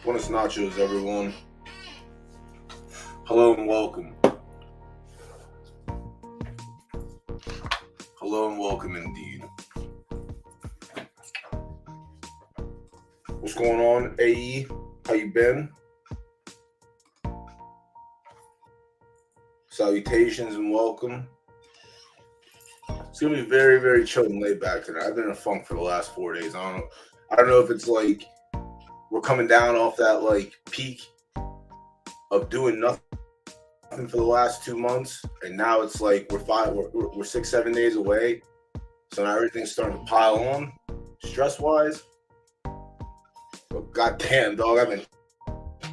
Buenos nachos, everyone. Hello and welcome. Hello and welcome indeed. What's going on, AE? How you been? Salutations and welcome. It's gonna be very, very chill and laid back today. I've been in a funk for the last 4 days. I don't know if it's like we're coming down off that like peak of doing nothing for the last 2 months, and now it's like we're 6, 7 days away. So now everything's starting to pile on, stress wise. But goddamn, dog, I've been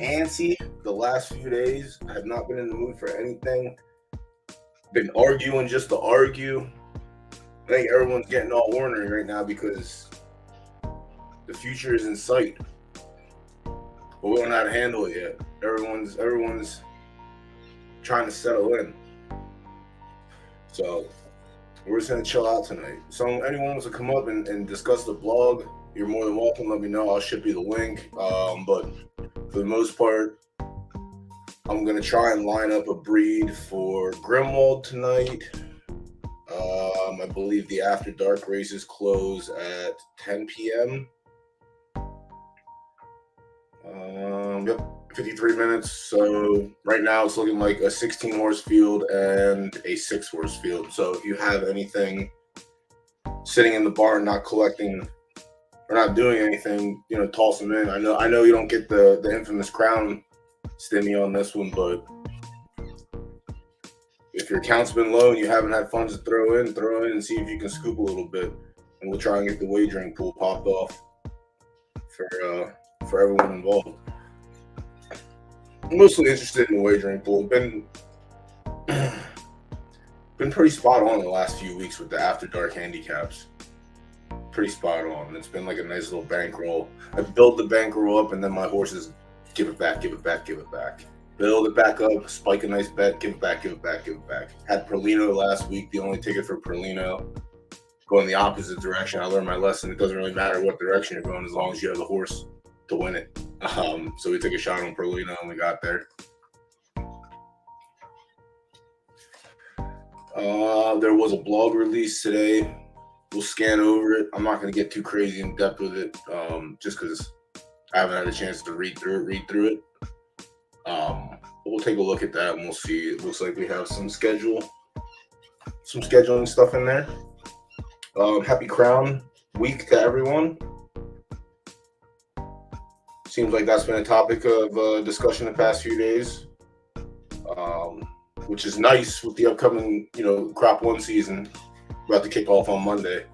antsy the last few days. I have not been in the mood for anything. Been arguing just to argue. I think everyone's getting all ornery right now because the future is in sight, but we don't know how to handle it yet. Everyone's trying to settle in. So we're just gonna chill out tonight. So anyone wants to come up and discuss the blog, you're more than welcome. Let me know. I'll ship you the link. But for the most part, I'm gonna try and line up a breed for Grimwald tonight. I believe the After Dark races close at 10 p.m. Yep, 53 minutes. So right now it's looking like a 16 horse field and a 6 horse field. So if you have anything sitting in the barn, not collecting or not doing anything, toss them in. I know you don't get the infamous crown stimmy on this one, but if your account's been low and you haven't had funds to throw in and see if you can scoop a little bit, and we'll try and get the wagering pool popped off for everyone involved. I'm mostly interested in the wagering pool. Been pretty spot on the last few weeks with the After Dark handicaps. Pretty spot on. It's been like a nice little bankroll. I build the bankroll up, and then my horses give it back. Build it back up, spike a nice bet, give it back. Had Perlino last week, the only ticket for Perlino. Going the opposite direction. I learned my lesson. It doesn't really matter what direction you're going as long as you have the horse to win it. So we took a shot on Perlino and we got there. There was a blog release today. We'll scan over it. I'm not going to get too crazy in depth with it, just because I haven't had a chance to read through it. We'll take a look at that and we'll see. It looks like we have some scheduling stuff in there. Happy Crown Week to everyone. Seems like that's been a topic of discussion the past few days, which is nice with the upcoming, Crop 1 season about to kick off on Monday.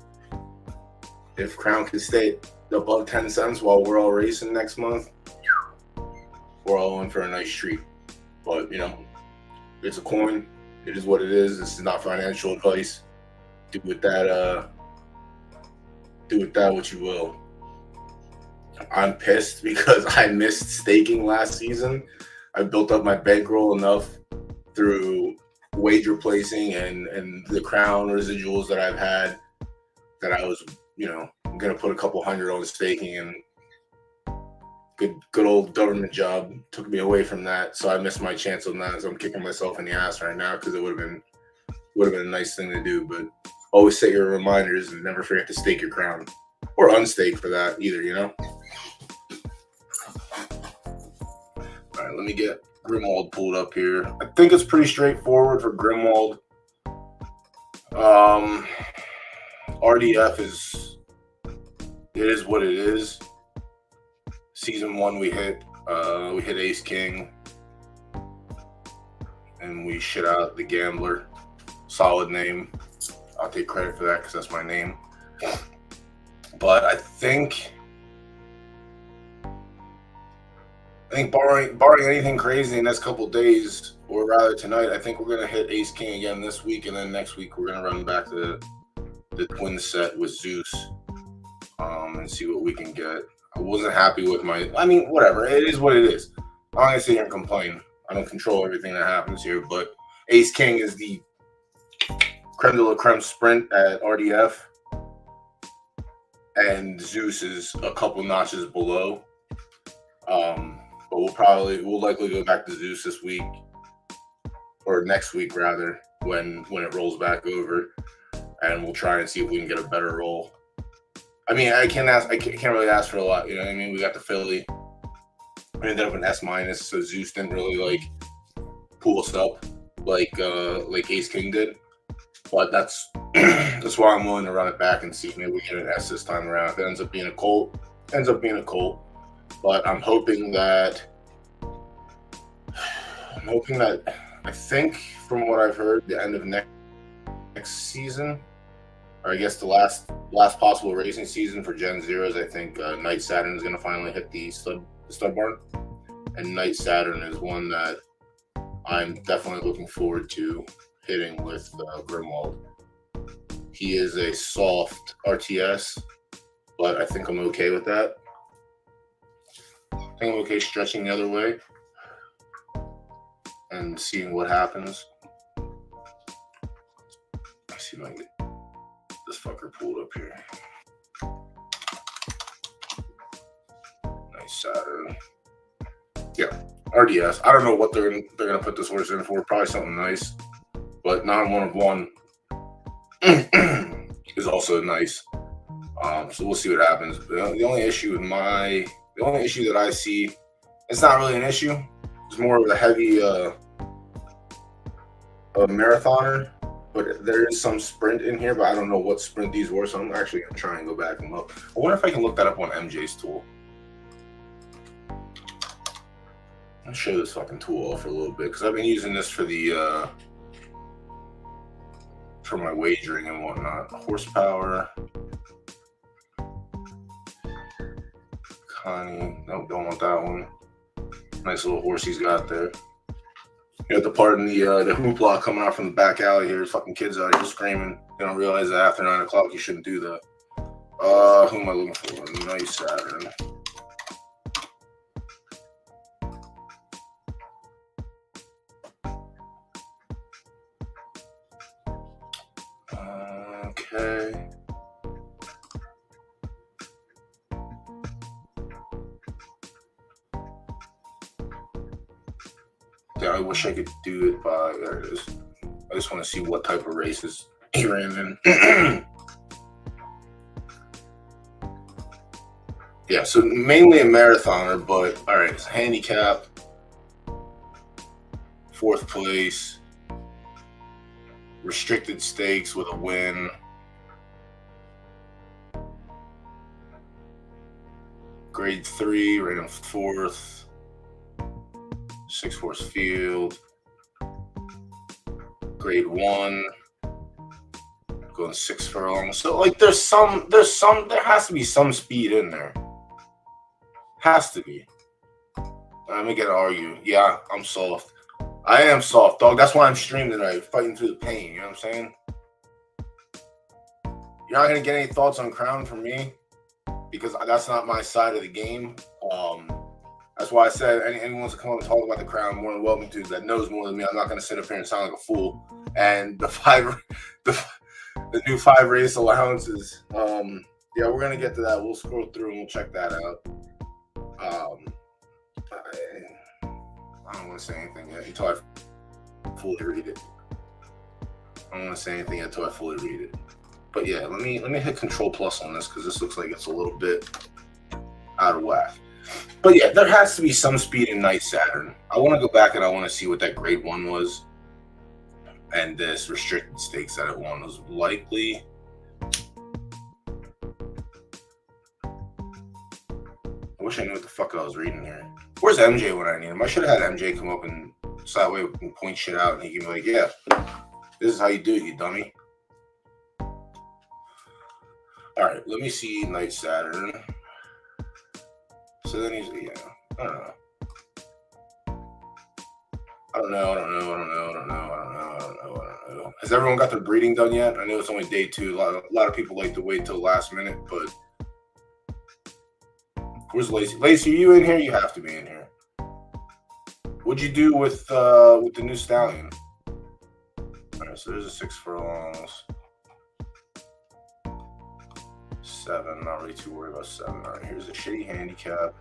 If Crown can stay above 10 cents while we're all racing next month, we're all in for a nice treat. But, it's a coin. It is what it is. This is not financial advice. Do with that what you will. I'm pissed because I missed staking last season. I built up my bankroll enough through wager placing and the Crown residuals that I've had that I was, going to put a couple hundred on staking, and good old government job took me away from that. So I missed my chance on that. So I'm kicking myself in the ass right now because it would have been a nice thing to do. But always set your reminders and never forget to stake your Crown, or unstake for that either, All right, let me get Grimwald pulled up here. I think it's pretty straightforward for Grimwald. RDF is what it is. Season 1 we hit Ace King, and we shit out the Gambler. Solid name. I'll take credit for that because that's my name. But I think barring anything crazy in the next couple days, or rather tonight, I think we're gonna hit Ace King again this week, and then next week we're gonna run back to the twin set with Zeus, and see what we can get. I wasn't happy with whatever. It is what it is. I'm not gonna sit here and complain. I don't control everything that happens here, but Ace King is the creme de la creme sprint at RDF, and Zeus is a couple notches below. But we'll likely go back to Zeus this week or next week rather when it rolls back over, and we'll try and see if we can get a better roll. I mean, I can't really ask for a lot. You know what I mean? We got the Philly. We ended up in S minus, so Zeus didn't really like pull us up like Ace King did. But that's that's why I'm willing to run it back and see maybe we get an S this time around. If it ends up being a Colt, ends up being a Colt. But I'm hoping that I think from what I've heard, the end of next season, or I guess the last possible racing season for Gen Zeros, I think Night Saturn is going to finally hit the stud barn, and Night Saturn is one that I'm definitely looking forward to hitting with Grimwald. He is a soft RTS, but I think I'm okay with that. I think I'm okay stretching the other way and seeing what happens. Let's see if I can get this fucker pulled up here. Nice Saturn. Yeah, RDS. I don't know what they're gonna put this horse in for. Probably something nice, but non-one of one is also nice. So we'll see what happens. But the only issue that I see, it's not really an issue. It's more of a heavy marathoner, but there is some sprint in here, but I don't know what sprint these were, so I'm actually gonna try and go back and look. I wonder if I can look that up on MJ's tool. I'll show this fucking tool off for a little bit because I've been using this for the for my wagering and whatnot. Horsepower. Connie. Nope, don't want that one. Nice little horse he's got there. You got the part in the hoopla coming out from the back alley here. Fucking kids out here screaming. You don't realize that after 9 o'clock you shouldn't do that. Who am I looking for? Nice Saturn. Okay. Yeah, I wish I could do it by, there it is. I just want to see what type of races he ran in. Yeah, so mainly a marathoner, but all right, it's handicap, 4th place, restricted stakes with a win. Grade 3, ran in 4th. 6-horse field. Grade 1. Going 6 furlongs. So like there has to be some speed in there. Has to be. I'm gonna argue. Yeah, I'm soft. I am soft, dog. That's why I'm streaming tonight, fighting through the pain. You know what I'm saying? You're not gonna get any thoughts on Crown from me because that's not my side of the game. That's why I said anyone wants to come up and talk about the Crown, more than welcome to. That knows more than me. I'm not gonna sit up here and sound like a fool. And the new 5 race allowances. Yeah, we're gonna get to that. We'll scroll through and we'll check that out. I don't want to say anything yet until I fully read it. I don't want to say anything yet until I fully read it. But yeah, let me hit Control Plus on this because this looks like it's a little bit out of whack. But yeah, there has to be some speed in Night Saturn. I want to go back and I want to see what that grade 1 was. And this restricted stakes that it won was likely. I wish I knew what the fuck I was reading here. Where's MJ when I need him? I should have had MJ come up and so that way we can point shit out and he can be like, yeah, this is how you do it, you dummy. Alright, let me see Night Saturn. So then he's, yeah, I don't know. Has everyone got their breeding done yet? I know it's only day 2. A lot of people like to wait till the last minute, but where's Lacey? Lacey, are you in here? You have to be in here. What'd you do with the new stallion? All right, so there's a 6 furlongs. 7, not really too worried about 7. All right, here's a shitty handicap.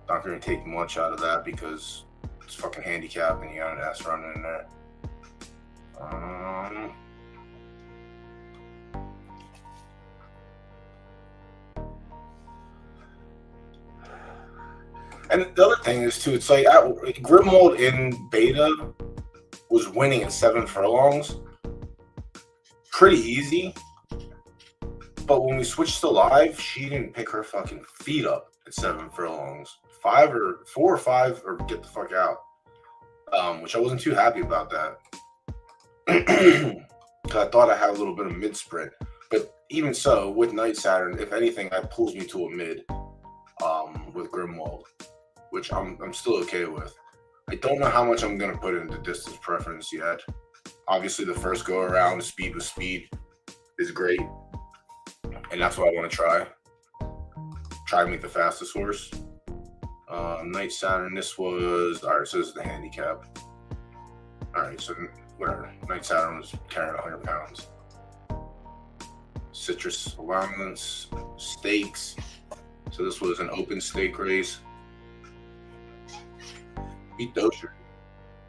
Not going to take much out of that because it's fucking handicap and you got an S running in there. And the other thing is too, it's like Grimwald in beta was winning at 7 furlongs, pretty easy. But when we switched to live, she didn't pick her fucking feet up at 7 furlongs, 4 or 5, or get the fuck out. Which I wasn't too happy about that. Because I thought I had a little bit of mid sprint, but even so, with Night Saturn, if anything, that pulls me to a mid. With Grimwald, which I'm still okay with. I don't know how much I'm gonna put into distance preference yet. Obviously, the first go around, speed with speed is great, and that's what I want to try. Try to make the fastest horse. Night Saturn. This was all right. So this is the handicap. All right, so whatever. Night Saturn was carrying 100 pounds. Citrus allowance, stakes. So this was an open stake race. Beat Dozier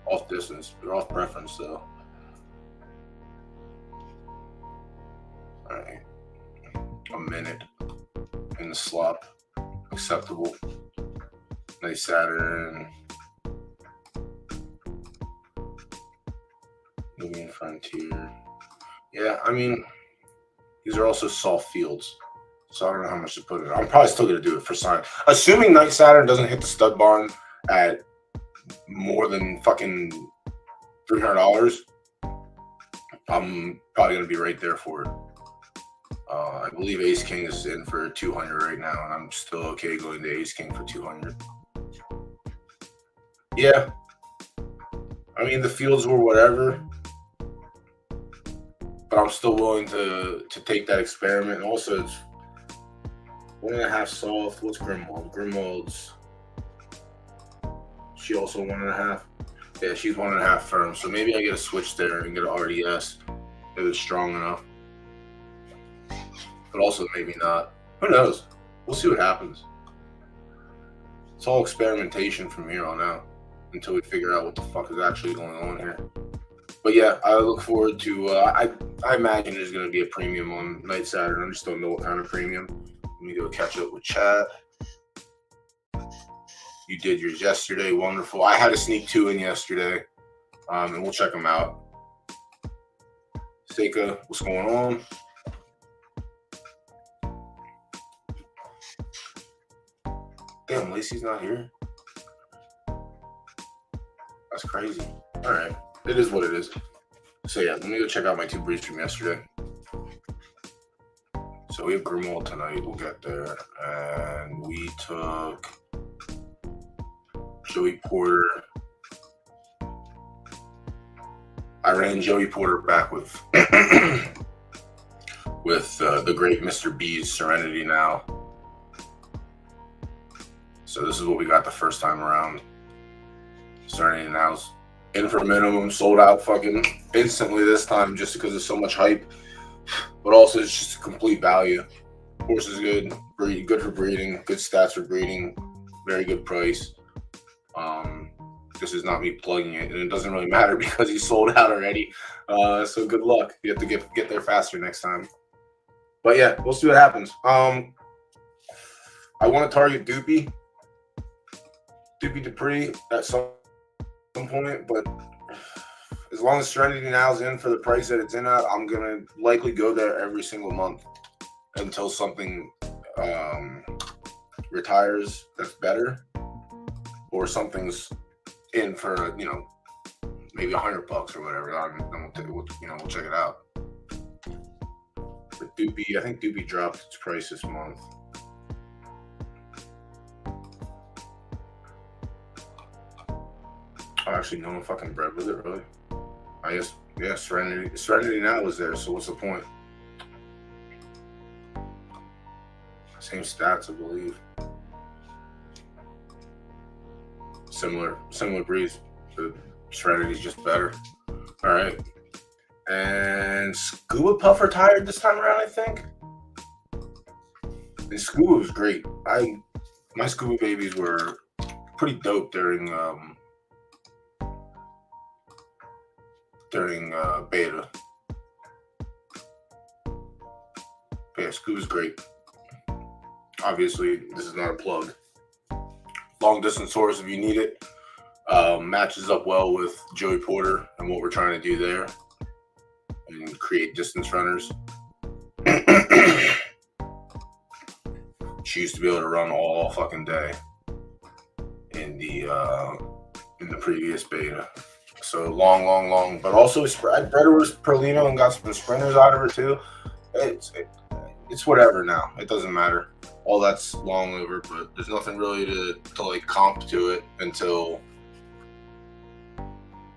off distance, but off preference though. All right, a minute in the slop, acceptable. Night Saturn. Nubian Frontier. Yeah, I mean, these are also soft fields. So I don't know how much to put in. I'm probably still going to do it for sign. Assuming Night Saturn doesn't hit the stud barn at more than fucking $300, I'm probably going to be right there for it. I believe Ace King is in for 200 right now, and I'm still okay going to Ace King for 200. Yeah. I mean, the fields were whatever, but I'm still willing to take that experiment. And also, it's 1.5 soft. What's Grimwald? Grimwald's. She also 1.5. Yeah, she's 1.5 firm. So maybe I get a switch there and get an RDS if it's strong enough. But also maybe not. Who knows? We'll see what happens. It's all experimentation from here on out until we figure out what the fuck is actually going on here. But yeah, I look forward to. I imagine there's going to be a premium on Night Saturn. I just don't know what kind of premium. Let me go catch up with chat. You did yours yesterday. Wonderful. I had a sneak 2 in yesterday, and we'll check them out. Seika, what's going on? Damn, Lacey's not here. That's crazy. All right. It is what it is. So yeah, let me go check out my 2 breeds from yesterday. So we have Grimwald tonight. We'll get there. And we took Joey Porter. I ran Joey Porter back with the great Mr. B's Serenity Now. So this is what we got the first time around. Serenity Now's in for minimum, sold out fucking instantly this time just because there's so much hype. But also it's just a complete value. Horse is good, good for breeding, good stats for breeding, very good price. This is not me plugging it, and it doesn't really matter because he's sold out already. So good luck. You have to get there faster next time. But yeah, we'll see what happens. I want to target Doopy Dupree at some point, but as long as Serenity Now's in for the price that it's in at, I'm gonna likely go there every single month until something retires that's better, or something's in for maybe $100 or whatever. Then we'll check it out. But Doopy, I think Doopy dropped its price this month. Oh, actually, no one fucking bred with it, really. I guess, yeah, Serenity Now was there, so what's the point? Same stats, I believe. Similar breeds. The Serenity's just better. All right. And Scuba Puff retired this time around, I think. And Scuba was great. My Scuba babies were pretty dope during beta. But yeah, Scuba's great. Obviously, this is not a plug. Long distance source if you need it. Matches up well with Joey Porter and what we're trying to do there and create distance runners. She used to be able to run all fucking day in the previous beta. So long, but also I bred her with Perlino and got some sprinters out of her too. It's whatever now. It doesn't matter. All that's long over, but there's nothing really to like comp to it until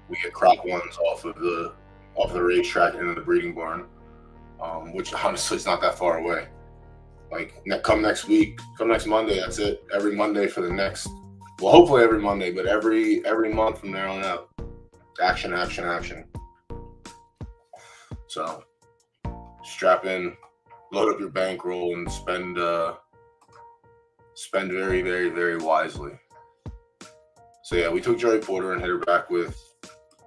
we get crop ones off the racetrack into the breeding barn, which honestly is not that far away. Like come next Monday, that's it. Every Monday for the next, well, hopefully every Monday, but every month from there on out, action. So strap in, load up your bankroll, and spend very, very, very wisely. So yeah, we took Joey Porter and hit her back with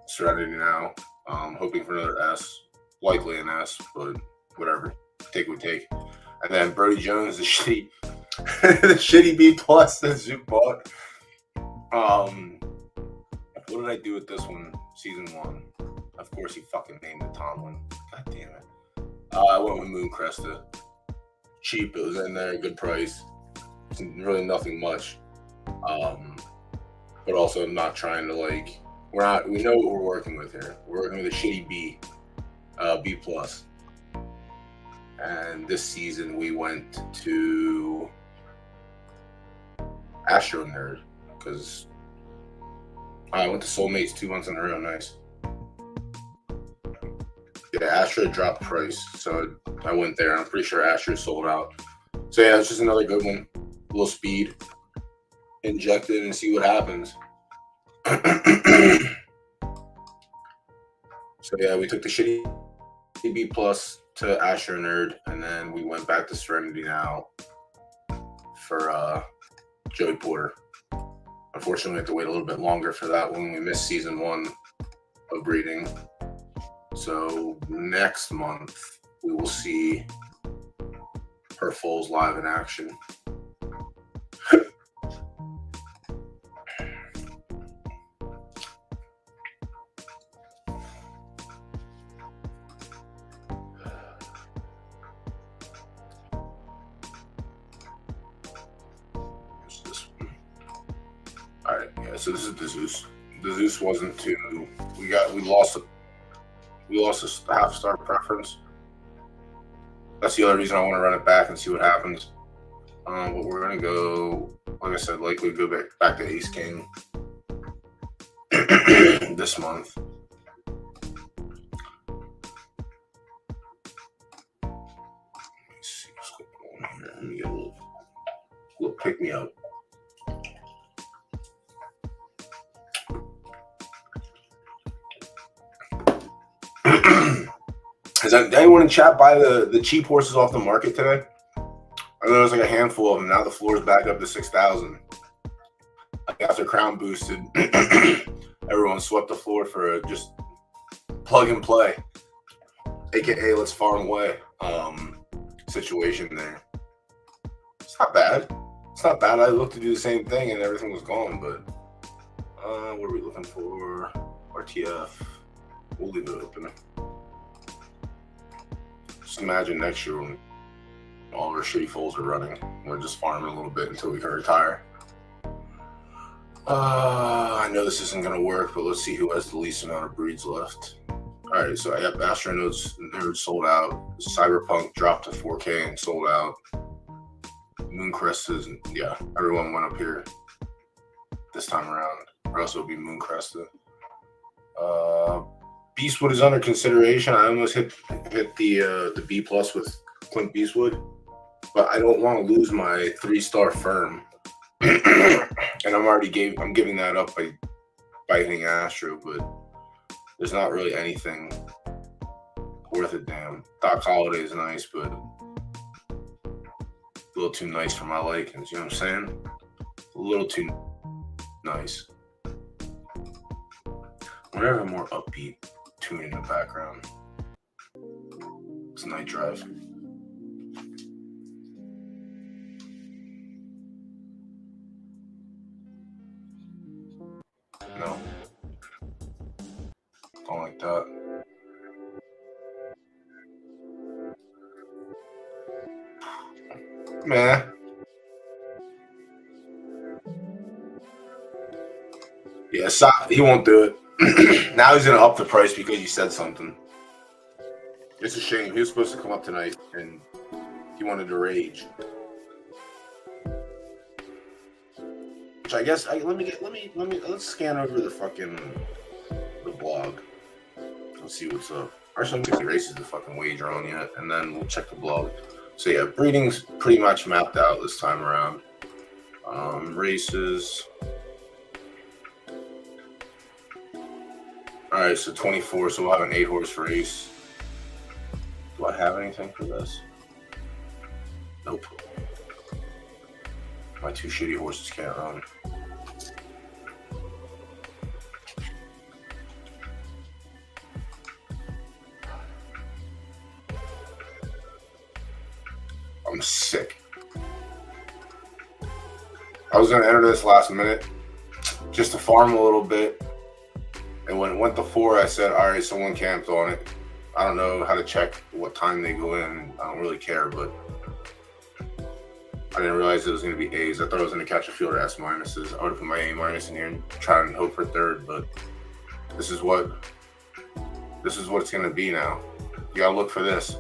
Serenity now. Hoping for another S, likely an S, but whatever. Take what we take. And then Brody Jones, the shitty B plus that Zook bought. What did I do with this one? Season 1. Of course, he fucking named it Tomlin. God damn it. I went with Moon Cresta. Cheap, it was in there, good price. Really nothing much. But also not trying to like. We know what we're working with here. We're working with a shitty B plus. And this season we went to Astro Nerd because I went to Soulmates 2 months in a row. Nice. Yeah, Astro dropped price, so I went there. I'm pretty sure Astro sold out. So yeah, it's just another good one. A little speed, inject it, and see what happens. So yeah, we took the shitty B plus to Astro Nerd, and then we went back to Serenity now for Joey Porter. Unfortunately, we have to wait a little bit longer for that one. We missed season 1 of breeding. So next month we will see her foals live in action. So this is the Zeus. The Zeus wasn't too. We lost a half star preference. That's the other reason I want to run it back and see what happens. But we're gonna go, like I said, likely go back to Ace King this month. Let me see what's going on here. Let me get a little pick me up. Did anyone in chat buy the cheap horses off the market today? I know there's like a handful of them. Now the floor's back up to 6,000. After Crown boosted, everyone swept the floor for a just plug and play, aka let's farm away situation there. It's not bad. I looked to do the same thing and everything was gone, but what are we looking for? RTF. We'll leave it open. Just imagine next year when all of our shitty foals are running. We're just farming a little bit until we can retire. I know this isn't going to work, but let's see who has the least amount of breeds left. All right, so I have Astronauts, they're sold out. Cyberpunk dropped to 4K and sold out. Mooncrest is, yeah, everyone went up here this time around. Or else it would be Mooncresta. Beastwood is under consideration. I almost hit the B plus with Clint Beastwood, but I don't want to lose my 3-star firm. And I'm giving that up by hitting Astro, but there's not really anything worth a damn. Doc Holiday is nice, but a little too nice for my likings. You know what I'm saying? A little too Nice. Whatever, more upbeat tune in the background. It's a night drive. No. Don't like that. Man. Yeah, he won't do it. Now he's gonna up the price because you said something. It's a shame. He was supposed to come up tonight and he wanted to rage. Which I guess let's scan over the fucking the blog. Let's see what's up. Actually, let me races the fucking wager on yet, and then we'll check the blog. So yeah, breeding's pretty much mapped out this time around. Races. All right, so 24. So we'll have an 8-horse race. Do I have anything for this? Nope. My 2 shitty horses can't run. I'm sick. I was going to enter this last minute just to farm a little bit. And when it went to 4, I said, all right, someone camped on it. I don't know how to check what time they go in. I don't really care, but I didn't realize it was going to be A's. I thought I was going to catch a field of S minuses. I would have put my A minus in here and try and hope for 3rd, but this is what it's going to be now. You got to look for this.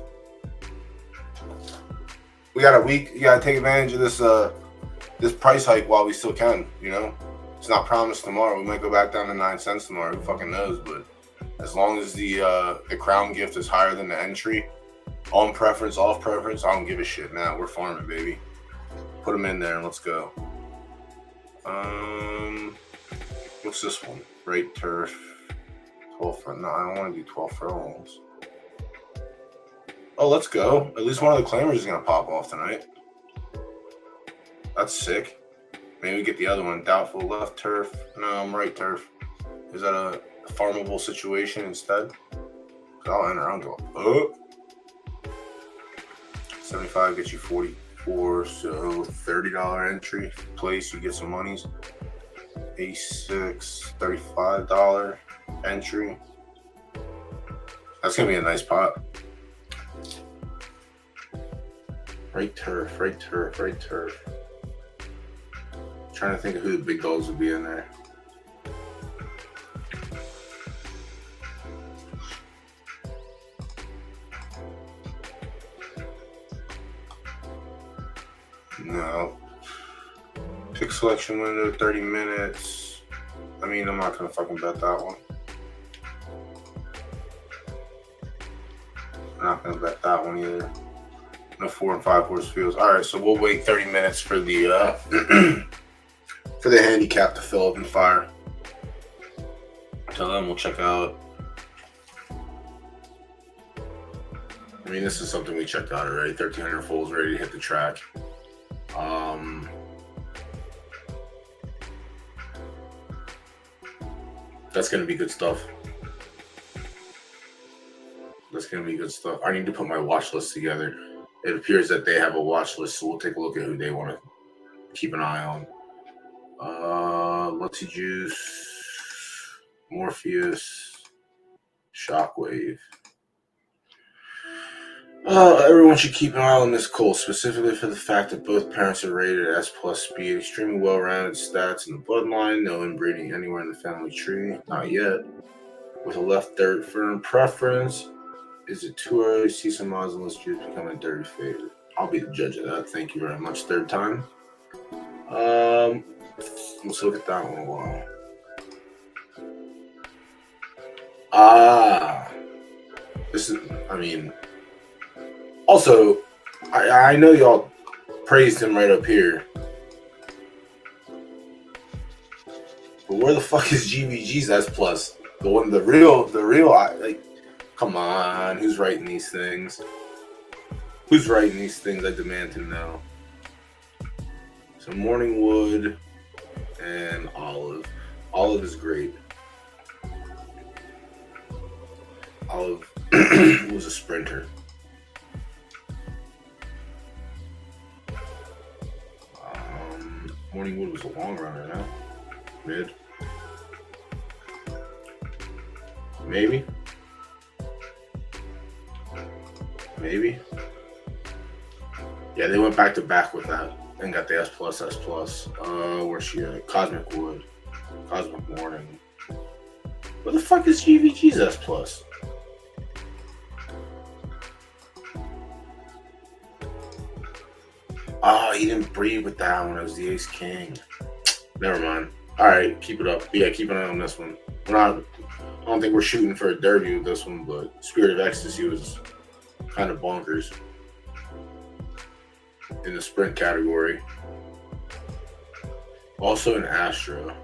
We got a week. You got to take advantage of this price hike while we still can, you know? It's not promised tomorrow. We might go back down to 9 cents tomorrow. Who fucking knows? But as long as the crown gift is higher than the entry, on preference, off preference, I don't give a shit. Now we're farming, baby. Put them in there and let's go. What's this one? Right turf. 12 for no. I don't want to do 12 furlongs. Oh, let's go. At least one of the claimers is gonna pop off tonight. That's sick. Maybe we get the other one. Doubtful left turf. No, I'm right turf. Is that a farmable situation instead? I'll enter. I'll go up. 75 gets you 44, so $30 entry. Place, you get some monies. 86, $35 entry. That's gonna be a nice pot. Right turf, right turf, right turf. Trying to think of who the big dogs would be in there. No. Pick selection window, 30 minutes. I mean, I'm not gonna fucking bet that one. I'm not gonna bet that one either. No 4 and 5 horse fields. All right, so we'll wait 30 minutes for the for the handicap to fill up and fire. Until then, we'll check out. I mean, this is something we checked out already. 1,300 foals ready to hit the track. That's gonna be good stuff. That's gonna be good stuff. I need to put my watch list together. It appears that they have a watch list, so we'll take a look at who they want to keep an eye on. Luxy Juice, Morpheus, Shockwave. Everyone should keep an eye on this colt, specifically for the fact that both parents are rated S+ speed, extremely well-rounded stats in the bloodline, no inbreeding anywhere in the family tree, not yet. With a left dirt firm preference, is it too early to see some odds on this juice become a dirty favorite? I'll be the judge of that. Thank you very much. 3rd time. Let's look at that one a while. This is, I mean, also, I know y'all praised him right up here, but where the fuck is GVG's S+? The real, like, come on, who's writing these things? Who's writing these things? I demand to know. So Morningwood and Olive. Olive is great. Olive was a sprinter. Morningwood was a long runner, no? Mid. Maybe. Yeah, they went back to back with that and got the S+. Where's she at? Cosmic Wood. Cosmic Morning. Where the fuck is GVG's S+? Oh, he didn't breathe with that one. It was the Ace King. Never mind. All right, keep it up. Yeah, keep an eye on this one. I don't think we're shooting for a derby with this one, but Spirit of Ecstasy was kind of bonkers in the sprint category. Also in Astro.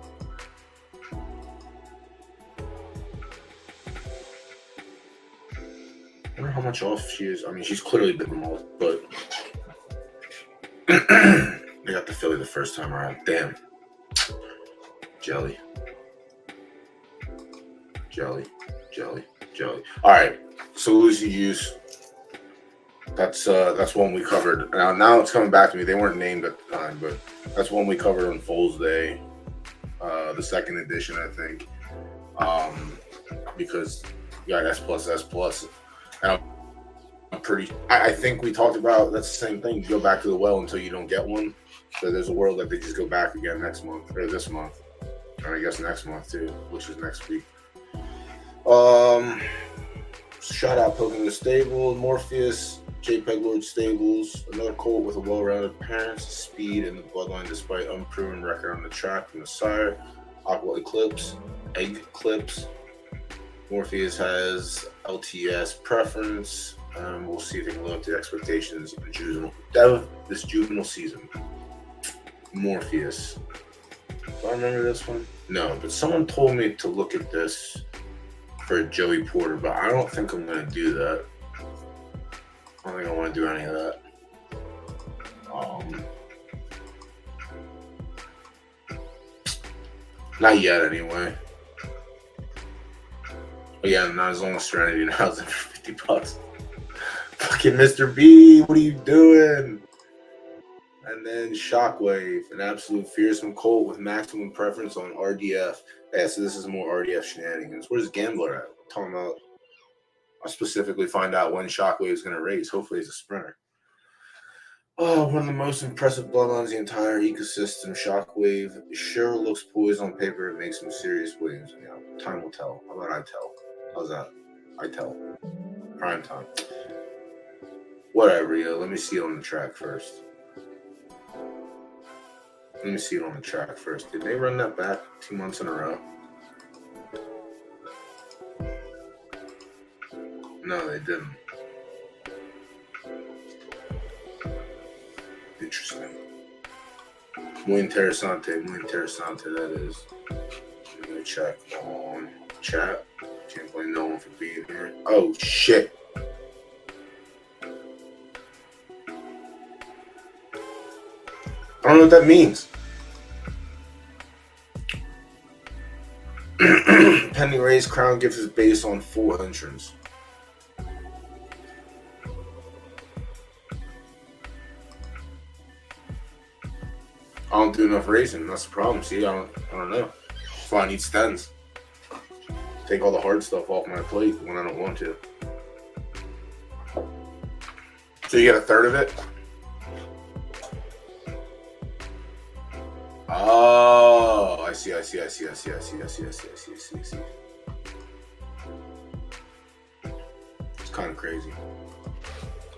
I wonder how much off she is. I mean, she's clearly been the most, but they got the Philly the first time around. Damn. Jelly. All right. So Lucy Juice. That's one we covered. Now it's coming back to me. They weren't named at the time, but that's one we covered on Fool's Day, the second edition, I think. Because you got S+. And I think we talked about that's the same thing. You go back to the well until you don't get one. So there's a world that they just go back again next month or this month, or I guess next month too, which is next week. Shout out Poking the Stable, Morpheus, JPEG Lord Stables, another colt with a well-rounded appearance, speed, and the bloodline despite unproven record on the track from the sire. Aqua Eclipse, Egg Clips. Morpheus has LTS preference. We'll see if they can live up to expectations in this juvenile season. Morpheus. Do I remember this one? No, but someone told me to look at this for Joey Porter, but I don't think I'm going to do that. I don't think I want to do any of that. Not yet, anyway. But yeah, not as long as Serenity now is for $50. Fucking Mr. B, what are you doing? And then Shockwave, an absolute fearsome colt with maximum preference on RDF. Yeah, so this is more RDF shenanigans. Where's Gambler at? Talking about, I'll specifically find out when Shockwave is going to race. Hopefully he's a sprinter. Oh, one of the most impressive bloodlines in the entire ecosystem. Shockwave sure looks poised on paper. It makes some serious waves. You know, time will tell. How about I tell? How's that? I tell. Prime time. Whatever, yo. Let me see it on the track first. Did they run that back 2 months in a row? No, they didn't. Interesting. Muy interesante, that is. I'm gonna check on chat. Can't blame no one for being here. Oh, shit. I don't know what that means. Pending race, Crown gives his base on full entrance. I don't do enough racing. That's the problem. See, I don't know. That's why I need stens. Take all the hard stuff off my plate when I don't want to. So you get a third of it? Oh, I see. It's kind of crazy,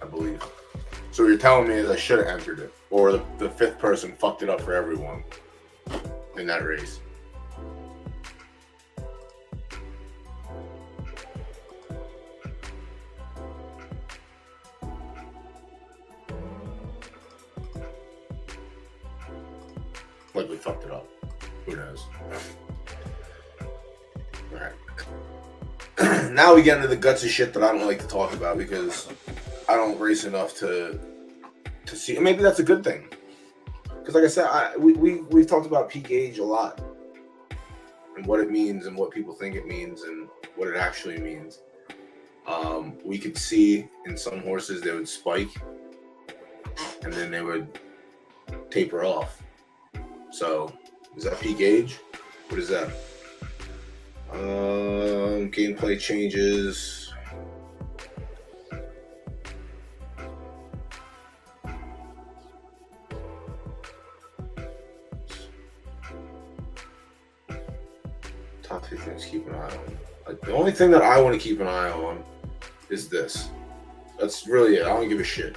I believe. So what you're telling me is I should have entered it, or the fifth person fucked it up for everyone in that race. Like we fucked it up. Who knows? Alright. Now we get into the gutsy shit that I don't like to talk about because I don't race enough to see. And maybe that's a good thing. because like I said, we've talked about peak age a lot and what it means and what people think it means and what it actually means. We could see in some horses they would spike and then they would taper off. So is that peak age? What is that? Gameplay changes. Top 3 things to keep an eye on. Like, the only thing that I want to keep an eye on is this. That's really it. I don't give a shit.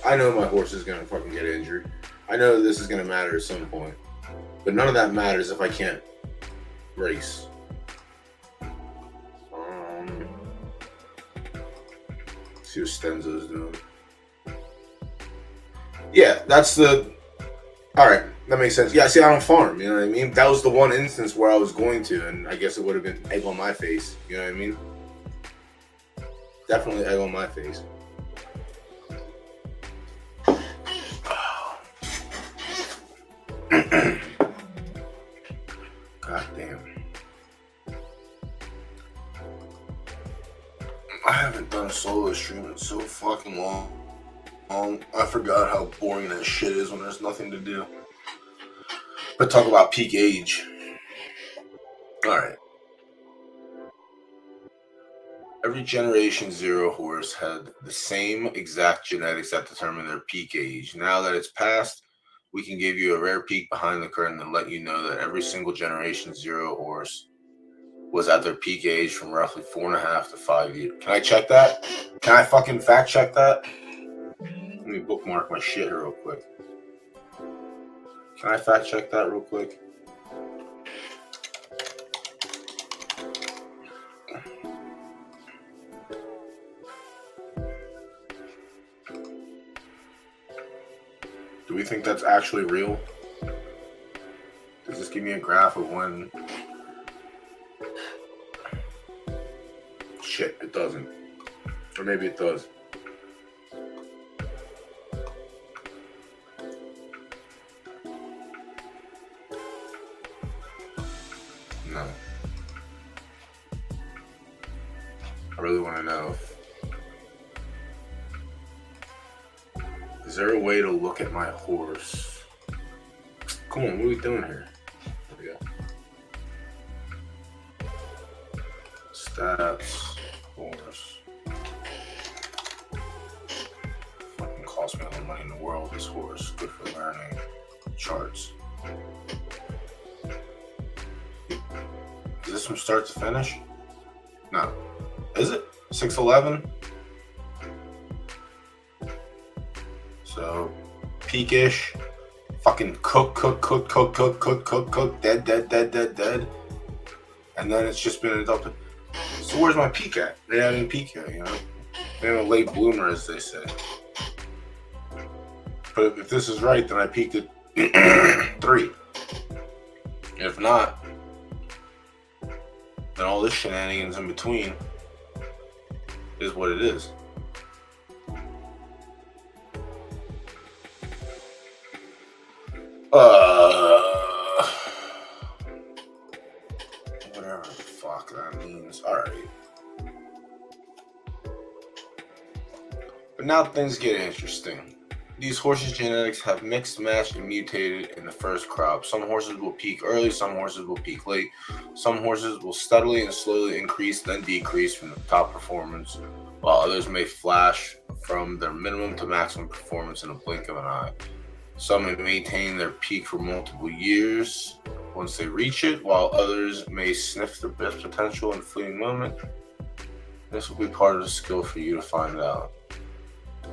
I know my horse is gonna fucking get injured. I know this is gonna matter at some point. But none of that matters if I can't race. See what Stenzo's doing. Yeah, that's the... Alright, that makes sense. Yeah, see, I don't farm, you know what I mean? That was the one instance where I was going to, and I guess it would have been egg on my face, you know what I mean? Definitely egg on my face. God damn. I haven't done a solo stream in so fucking long. I forgot how boring that shit is when there's nothing to do. But talk about peak age. Alright. Every Generation 0 horse had the same exact genetics that determine their peak age. Now that it's passed, we can give you a rare peek behind the curtain and let you know that every single Generation 0 horse was at their peak age from roughly 4.5 to 5 years. Can I check that? Can I fucking fact check that? Let me bookmark my shit here real quick. Can I fact check that real quick? Do we think that's actually real? Does this give me a graph of when... Shit, it doesn't. Or maybe it does. No. I really want to know. Is there a way to look at my horse? Come on, what are we doing here? There we go. Stats, horse. Fucking cost me all the money in the world, this horse. Good for learning. Charts. Is this from start to finish? No. Is it? 6'11"? So, peakish, fucking cook, dead. And then it's just been adopted. So where's my peak at? They haven't peak yet, you know? They're a late bloomer, as they say. But if this is right, then I peaked at 3. If not, then all this shenanigans in between is what it is. Whatever the fuck that means. Alright. But now things get interesting. These horses' genetics have mixed, matched, and mutated in the first crop. Some horses will peak early, some horses will peak late. Some horses will steadily and slowly increase, then decrease from the top performance, while others may flash from their minimum to maximum performance in a blink of an eye. Some may maintain their peak for multiple years once they reach it, while others may sniff their best potential in a fleeting moment. This will be part of the skill for you to find out.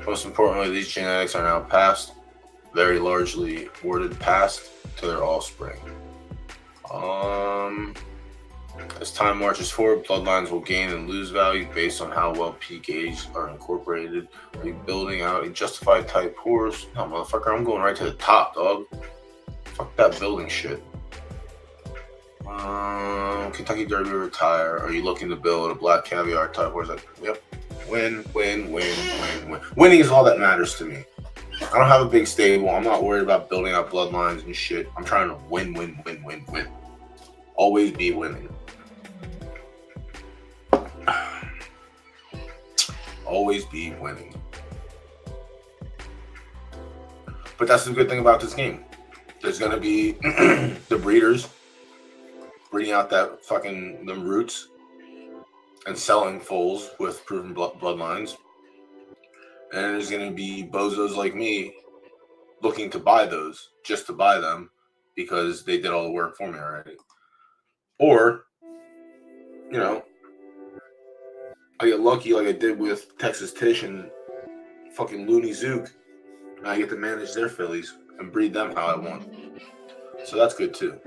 Most importantly, these genetics are now passed, very largely worded passed, to their offspring. As time marches forward, bloodlines will gain and lose value based on how well peak age are incorporated. Are you building out a justified type horse? No, motherfucker, I'm going right to the top, dog. Fuck that building shit. Kentucky Derby retire. Are you looking to build a black caviar type horse? Yep. Win. Winning is all that matters to me. I don't have a big stable. I'm not worried about building up bloodlines and shit. I'm trying to win. Always be winning. Always be winning. But that's the good thing about this game. There's gonna be the breeders breeding out that fucking them roots and selling foals with proven bloodlines. And there's gonna be bozos like me looking to buy those just to buy them because they did all the work for me already. Or, you know, I get lucky like I did with Texas Tish and fucking Looney Zook, and I get to manage their fillies and breed them how I want. So that's good too.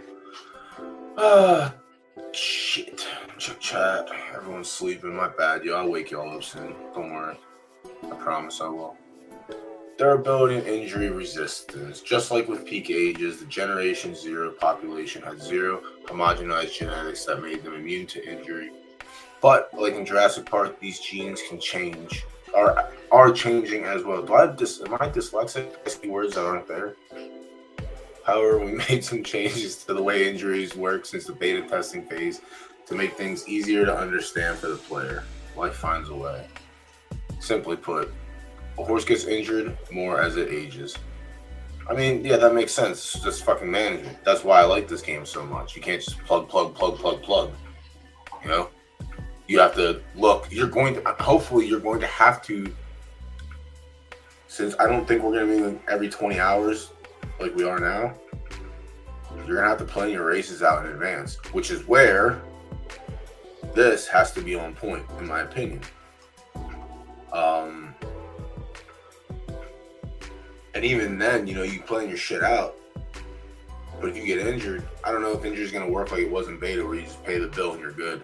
Shit. Check chat. Everyone's sleeping. My bad, yo. I'll wake y'all up soon. Don't worry. I promise I will. Durability and injury resistance. Just like with peak ages, the Generation Zero population had zero homogenized genetics that made them immune to injury. But like in Jurassic Park, these genes can change, are changing as well. Am I dyslexic? I see words that aren't there. However, we made some changes to the way injuries work since the beta testing phase to make things easier to understand for the player. Life finds a way. Simply put, a horse gets injured more as it ages. I mean, yeah, that makes sense. It's just fucking management. That's why I like this game so much. You can't just plug. You know? You have to look. Hopefully, you're going to have to, since I don't think we're going to be every 20 hours like we are now, you're going to have to plan your races out in advance, which is where this has to be on point, in my opinion. And even then, you know, you plan your shit out. But if you get injured, I don't know if injury is going to work like it was in beta, where you just pay the bill and you're good.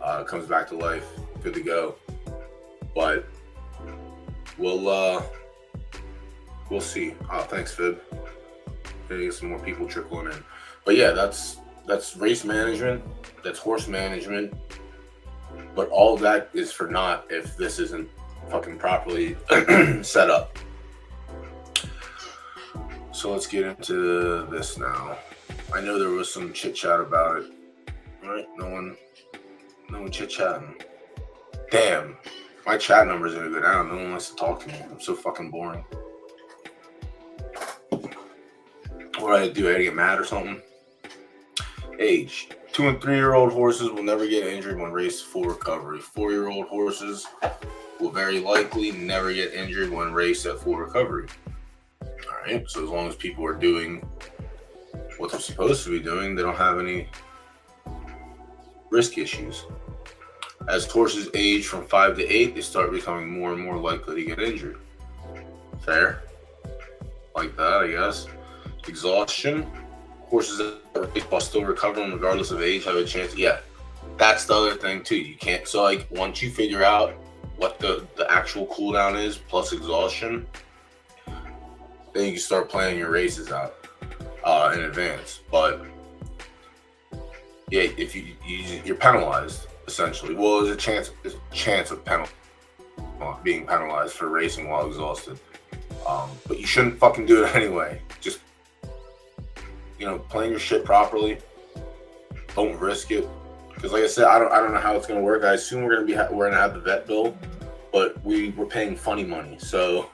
It comes back to life, good to go. But we'll see. Thanks, Fib. Gonna get some more people trickling in. But yeah, that's race management, that's horse management. But all of that is for naught if this isn't fucking properly set up. So let's get into this now. I know there was some chit chat about it. All right, no one chit chatting. Damn, my chat number's gonna go down. No one wants to talk to me. I'm so fucking boring. What do I do? I get mad or something? Age. 2 and 3 year old horses will never get injured when raced full recovery. 4-year-old horses will very likely never get injured when raced at full recovery. Alright, so as long as people are doing what they're supposed to be doing, they don't have any risk issues. As horses age from 5 to 8, they start becoming more and more likely to get injured. Fair. Like that, I guess. Exhaustion. Horses that are raced while still recovering regardless of age have a chance. Yeah, that's the other thing too. You can't, so like once you figure out what the actual cooldown is plus exhaustion, then you can start planning your races out in advance. But yeah, if you're penalized essentially. Well, there's a chance of being penalized for racing while exhausted. But you shouldn't fucking do it anyway. Just, you know, plan your shit properly. Don't risk it. Because like I said, I don't know how it's gonna work. I assume we're gonna have the vet bill, but we're paying funny money. So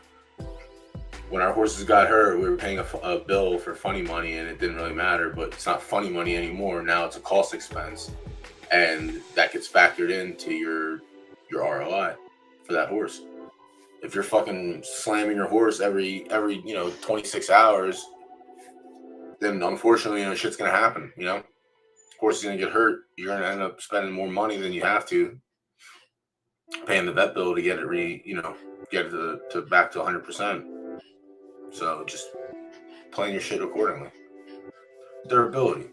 when our horses got hurt, we were paying a bill for funny money, and it didn't really matter. But it's not funny money anymore. Now it's a cost expense, and that gets factored into your ROI for that horse. If you're fucking slamming your horse every 26 hours, then unfortunately, shit's gonna happen. Horse is gonna get hurt. You're gonna end up spending more money than you have to, paying the vet bill to get it get it to back to 100%. So just plan your shit accordingly. Durability.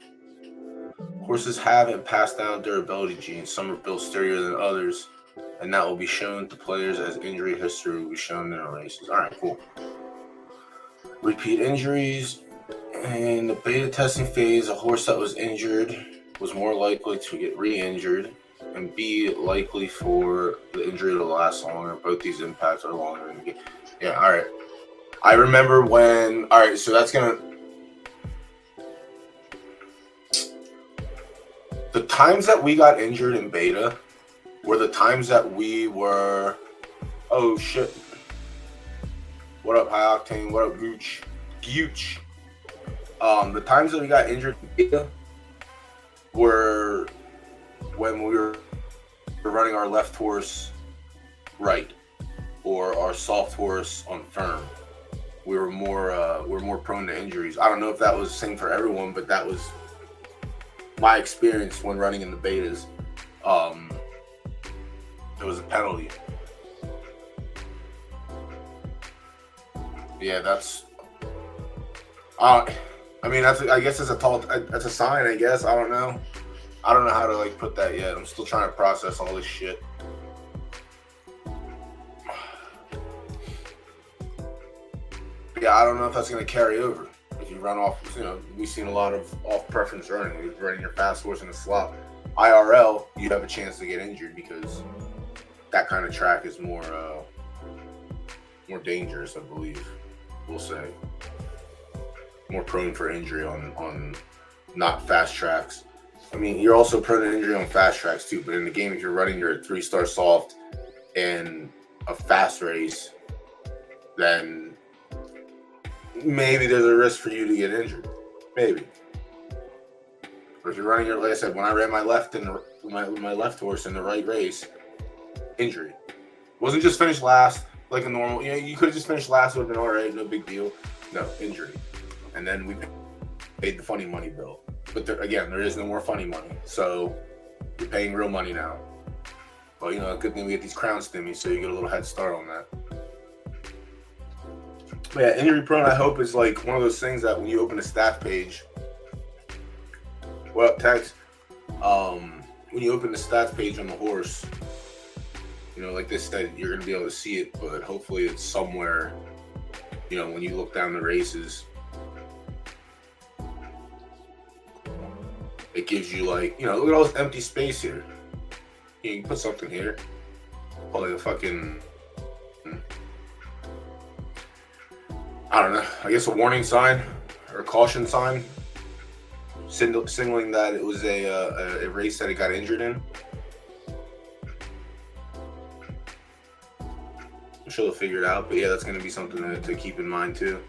Horses have and pass down durability genes. Some are built sturdier than others, and that will be shown to players as injury history will be shown in our races. All right, cool. Repeat injuries. In the beta testing phase, a horse that was injured was more likely to get re-injured and be likely for the injury to last longer. Both these impacts are longer than the game. Yeah, all right. I remember when. All right, so that's gonna. The times that we got injured in beta were the times that we were. Oh shit! What up, High Octane? What up, Gooch? Gooch. The times that we got injured in beta were when we were running our left horse right or our soft horse on firm. We were more prone to injuries. I don't know if that was the same for everyone, but that was my experience when running in the betas. It was a penalty. Yeah, that's. I mean, I guess it's that's a sign. I guess I don't know. I don't know how to like put that yet. I'm still trying to process all this shit. Yeah, I don't know if that's gonna carry over. If you run off, we've seen a lot of off preference running. You're running your fast horse in a slot. IRL, you have a chance to get injured because that kind of track is more dangerous, I believe. We'll say more prone for injury on not fast tracks. I mean, you're also prone to injury on fast tracks too. But in the game, if you're running your 3-star soft in a fast race, then maybe there's a risk for you to get injured. Maybe. But if you're running your, like I said, when I ran my left my left horse in the right race, injury. Wasn't just finished last like a normal. You could have just finished last, would have been all right, no big deal. No, injury. And then we paid the funny money bill. But there is no more funny money. So you're paying real money now. But a good thing we get these crown stimmies, so you get a little head start on that. But yeah, injury prone, I hope, is like one of those things that when you open a stat page, Tex, when you open the stats page on the horse, like this said, you're going to be able to see it, but hopefully it's somewhere, when you look down the races, it gives you like, look at all this empty space here. You can put something here, like a fucking, I don't know, I guess a warning sign or a caution sign, signaling that it was a race that he got injured in. I'm sure they'll figure it out, but yeah, that's going to be something to keep in mind too.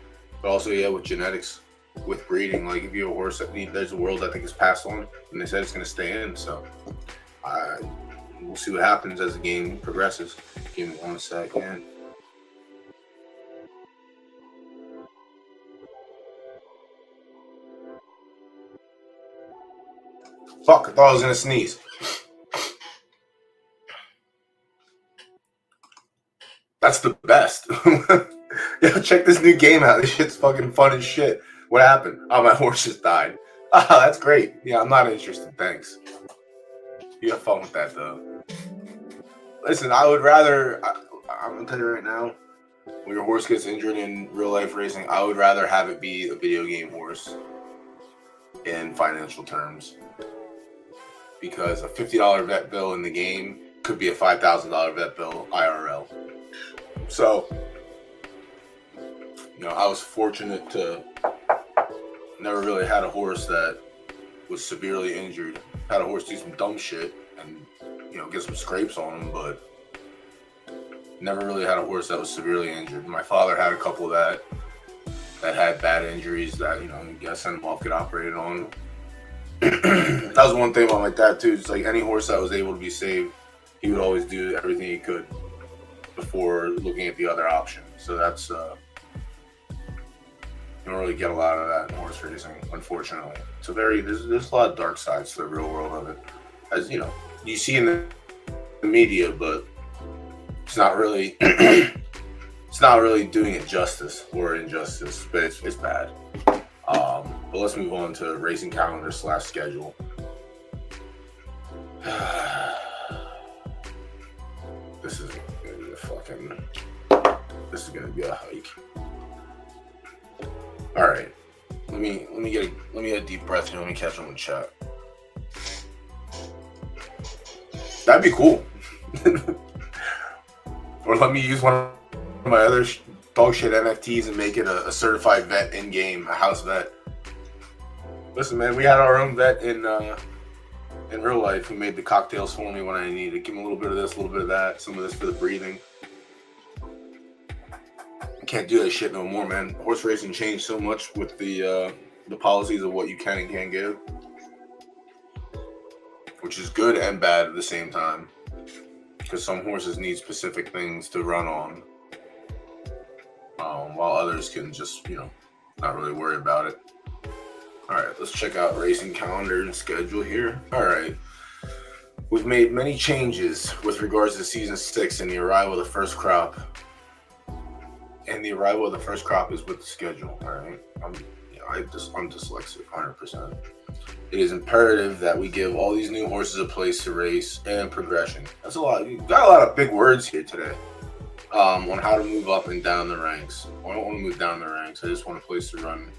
But also, yeah, with genetics, with breeding, like if you have a horse there's a world I think is passed on, and they said it's going to stay in, so we'll see what happens as the game progresses. Give me 1 second. Fuck, I thought I was going to sneeze. That's the best. Yo, check this new game out. This shit's fucking fun as shit. What happened? Oh, my horse just died. Oh, that's great. Yeah, I'm not interested. Thanks. You have fun with that, though. Listen, I would rather... I'm going to tell you right now, when your horse gets injured in real-life racing, I would rather have it be a video game horse in financial terms. Because a $50 vet bill in the game could be a $5,000 vet bill IRL. So, I was fortunate to never really had a horse that was severely injured. Had a horse do some dumb shit and, get some scrapes on him, but never really had a horse that was severely injured. My father had a couple that had bad injuries that, you got to send them off, get operated on. That was one thing about my dad too. It's like any horse that was able to be saved, he would always do everything he could before looking at the other option. So that's you don't really get a lot of that in horse racing, unfortunately. So there's a lot of dark sides to the real world of it, as you see in the media, but it's not really it's not really doing it justice or injustice, but it's bad. But let's move on to racing calendar / schedule. This is gonna be this is gonna be a hike. All right, let me get a deep breath here. Let me catch on the chat. That'd be cool. Or let me use one of my other dog shit NFTs and make it a certified vet in game, a house vet. Listen, man, we had our own vet in real life who made the cocktails for me when I needed. Give him a little bit of this, a little bit of that, some of this for the breathing. Can't do that shit no more, man. Horse racing changed so much with the policies of what you can and can't give, which is good and bad at the same time, because some horses need specific things to run on, while others can just, not really worry about it. All right, let's check out racing calendar and schedule here. All right, we've made many changes with regards to season 6 and the arrival of the first crop. And the arrival of the first crop is with the schedule. All right, I'm dyslexic, 100%. It is imperative that we give all these new horses a place to race and progression. That's a lot. You've got a lot of big words here today on how to move up and down the ranks. I don't want to move down the ranks. I just want a place to run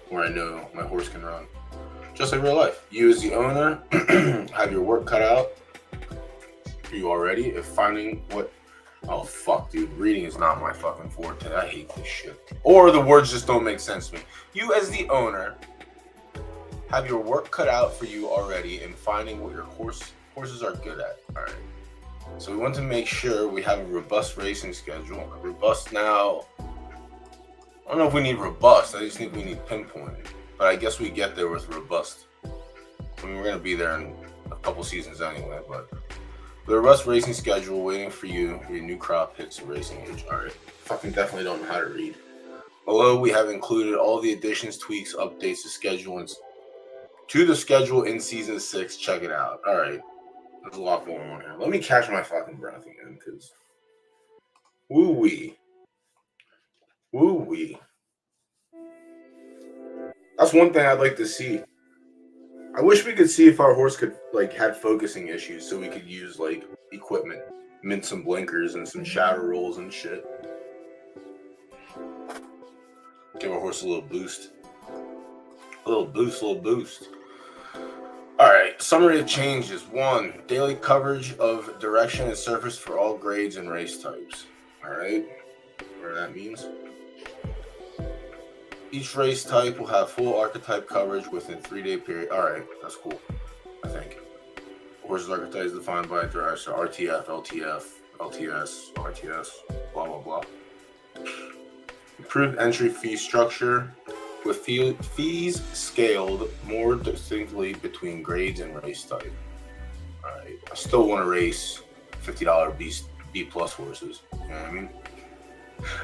where I know my horse can run. Just like real life. You as the owner have your work cut out for you already. If finding what... Oh, fuck, dude. Reading is not my fucking forte. I hate this shit. Or the words just don't make sense to me. You as the owner have your work cut out for you already in finding what your horses are good at. All right. So we want to make sure we have a robust racing schedule. Robust now... I don't know if we need robust. I just think we need pinpointed. But I guess we get there with robust. I mean, we're going to be there in a couple seasons anyway, but... The robust racing schedule waiting for you. Your new crop hits the racing age. All right. Fucking definitely don't know how to read. Below, we have included all the additions, tweaks, updates to the schedule in season 6. Check it out. All right. There's a lot going on here. Let me catch my fucking breath again, because woo-wee. Woo-wee. That's one thing I'd like to see. I wish we could see if our horse could, had focusing issues so we could use, equipment. Mint some blinkers and some shadow rolls and shit. Give our horse a little boost. A little boost. Alright, summary of changes. 1. Daily coverage of direction and surface for all grades and race types. Alright, whatever that means. Each race type will have full archetype coverage within 3-day period. Alright, that's cool, I think. Horse's archetype is defined by direction, RTF, LTF, LTS, RTS, blah, blah, blah. Improved entry fee structure with fees scaled more distinctly between grades and race type. Alright, I still want to race $50 B plus horses. You know what I mean?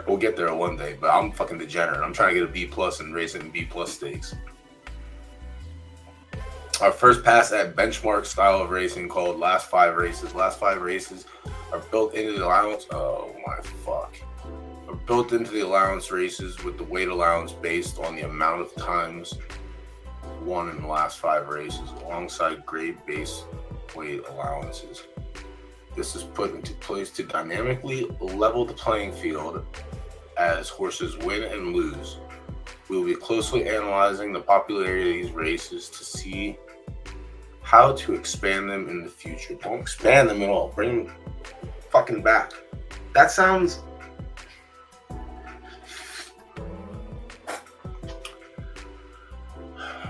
We'll get there one day, but I'm fucking degenerate. I'm trying to get a B plus and race it in B plus stakes. Our first pass at benchmark style of racing called Last 5 Races. Last 5 races are built into the allowance. Oh my fuck. Are built into the allowance races with the weight allowance based on the amount of times won in the last 5 races, alongside grade-based weight allowances. This is put into place to dynamically level the playing field as horses win and lose. We will be closely analyzing the popularity of these races to see how to expand them in the future. Don't expand them at all. Bring them fucking back. That sounds...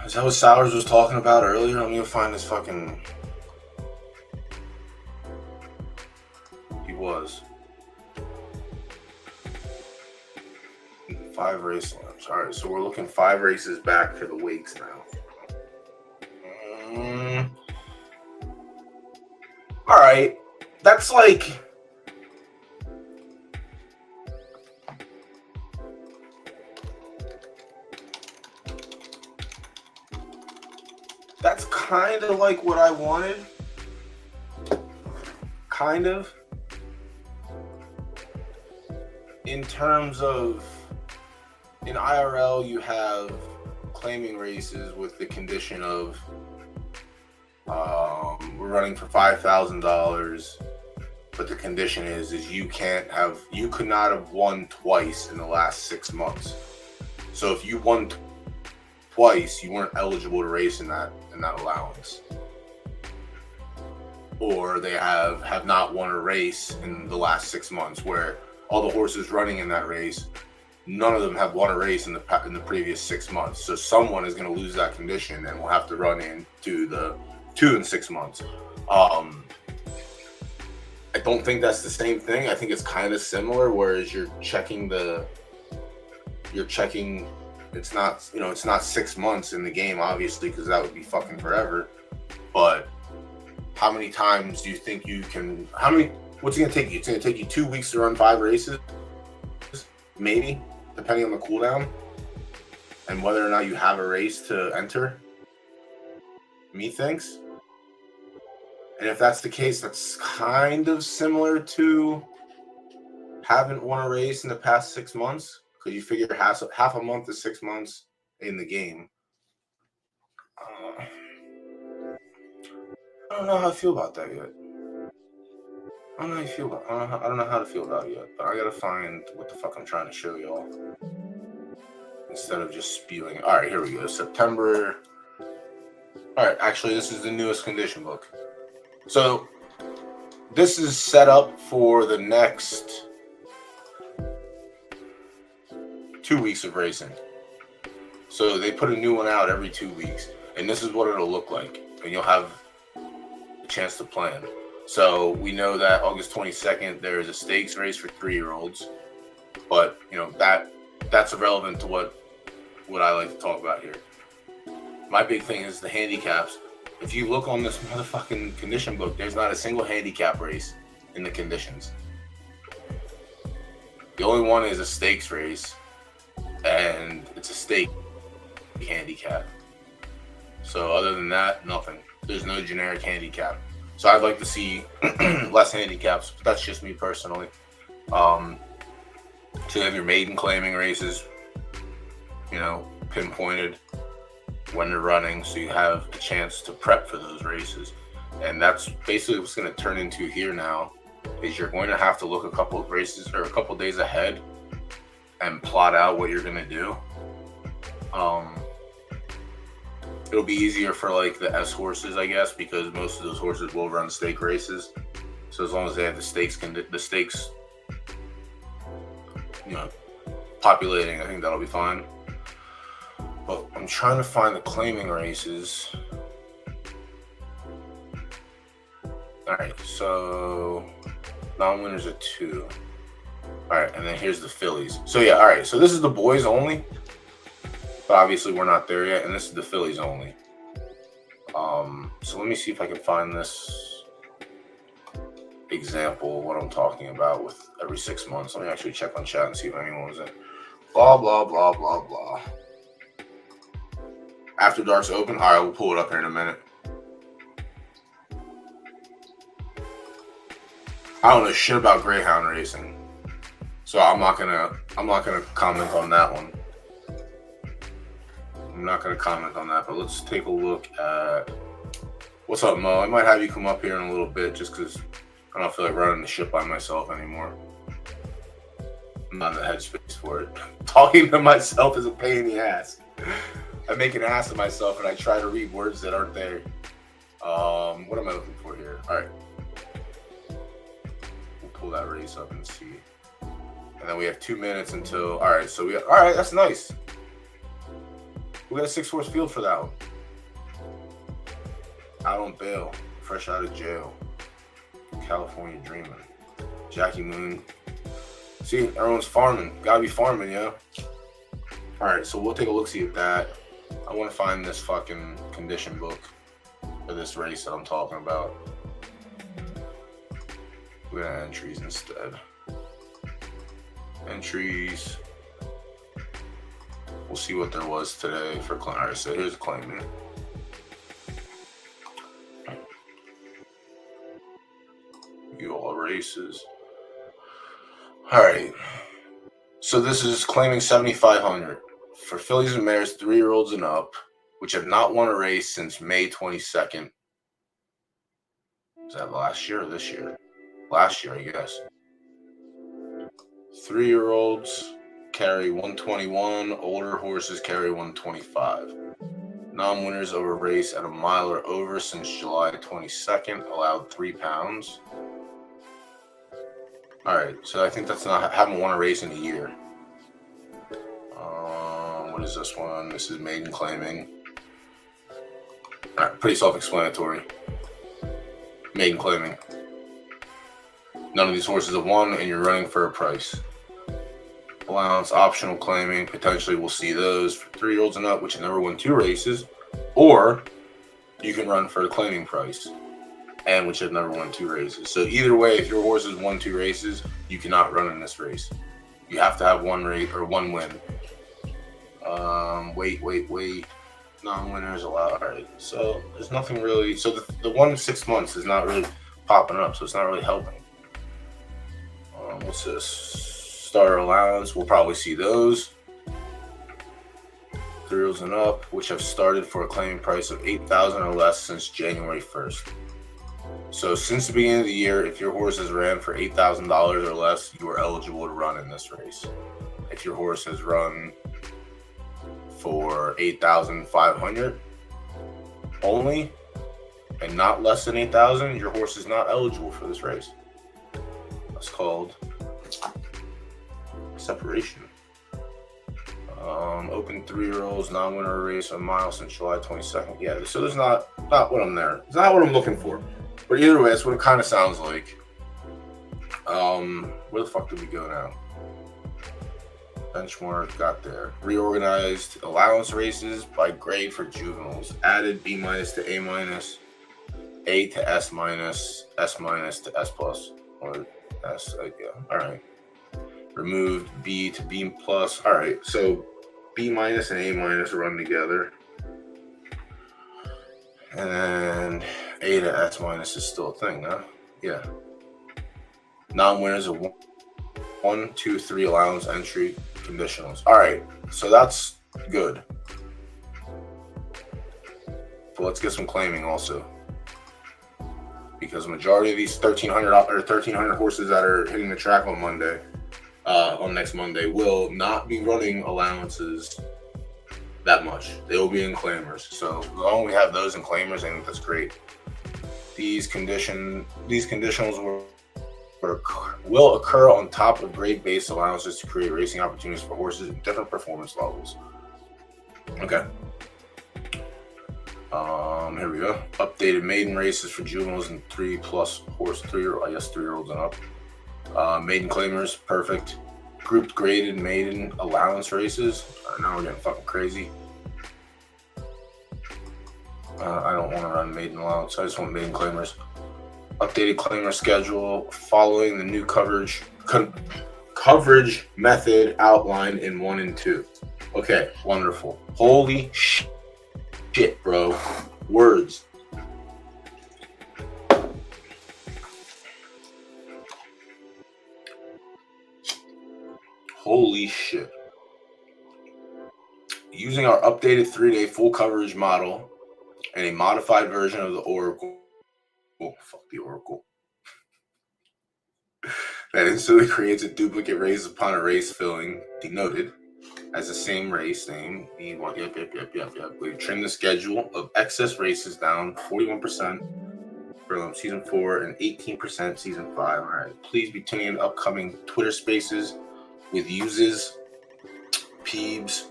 Is that what Sowers was talking about earlier? I'm gonna find this fucking... Was 5 race laps. All right, so we're looking 5 races back for the weights now. All right, that's that's kind of like what I wanted. Kind of. In terms of, in IRL, you have claiming races with the condition of we're running for $5,000, but the condition is you could not have won twice in the last 6 months. So if you won twice, you weren't eligible to race in that allowance. Or they have not won a race in the last 6 months, where all the horses running in that race, none of them have won a race in the previous 6 months. So someone is going to lose that condition and will have to run into the 2 and 6 months. I don't think that's the same thing. I think it's kind of similar, whereas you're checking. It's not, it's not 6 months in the game, obviously, because that would be fucking forever. But how many times do you think you can? What's it gonna take you? It's gonna take you 2 weeks to run 5 races, maybe, depending on the cooldown and whether or not you have a race to enter. Methinks. And if that's the case, that's kind of similar to haven't won a race in the past 6 months, because you figure half a month is 6 months in the game. I don't know how I feel about that yet. I don't know how you feel about. I don't know how to feel about it yet. But I gotta find what the fuck I'm trying to show y'all instead of just spewing. All right, here we go. September. All right, actually, this is the newest condition book. So this is set up for the next 2 weeks of racing. So they put a new one out every 2 weeks, and this is what it'll look like, and you'll have a chance to plan. So we know that August 22nd there is a stakes race for 3-year-olds, but that's irrelevant to what I like to talk about here. My big thing is the handicaps. If you look on this motherfucking condition book, there's not a single handicap race in the conditions. The only one is a stakes race, and it's a stake handicap. So other than that, nothing. There's no generic handicap. So I'd like to see less handicaps. But that's just me personally. So you have your maiden claiming races, pinpointed when they're running, so you have a chance to prep for those races. And that's basically what's going to turn into here now, is you're going to have to look a couple of races or a couple of days ahead and plot out what you're going to do. It'll be easier for like the S horses, I guess, because most of those horses will run stake races. So as long as they have the stakes populating, I think that'll be fine. But I'm trying to find the claiming races. All right, so non-winners are 2. All right, and then here's the fillies. So yeah, all right, so this is the boys only, but obviously we're not there yet, and this is the fillies only. So let me see if I can find this example, what I'm talking about with every 6 months. Let me actually check on chat and see if anyone was in. Blah, blah, blah, blah, blah. After Dark's open. All right, we'll pull it up here in a minute. I don't know shit about greyhound racing, so I'm not gonna comment on that one. I'm not gonna comment on that. But let's take a look at what's up, Mo. I might have you come up here in a little bit, just because I don't feel like running the ship by myself anymore. I'm not in the headspace for it. Talking to myself is a pain in the ass. I make an ass of myself and I try to read words that aren't there. What am I looking for here? All right. We'll pull that race up and see. And then we have 2 minutes until, all right, that's nice. We got a 6-horse field for that one. Out on bail, fresh out of jail. California dreaming. Jackie Moon. See, everyone's farming. Gotta be farming, yeah. All right, so we'll take a look-see at that. I want to find this fucking condition book for this race that I'm talking about. We're gonna entries instead. Entries. We'll see what there was today for claim. All right, so here's a claiming. You all races. All right. So this is claiming 7,500 for fillies and mares 3-year-olds and up, which have not won a race since May 22nd. Is that last year or this year? Last year, I guess. 3-year-olds carry 121. Older horses carry 125. Non-winners of a race at a mile or over since July 22nd allowed 3 pounds. All right, so I think that's not haven't won a race in a year. What is this one? This is maiden claiming. All right, pretty self-explanatory. Maiden claiming. None of these horses have won, and you're running for a price. Allowance, optional claiming. Potentially, we'll see those for 3-year-olds and up, which have never won 2 races, or you can run for a claiming price, and which have never won 2 races. So either way, if your horse has won 2 races, you cannot run in this race. You have to have 1 race or 1 win. Wait. Non-winners allowed. All right. So there's nothing really. So the 1 in 6 months is not really popping up. So it's not really helping. What's this? Starter allowance. We'll probably see those. 3-year-olds and up, which have started for a claiming price of $8,000 or less since January 1st. So since the beginning of the year, if your horse has ran for $8,000 or less, you are eligible to run in this race. If your horse has run for $8,500 only and not less than $8,000, your horse is not eligible for this race. That's called separation. Open 3-year-olds, non-winner race a mile since July 22nd. Yeah, so there's not what I'm there. It's not what I'm looking for. But either way, that's what it kind of sounds like. Where the fuck did we go now? Benchmark got there. Reorganized allowance races by grade for juveniles. Added B- to A-, A to S-, S- to S+, or S. Yeah. All right. Removed B to B+. All right. So B- and A- run together, and A to S- is still a thing, huh? Yeah. Non-winners of 1, 2, 3 allowance entry conditionals. All right, so that's good. But let's get some claiming also, because majority of these 1,300 horses that are hitting the track on next Monday, will not be running allowances that much. They will be in claimers. So as long as we have those in claimers, I think that's great. These conditionals will occur on top of grade-based allowances to create racing opportunities for horses in different performance levels. Okay. Here we go. Updated maiden races for juveniles and 3+ horse, 3-year-olds and up. Maiden claimers, perfect. Grouped graded maiden allowance races. Now we're getting fucking crazy. I don't want to run maiden allowance. I just want maiden claimers. Updated claimer schedule following the new coverage method outlined in 1 and 2. Okay, wonderful. Holy shit, bro. Words. Holy shit. Using our updated 3-day full coverage model and a modified version of the Oracle. Oh, fuck the Oracle. That instantly creates a duplicate race upon a race filling, denoted as the same race name. Yep. We've trimmed the schedule of excess races down 41% for season 4 and 18% season 5. All right. Please be tuning in to upcoming Twitter spaces with uses, Peebs,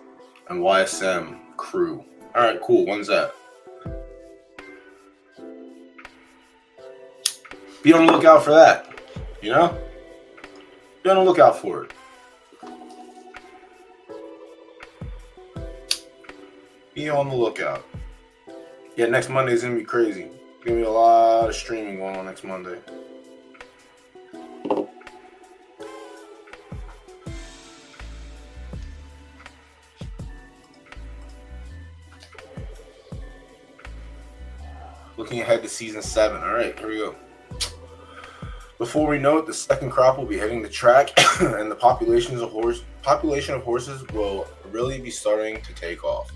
and YSM crew. All right, cool. When's that? Be on the lookout for that. You know? Be on the lookout for it. Be on the lookout. Yeah, next Monday is going to be crazy. There's going to be a lot of streaming going on next Monday. Looking ahead to season 7. All right, here we go. Before we know it, the second crop will be hitting the track, and the population of horses will really be starting to take off.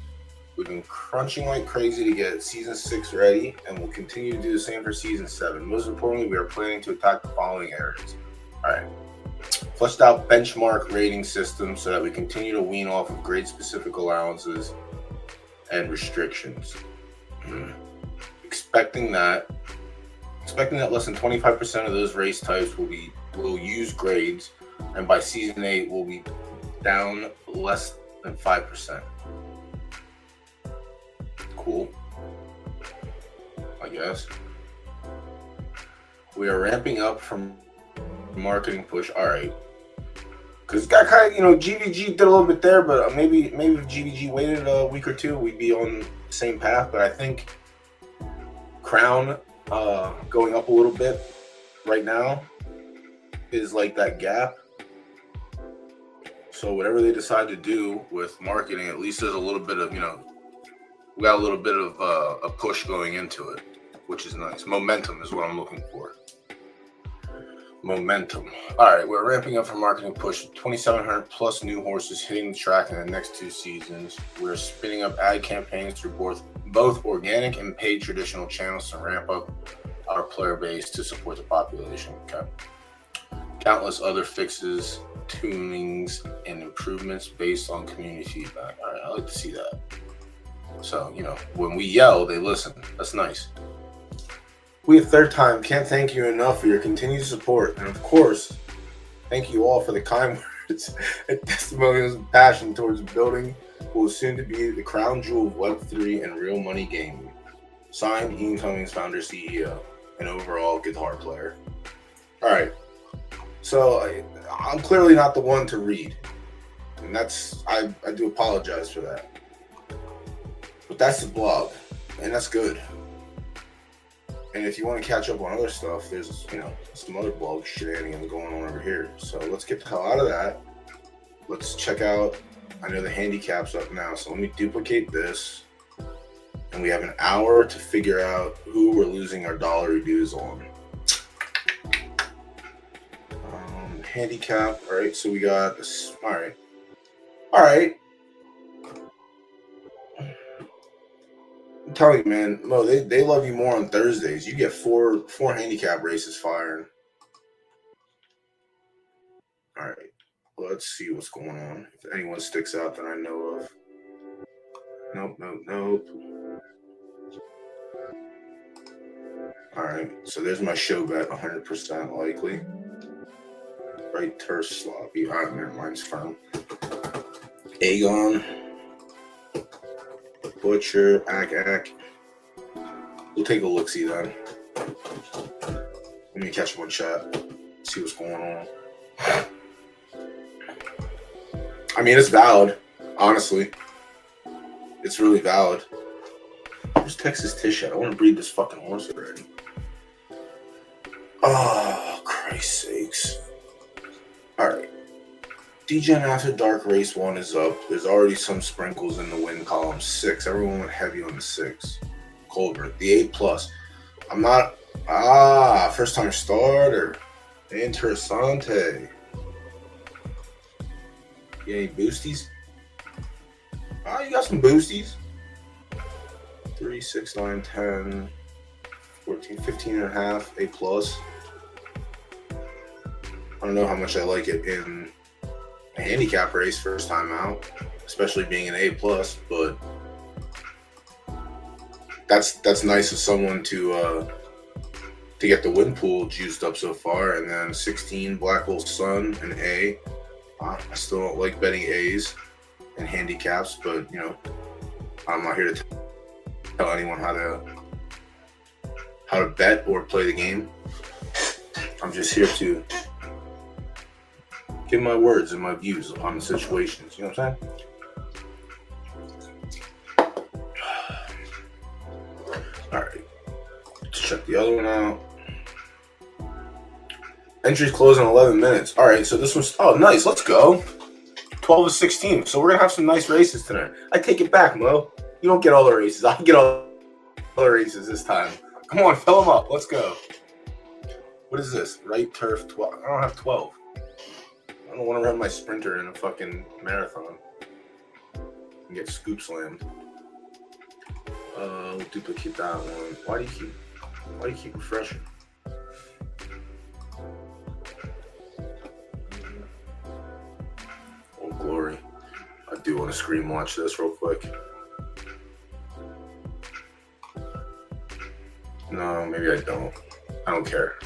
We've been crunching like crazy to get season 6 ready, and we'll continue to do the same for season 7. Most importantly, we are planning to attack the following areas. All right. Fleshed out benchmark rating system so that we continue to wean off of grade-specific allowances and restrictions. Expecting that less than 25% of those race types will be will use grades, and by season 8 will be down less than 5%. Cool, I guess. We are ramping up from marketing push. All right. Because it got kind of, GVG did a little bit there, but maybe if GVG waited a week or two, we'd be on the same path. But I think Crown going up a little bit right now is like that gap. So whatever they decide to do with marketing, at least there's a little bit of, we got a little bit of a push going into it, which is nice. Momentum is what I'm looking for. Momentum. All right, we're ramping up for marketing push. 2,700 plus new horses hitting the track in the next 2 seasons. We're spinning up ad campaigns through both organic and paid traditional channels to ramp up our player base to support the population. Okay. Countless other fixes, tunings, and improvements based on community feedback. All right, I like to see that. So, when we yell, they listen. That's nice. We have third time. Can't thank you enough for your continued support. And of course, thank you all for the kind words and testimonials and passion towards building what will soon to be the crown jewel of Web3 and real money gaming. Signed, Ian Cummings, founder, CEO, and overall guitar player. All right. So I'm clearly not the one to read. And I do apologize for that. But that's the blog. And that's good. And if you want to catch up on other stuff, there's, some other blog shenanigans going on over here. So let's get the hell out of that. Let's check out, I know the handicap's up now, so let me duplicate this. And we have an hour to figure out who we're losing our dollar dues on. Handicap, all right, so we got this, all right. I'm telling you, man, Mo, they love you more on Thursdays. You get four handicap races firing. All right, let's see what's going on. If anyone sticks out that I know of. Nope. All right, so there's my show bet, 100% likely. Right turf sloppy. All right, never mind's firm. Aegon. Butcher, Ack. We'll take a look-see then. Let me catch up on chat. See what's going on. I mean, it's valid. Honestly. It's really valid. Where's Texas Tish at? I want to breed this fucking horse already. Oh, Christ's sakes. Alright. DGen After Dark Race 1 is up. There's already some sprinkles in the win column. 6. Everyone went heavy on the 6. Colbert. The 8 plus. I'm not. First time starter. Interessante. You any boosties? You got some boosties. 3, 6, 9, 10, 14, 15 and a half. A plus. I don't know how much I like it in a handicap race first time out, especially being an A plus, but that's nice of someone to get the win pool juiced up so far. And then 16 Black Hole Sun and A. I still don't like betting A's and handicaps, but I'm not here to tell anyone how to bet or play the game. I'm just here to give my words and my views on the situations. You know what I'm saying? All right. Let's check the other one out. Entries close in 11 minutes. All right, so this one's, nice. Let's go. 12 to 16. So we're going to have some nice races tonight. I take it back, Mo. You don't get all the races. I get all the races this time. Come on, fill them up. Let's go. What is this? Right turf 12. I don't have 12. I don't want to run my sprinter in a fucking marathon and get scoop slammed. We'll duplicate that one. Why do you keep refreshing? Oh, glory. I do want to screen watch this real quick. No, maybe I don't. I don't care.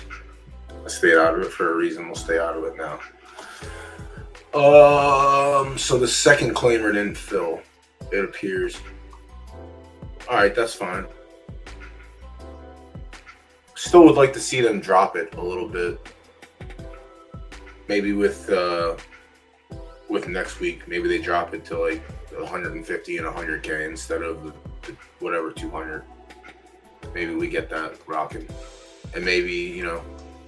I stayed out of it for a reason. We'll stay out of it now. So the second claimer didn't fill, it appears. All right, that's fine. Still would like to see them drop it a little bit. Maybe with next week, maybe they drop it to like 150 and 100K instead of the whatever 200. Maybe we get that rocking, and maybe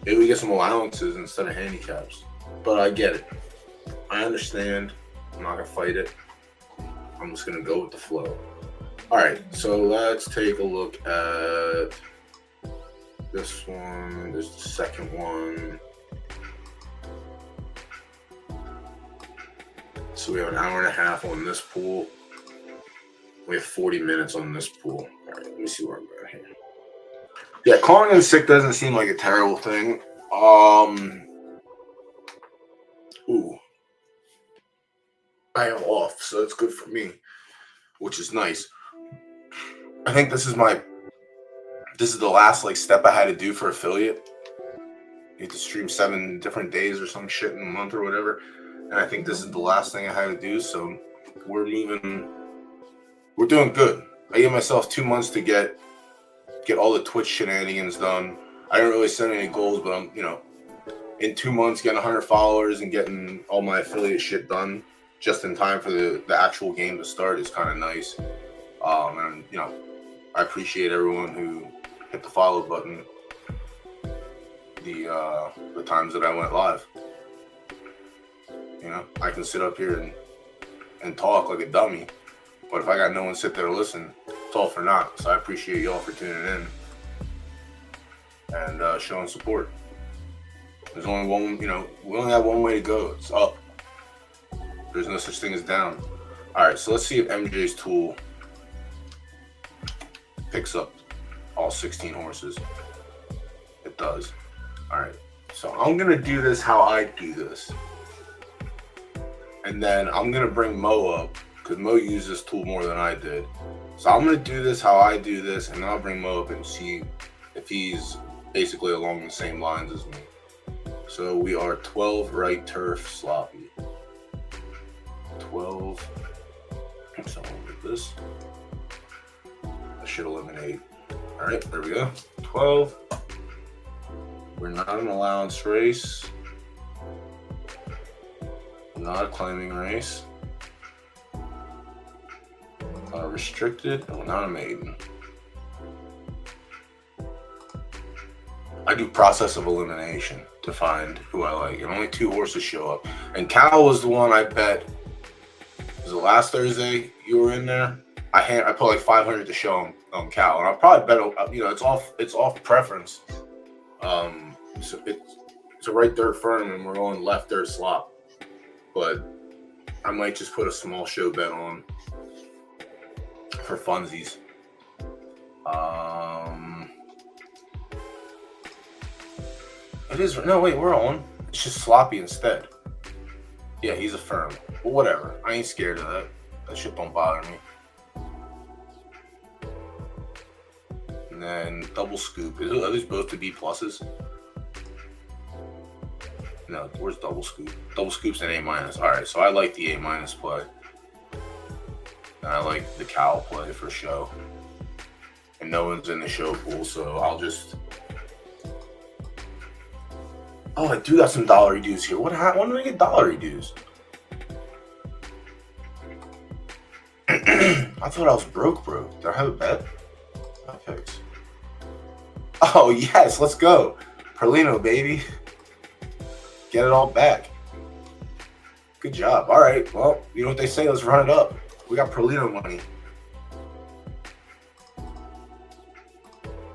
maybe we get some allowances instead of handicaps. But I get it. I understand. I'm not gonna fight it. I'm just gonna go with the flow. All right, so let's take a look at this one. There's the second one. So we have an hour and a half on this pool. We have 40 minutes on this pool. All right, let me see where I'm at here. Yeah, calling in sick doesn't seem like a terrible thing. Ooh. I am off, so that's good for me, which is nice. I think this is the last step I had to do for affiliate. You have to stream 7 different days or some shit in a month or whatever. And I think this is the last thing I had to do, so we're doing good. I gave myself 2 months to get all the Twitch shenanigans done. I didn't really set any goals, but I'm, in 2 months getting 100 followers and getting all my affiliate shit done just in time for the actual game to start is kind of nice. And I appreciate everyone who hit the follow button the times that I went live. I can sit up here and talk like a dummy, but if I got no one sit there to listen, it's all for naught. So I appreciate y'all for tuning in and showing support. There's only one, we only have one way to go. It's up. There's no such thing as down. All right, so let's see if MJ's tool picks up all 16 horses. It does. All right, so I'm gonna do this how I do this. And then I'm gonna bring Mo up because Mo used this tool more than I did. So I'm gonna do this how I do this, and then I'll bring Mo up and see if he's basically along the same lines as me. So we are 12 right turf sloppy. 12. So with this, I should eliminate. All right, there we go. 12. We're not an allowance race. Not a climbing race. Restricted. Oh, not a maiden. I do process of elimination to find who I like, and only 2 horses show up. And Cal was the one I bet. Was it last Thursday you were in there? I put like 500 to show him on Cal, and I'll probably bet it's off preference. So it's a right third firm, and we're going left third slop. But I might just put a small show bet on for funsies. It is no wait, we're on. It's just sloppy instead. Yeah, he's a firm. But whatever. I ain't scared of that. That shit don't bother me. And then double scoop. Are these both to B pluses? No, where's double scoop? Double scoop's an A minus. All right, so I like the A minus play, and I like the cow play for show. And no one's in the show pool, so I'll just. Oh, I do got some dollary dues here. When do I get dollary dues? I thought I was broke. Did I have a bet? Okay. Oh yes, let's go, Perlino baby. Get it all back. Good job. All right. Well, you know what they say. Let's run it up. We got Perlino money.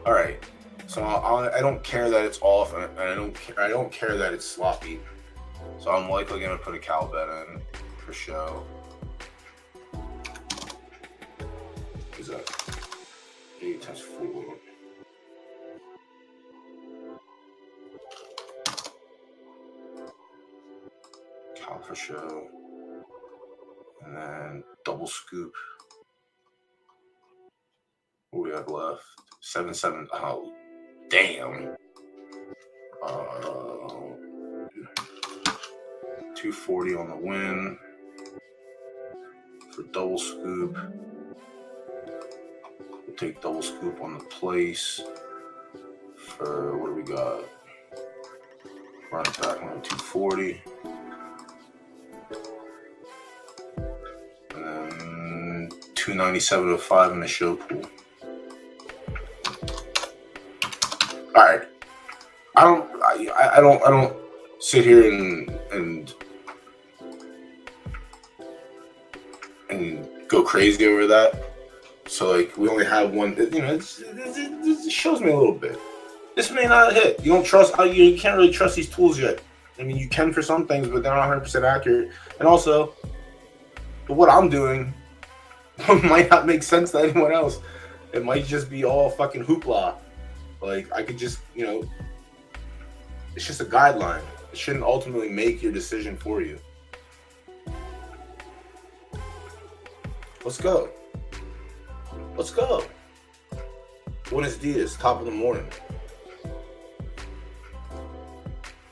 All right. So I don't care that it's off, and I don't care that it's sloppy. So I'm likely gonna put a cow bet in for show. Is that 8 times 4? Cow for show, and then double scoop. What we have left? 7-7. Oh, damn. 240 on the win for double scoop. We'll take double scoop on the place for what do we got? Run attack on 240. And then 297.05 in the show pool. All right. I don't sit here and go crazy over that. So like we only have one. You know, it shows me a little bit. This may not hit. You don't trust. You can't really trust these tools yet. I mean, you can for some things, but they're not 100% accurate. And also, what I'm doing might not make sense to anyone else. It might just be all fucking hoopla. Like I could just, you know, it's just a guideline. It shouldn't ultimately make your decision for you. Let's go. Let's go. Buenos dias, top of the morning.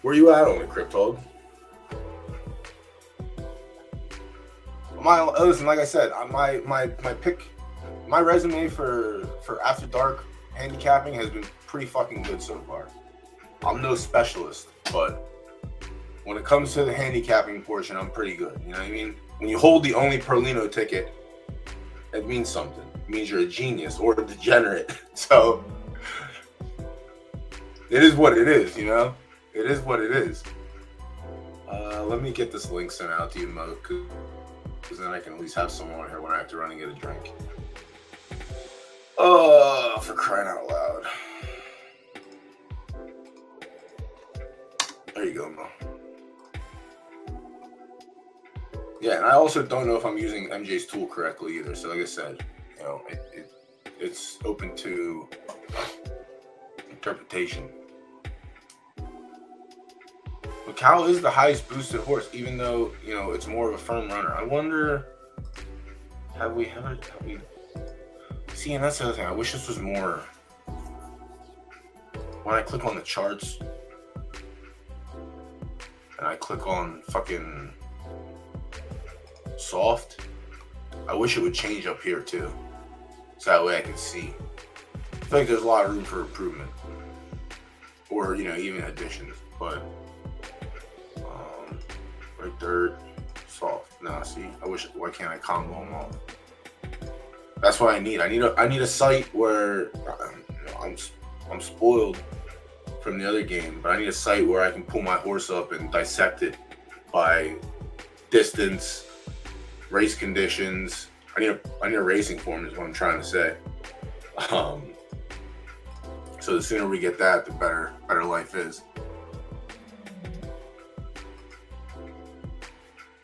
Where you at on the Cryptog? Listen, like I said, my pick, my resume for After Dark handicapping has been pretty fucking good so far. I'm no specialist, but when it comes to the handicapping portion, I'm pretty good. You know what I mean? When you hold the only Perlino ticket, it means something. It means you're a genius or a degenerate. So it is what it is, you know? It is what it is. Let me get this link sent out to you, Mo, because then I can at least have someone on here when I have to run and get a drink. Oh, for crying out loud. There you go, Mo. Yeah, and I also don't know if I'm using MJ's tool correctly either. So like I said, you know, it's open to interpretation. But Cal is the highest boosted horse, even though, you know, it's more of a firm runner. I wonder, have we see, and that's the other thing. I wish this was more. When I click on the charts and I click on fucking soft, I wish it would change up here too, so that way I can see. I feel like there's a lot of room for improvement, or, you know, even additions. But like dirt, soft. Nah, see, I wish. Why can't I combo them all? That's what I need. I need a site where I'm spoiled from the other game, but I need a site where I can pull my horse up and dissect it by distance, race conditions. I need a racing form is what I'm trying to say. So the sooner we get that, the better life is.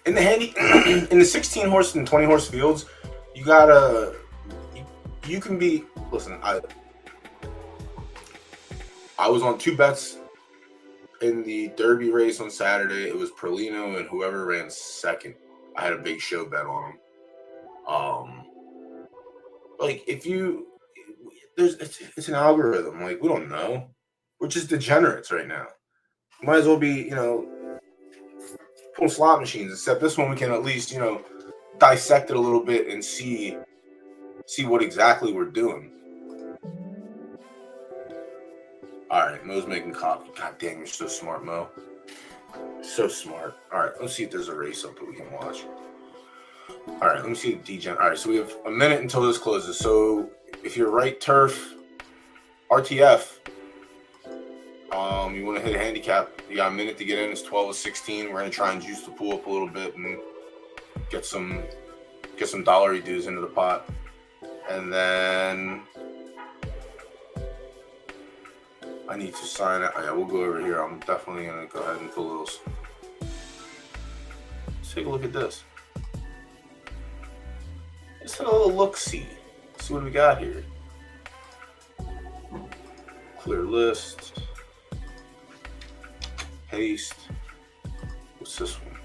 In the 16 horse and 20 horse fields, you gotta. You can be. Listen, I was on 2 bets in the Derby race on Saturday. It was Perlino and whoever ran second. I had a big show bet on them. Like if you, it's an algorithm. Like we don't know. We're just degenerates right now. Might as well be, you know, pulling slot machines. Except this one we can at least, you know, dissect it a little bit and see what exactly we're doing. All right, Mo's making coffee. God damn, you're so smart, Mo. So smart. All right, let's see if there's a race up that we can watch. All right, let me see the degen. All right, so we have a minute until this closes. So if you're right turf, RTF, you want to hit a handicap, you got a minute to get in. It's 12:16. We're going to try and juice the pool up a little bit and get some dollary dues into the pot. And then I need to sign it. Yeah, we'll go over here. I'm definitely going to go ahead and pull those. Let's take a look at this. Let's have a little look-see. See what we got here. Clear list. Paste. What's this one?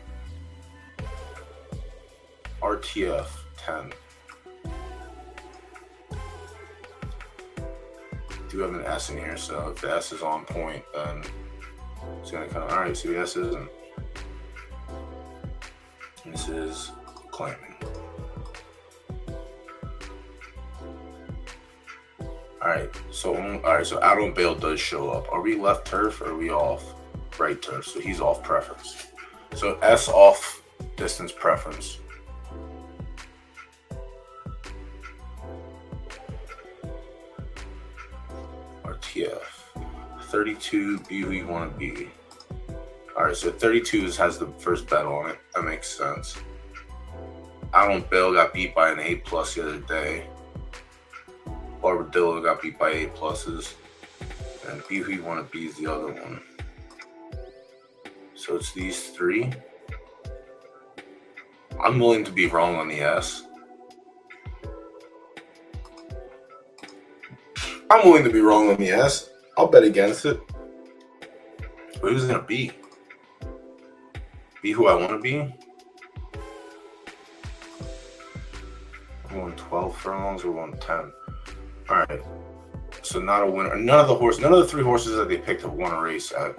RTF 10. Do have an S in here, so if the S is on point, then It's gonna come. All right, see what this isn't. This is claiming. All right, so out on bail does show up. Are we left turf or are we off right turf? So he's off preference. So S off distance preference. RTF 32. Be who you want to be. All right, so 32 has the first bet on it. That makes sense. Out on bail got beat by an A+ the other day. Barbadillo got beat by A+, and Be Who You Want to Be is the other one. So it's these three. I'm willing to be wrong on the S. I'm willing to be wrong on the S. I'll bet against it. But who's it gonna be? Be who I want to be? I'm going 12 furlongs or 110. All right, so not a winner. None of the three horses that they picked have won a race at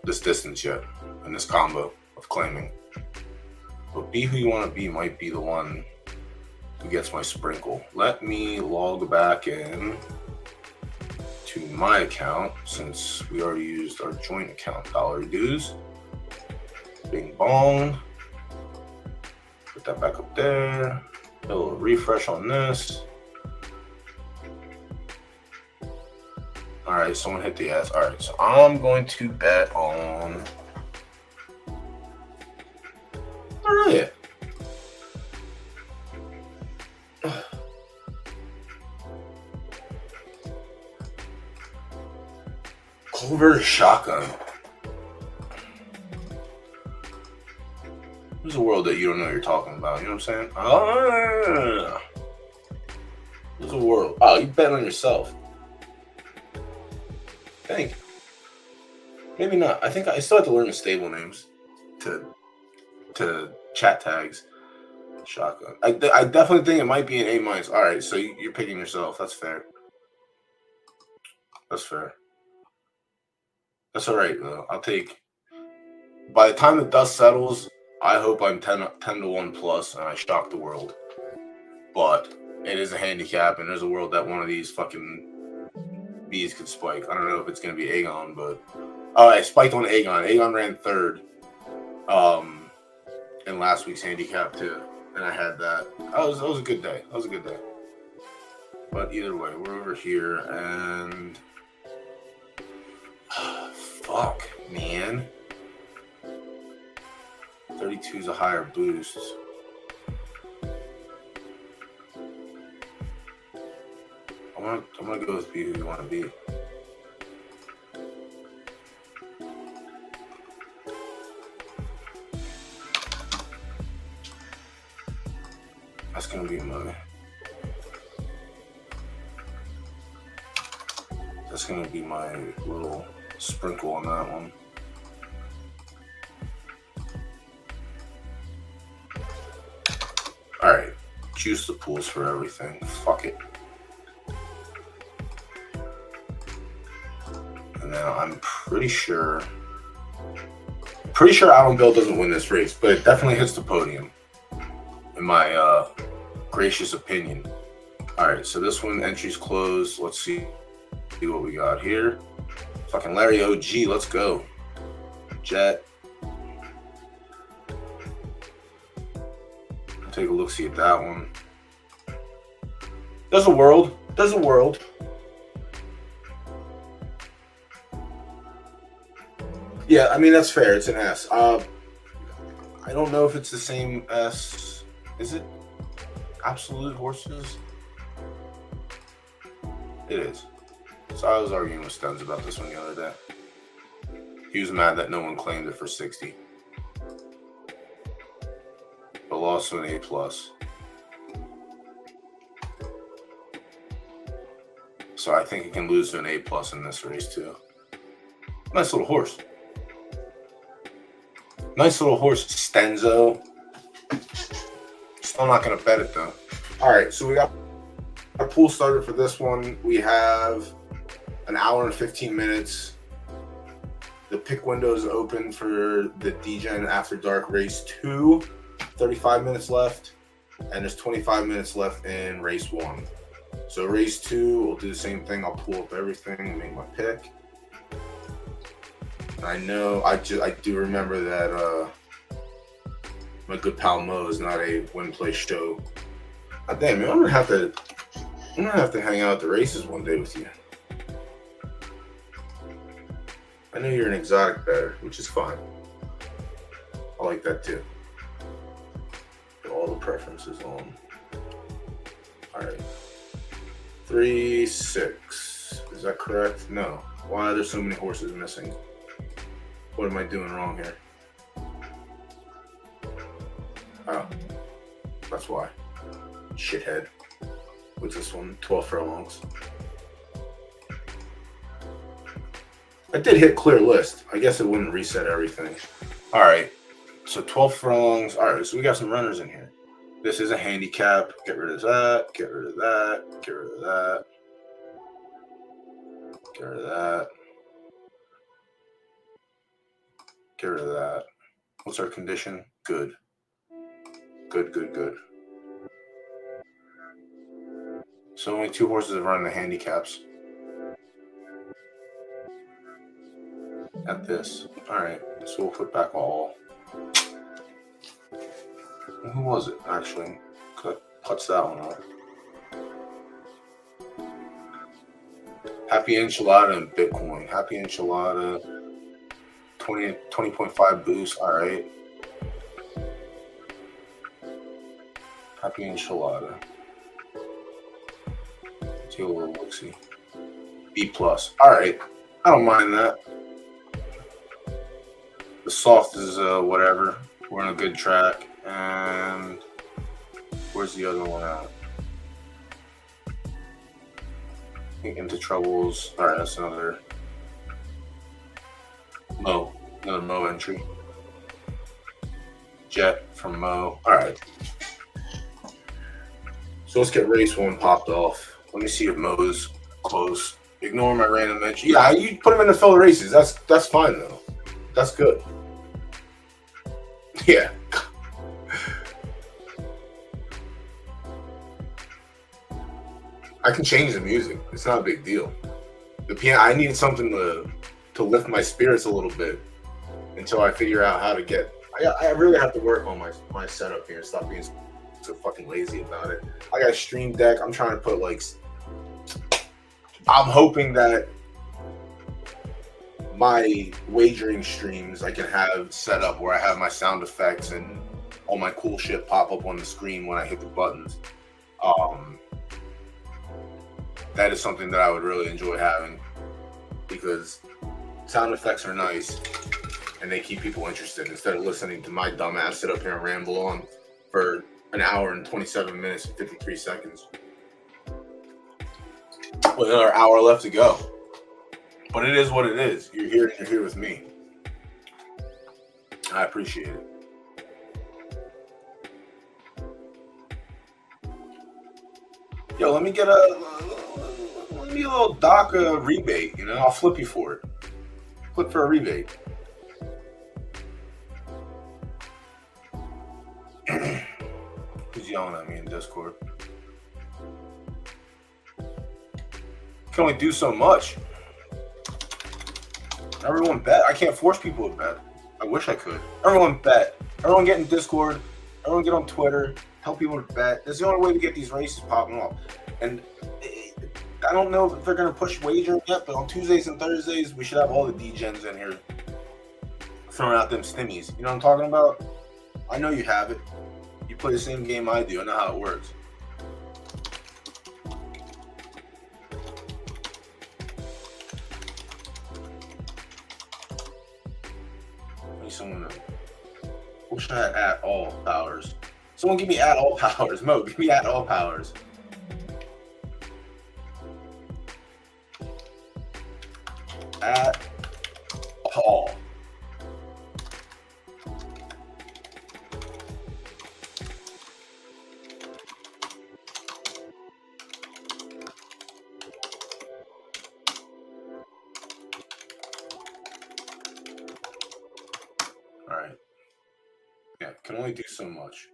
this distance yet in this combo of claiming. But Be Who You Want to Be might be the one who gets my sprinkle. Let me log back in to my account since we already used our joint account dollar dues. Bing bong. Put that back up there. A little refresh on this. All right, someone hit the S. All right, so I'm going to bet on. Where are you? Clover Shotgun. There's a world that you don't know what you're talking about. You know what I'm saying? Oh, there's a world. Oh, you bet on yourself. Thank you. Maybe not. I think I still have to learn the stable names to chat tags. Shotgun. I definitely think it might be an A-. All right, so you're picking yourself. That's fair. That's fair. That's all right, though. I'll take. By the time the dust settles, I hope I'm 10 to 1 plus and I shock the world. But it is a handicap, and there's a world that one of these fucking bees could spike. I don't know if it's going to be Aegon, but I spiked on Aegon. Aegon ran third in last week's handicap too, and I had that. That was a good day. That was a good day. But either way, we're over here, and fuck, man. 32 is a higher boost. I'm gonna go with Be Who You Want to Be. That's gonna be my. That's gonna be my little sprinkle on that one. All right, juice the pools for everything. Fuck it. And now I'm pretty sure Adam Bill doesn't win this race, but it definitely hits the podium, in my gracious opinion. All right, so this one, entries closed. Let's see what we got here. Fucking Larry OG, let's go. Jet. Take a look, see at that one. There's a world. There's a world. Yeah, I mean, that's fair. It's an S. I don't know if it's the same S. Is it Absolute Horses? It is. So I was arguing with Stens about this one the other day. He was mad that no one claimed it for 60. But lost to an A+. So I think it can lose to an A+ in this race too. Nice little horse. Nice little horse, Stenzo. Still not going to bet it though. All right, so we got our pool started for this one. We have an hour and 15 minutes. The pick window is open for the DGen After Dark Race 2. 35 minutes left. And there's 25 minutes left in Race 1. So Race 2, we'll do the same thing. I'll pull up everything and make my pick. I know, I do remember that my good pal Mo is not a win-play show. God damn, man, I'm gonna have to hang out at the races one day with you. I know you're an exotic better, which is fine. I like that too. Put all the preferences on. All right. 3, 6. Is that correct? No. Why are there so many horses missing? What am I doing wrong here? Oh, that's why. Shithead. What's this one? 12 furlongs. I did hit clear list. I guess it wouldn't reset everything. All right. So 12 furlongs. All right. So we got some runners in here. This is a handicap. Get rid of that. Get rid of that. Get rid of that. Get rid of that. Get rid of that. What's our condition? Good. Good, good, good. So only 2 horses have run the handicaps. At this. Alright, so we'll put back all. Who was it, actually? Cuts that one up. Happy Enchilada and Bitcoin. Happy Enchilada. 20.5 boost. Alright. Happy Enchilada. Take a little look-see. B+. Alright. I don't mind that. The soft is whatever. We're on a good track. And where's the other one at? Into troubles. Alright, that's another Mo. Another Mo entry. Jet from Mo. Alright. So let's get race 1 popped off. Let me see if Mo's close. Ignore my random mention. Yeah, you put him in the fill races. That's fine though. That's good. Yeah. I can change the music. It's not a big deal. The piano. I needed something to lift my spirits a little bit until I figure out how to get. I really have to work on my setup here and stop being so fucking lazy about it. I got a stream deck. I'm trying to put like. I'm hoping that my wagering streams I can have set up where I have my sound effects and all my cool shit pop up on the screen when I hit the buttons. That is something that I would really enjoy having because sound effects are nice and they keep people interested instead of listening to my dumb ass sit up here and ramble on for an hour and 27 minutes and 53 seconds. With another hour left to go. But it is what it is. You're here with me. I appreciate it. Yo, let me get a little DACA rebate, you know? I'll flip you for it. Flip for a rebate. Who's yelling at me in Discord? Can only do so much. Everyone bet. I can't force people to bet. I wish I could. Everyone bet. Everyone get in Discord. Everyone get on Twitter. Tell people to bet. That's the only way to get these races popping off. And I don't know if they're going to push wagering yet, but on Tuesdays and Thursdays, we should have all the D-gens in here throwing out them stimmies. You know what I'm talking about? I know you have it. You play the same game I do. I know how it works. Someone wish I had at all powers. Someone give me at all powers. Mo, give me at all powers. At all. Can only do so much.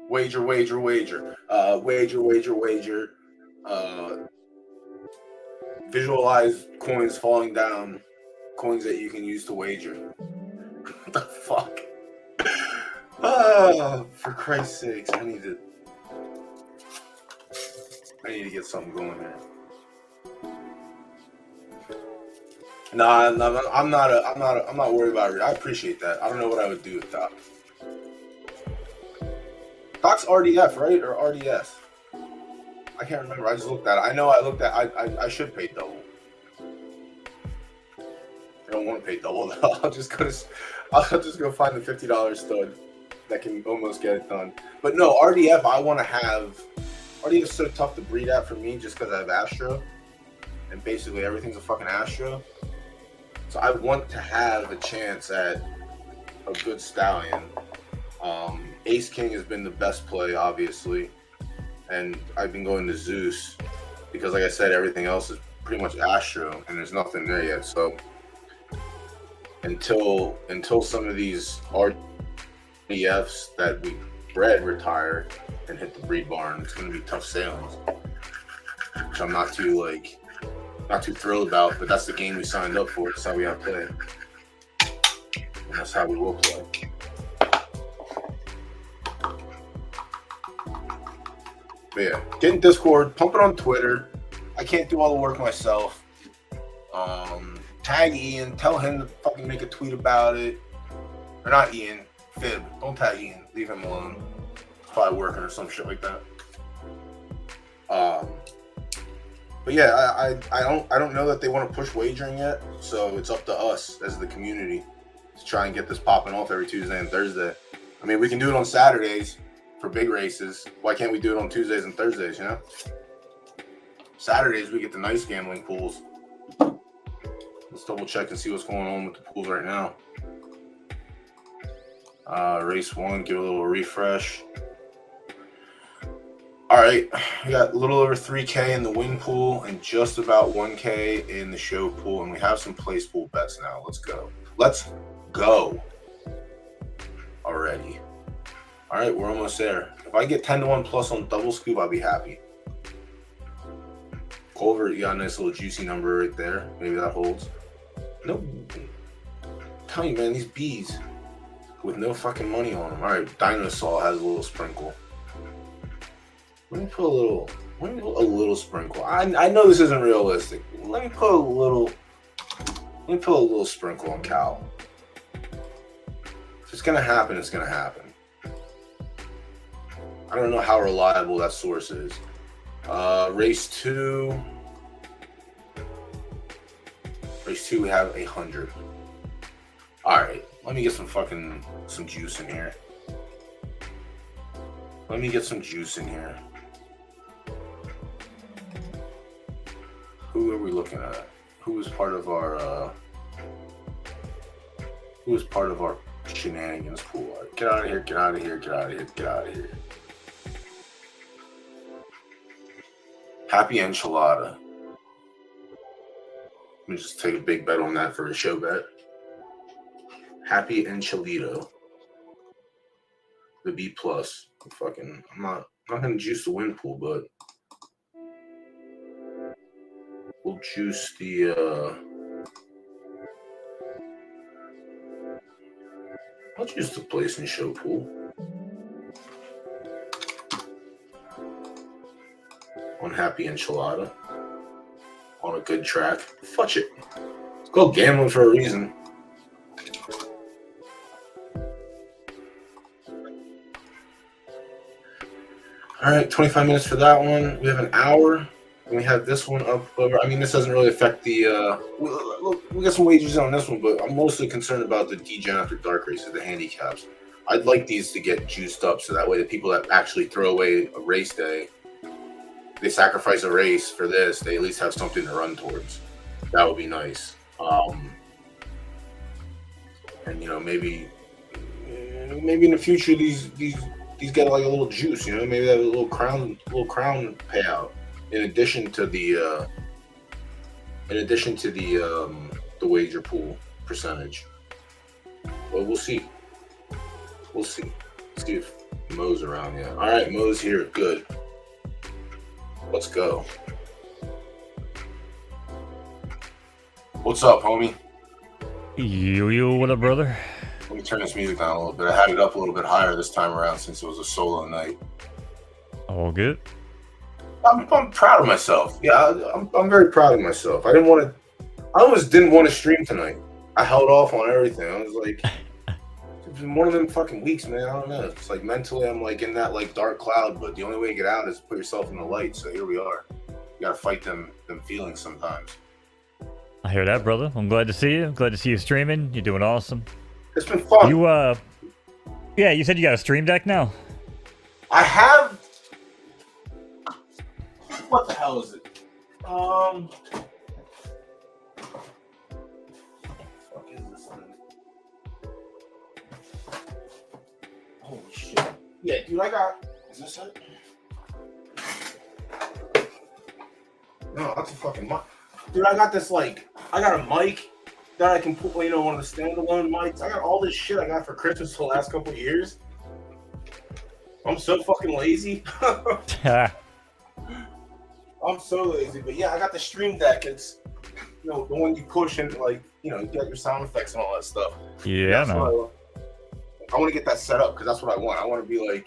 Wager, wager, wager. Wager, wager, wager. Visualize coins falling down. Coins that you can use to wager. What the fuck? Oh, for Christ's sakes, I need to get something going here. Nah, I'm not worried about it. I appreciate that. I don't know what I would do with Doc. Doc's RDF, right? Or RDS? I can't remember. I just looked at it. I know I looked at I should pay double. I don't want to pay double though. I'll just go find the $50 stud that can almost get it done. But no, RDF I want to have. RDF is so tough to breed at for me just because I have Astro. And basically everything's a fucking Astro. So I want to have a chance at a good stallion. Ace King has been the best play, obviously. And I've been going to Zeus because, like I said, everything else is pretty much Astro, and there's nothing there yet. So until some of these RDFs that we bred retire and hit the breed barn, it's going to be tough sailings, which I'm not too thrilled about. But that's the game we signed up for. That's how we have to play, and that's how we will play. But yeah, get in Discord, pump it on Twitter. I can't do all the work myself. Tag Ian, tell him to fucking make a tweet about it. Or not Ian, Fib. Don't tag Ian, leave him alone. He's probably working or some shit like that. But yeah, I don't know that they want to push wagering yet, so it's up to us as the community to try and get this popping off every Tuesday and Thursday. I mean, we can do it on Saturdays for big races. Why can't we do it on Tuesdays and Thursdays, you know? Saturdays, we get the nice gambling pools. Let's double check and see what's going on with the pools right now. Race 1, give it a little refresh. All right, we got a little over 3K in the win pool and just about 1K in the show pool, and we have some place pool bets now. Let's go. Let's go already. All right, we're almost there. If I get 10-1 plus on double scoop, I'll be happy. Culver, you got a nice little juicy number right there. Maybe that holds. No. Tell you, man, these bees with no fucking money on them. All right, Dinosaur has a little sprinkle. Let me put a little sprinkle. I know this isn't realistic. Let me put a little sprinkle on Cal. If it's gonna happen, it's gonna happen. I don't know how reliable that source is. Race 2. Race 2, we have 100. All right, let me get some juice in here. Let me get some juice in here. Who are we looking at? Who is part of our shenanigans pool? Right, get out of here, get out of here, get out of here, get out of here. Happy Enchilada. Let me just take a big bet on that for a show bet. Happy Enchilito. The B+. I'm not gonna juice the win pool, but we'll juice the I'll juice the place and show pool. On Happy Enchilada. On a good track. Fudge it. Let's go gambling for a reason. All right, 25 minutes for that one. We have an hour. And we have this one up over. I mean, this doesn't really affect the. We got some wagers on this one, but I'm mostly concerned about the DGen after dark races, the handicaps. I'd like these to get juiced up so that way the people that actually throw away a race day, they sacrifice a race for this, they at least have something to run towards. That would be nice. And you know, maybe in the future these get like a little juice. You know, maybe they have a little crown payout in addition to the wager pool percentage. Well, we'll see. We'll see. See if Mo's around. Yeah. All right, Mo's here. Good. Let's go. What's up, homie? Yo, what up, brother? Let me turn this music down a little bit. I had it up a little bit higher this time around since it was a solo night. All good. I'm proud of myself. Yeah, I'm very proud of myself. I almost didn't want to stream tonight. I held off on everything. I was like, it's been one of them fucking weeks, man. I don't know. It's like mentally, I'm like in that like dark cloud, but the only way to get out is to put yourself in the light. So here we are. You gotta fight them feelings sometimes. I hear that, brother. I'm glad to see you. I'm glad to see you streaming. You're doing awesome. It's been fun. Yeah, you said you got a stream deck now? I have. What the hell is it? Fuck is this thing? Holy shit. Yeah, dude, I got. Is this it? No, that's a fucking mic. Dude, I got this, like, I got a mic that I can put, one of the standalone mics. I got all this shit I got for Christmas the last couple of years. I'm so fucking lazy. I'm so lazy, but yeah, I got the stream deck. It's the one you push and like you get your sound effects and all that stuff. Yeah, no. I want to get that set up because that's what I want. I want to be able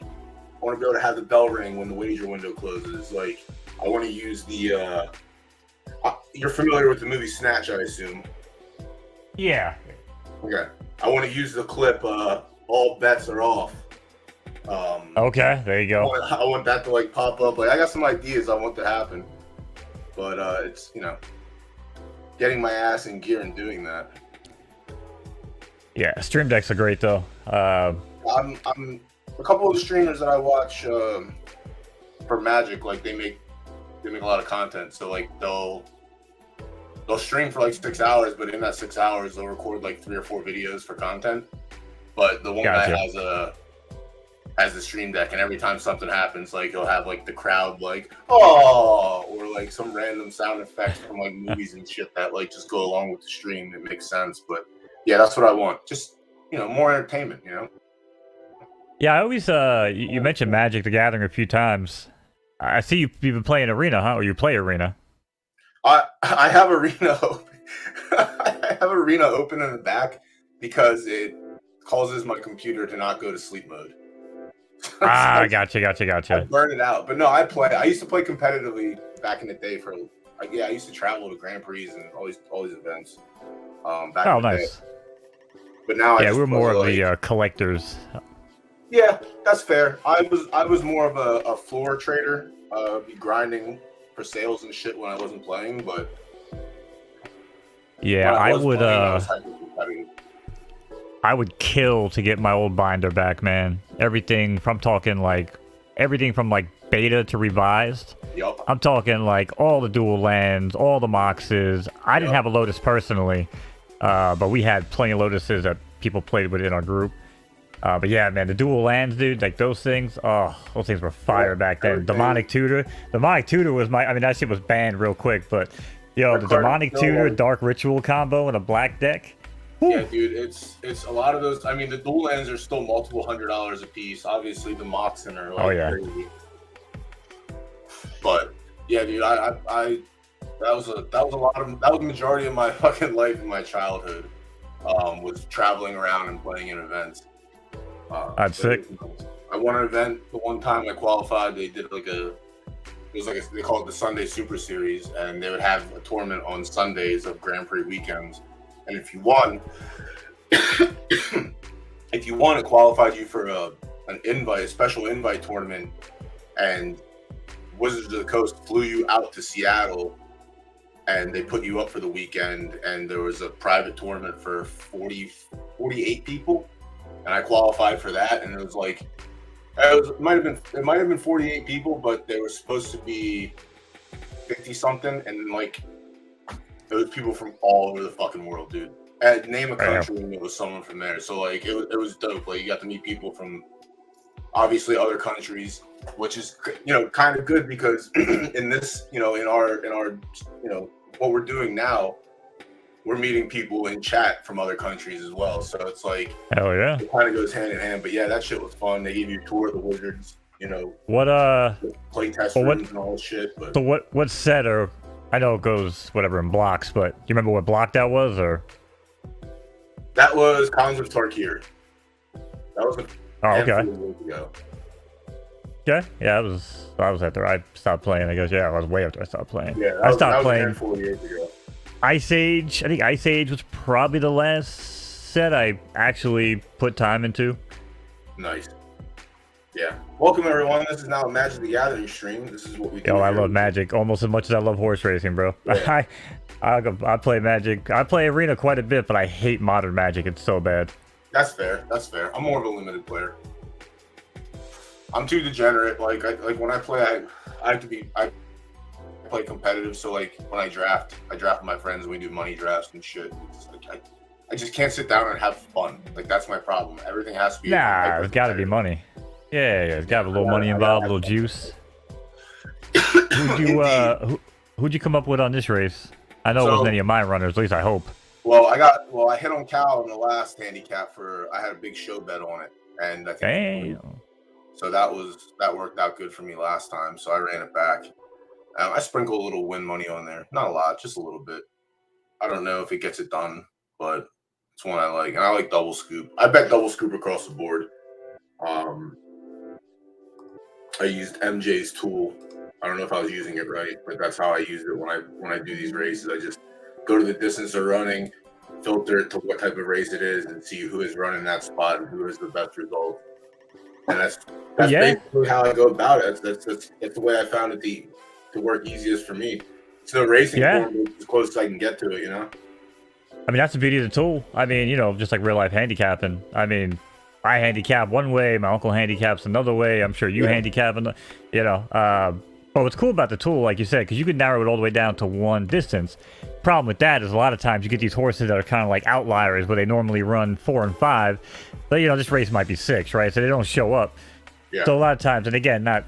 to have the bell ring when the wager window closes. Like I want to use the. You're familiar with the movie Snatch, I assume. Yeah. Okay. I want to use the clip. All bets are off. Okay, there you go. I want that to like pop up. Like I got some ideas I want to happen, but it's getting my ass in gear and doing that. Yeah, stream decks are great though. I'm a couple of the streamers that I watch for Magic. Like they make a lot of content. So like they'll stream for like 6 hours, but in that 6 hours they'll record like 3 or 4 videos for content. But the one guy has the stream deck, and every time something happens, like he'll have like the crowd like oh, or like some random sound effects from like movies and shit that like just go along with the stream. It makes sense, but yeah, that's what I want. Just more entertainment. Yeah, I always you mentioned Magic the Gathering a few times. I see you've been playing Arena, huh? Or you play Arena? I have Arena open. I have Arena open in the back because it causes my computer to not go to sleep mode. Gotcha. I burn it out, but no, I play. I used to play competitively back in the day I used to travel to Grand Prix and all these events. Back in the nice. Day. But now, we're more of the collectors. Yeah, that's fair. I was more of a floor trader, be grinding for sales and shit when I wasn't playing. But yeah, I would kill to get my old binder back, man. Everything from beta to revised. Yep. I'm talking like all the dual lands, all the moxes. I didn't have a Lotus personally, but we had plenty of Lotuses that people played with in our group. But yeah, man, the dual lands, dude, like those things were fire back then. Demonic Tutor was that shit was banned real quick, but the Demonic Tutor, Dark Ritual combo and a black deck. Yeah, dude, it's a lot of those. I mean, the dual lands are still multiple $100s a piece. Obviously, the Moxen are crazy. But yeah, dude, that was the majority of my fucking life in my childhood. Was traveling around and playing in events. That's sick. I won an event the one time I qualified. They did they call it the Sunday Super Series, and they would have a tournament on Sundays of Grand Prix weekends. And if you won, it qualified you for a special invite tournament, and Wizards of the Coast flew you out to Seattle, and they put you up for the weekend, and there was a private tournament for 48 people, and I qualified for that, and it was like, it might have been 48 people, but they were supposed to be 50 something, and like there was people from all over the fucking world, dude. Name a country and it was someone from there. So like it was dope. Like you got to meet people from obviously other countries, which is kind of good because in this in our what we're doing now, we're meeting people in chat from other countries as well. So it's like Hell yeah. it kind of goes hand in hand. But yeah, that shit was fun. They gave you a tour of the Wizards, you know, What play test well, rooms and all this shit. But so what set, or I know it goes whatever in blocks, but do you remember what block that was, or? that was Cons of Tarkir. That was a Oh, okay. handful of years ago. Yeah, yeah, I was after I stopped playing. I guess, yeah, I was way after I stopped playing. Yeah, I that stopped was a playing handful of years ago. Ice Age. I think Ice Age was probably the last set I actually put time into. Nice. Yeah. Welcome everyone. This is now a Magic the Gathering stream. This is what we do. Yo, I here. love Magic almost as much as I love horse racing, bro. Yeah. I play Magic. I play Arena quite a bit, but I hate modern Magic. It's so bad. That's fair. That's fair. I'm more of a limited player. I'm too degenerate. Like when I play, I have to be. I play competitive, so like when I draft with my friends. And we do money drafts and shit. It's like, I just can't sit down and have fun. Like that's my problem. Everything has to be. Nah, there's got to be money. Yeah, there's got to be a little money involved, a little juice. Who'd you come up with on this race? I know it wasn't any of my runners. At least I hope. Well, I hit on Cal in the last handicap I had a big show bet on it, and I think. Damn. So that worked out good for me last time. So I ran it back. I sprinkle a little win money on there, not a lot, just a little bit. I don't know if it gets it done, but it's one I like, and I like double scoop. I bet double scoop across the board. I used MJ's tool. I don't know if I was using it right, but that's how I used it when I do these races. I just go to the distance they're running, filter it to what type of race it is, and see who is running that spot and who has the best result. And that's basically how I go about it. That's the way I found it to work easiest for me. It's no racing form, as close as I can get to it, you know? I mean, that's the beauty of the tool. I mean, you know, just like real life handicapping. I mean, I handicap one way, my uncle handicaps another way. I'm sure you handicap, you know. But what's cool about the tool, like you said, because you can narrow it all the way down to one distance. Problem with that is a lot of times you get these horses that are kind of like outliers where they normally run 4 and 5, but you know this race might be 6, right? So they don't show up. Yeah. So a lot of times, and again, not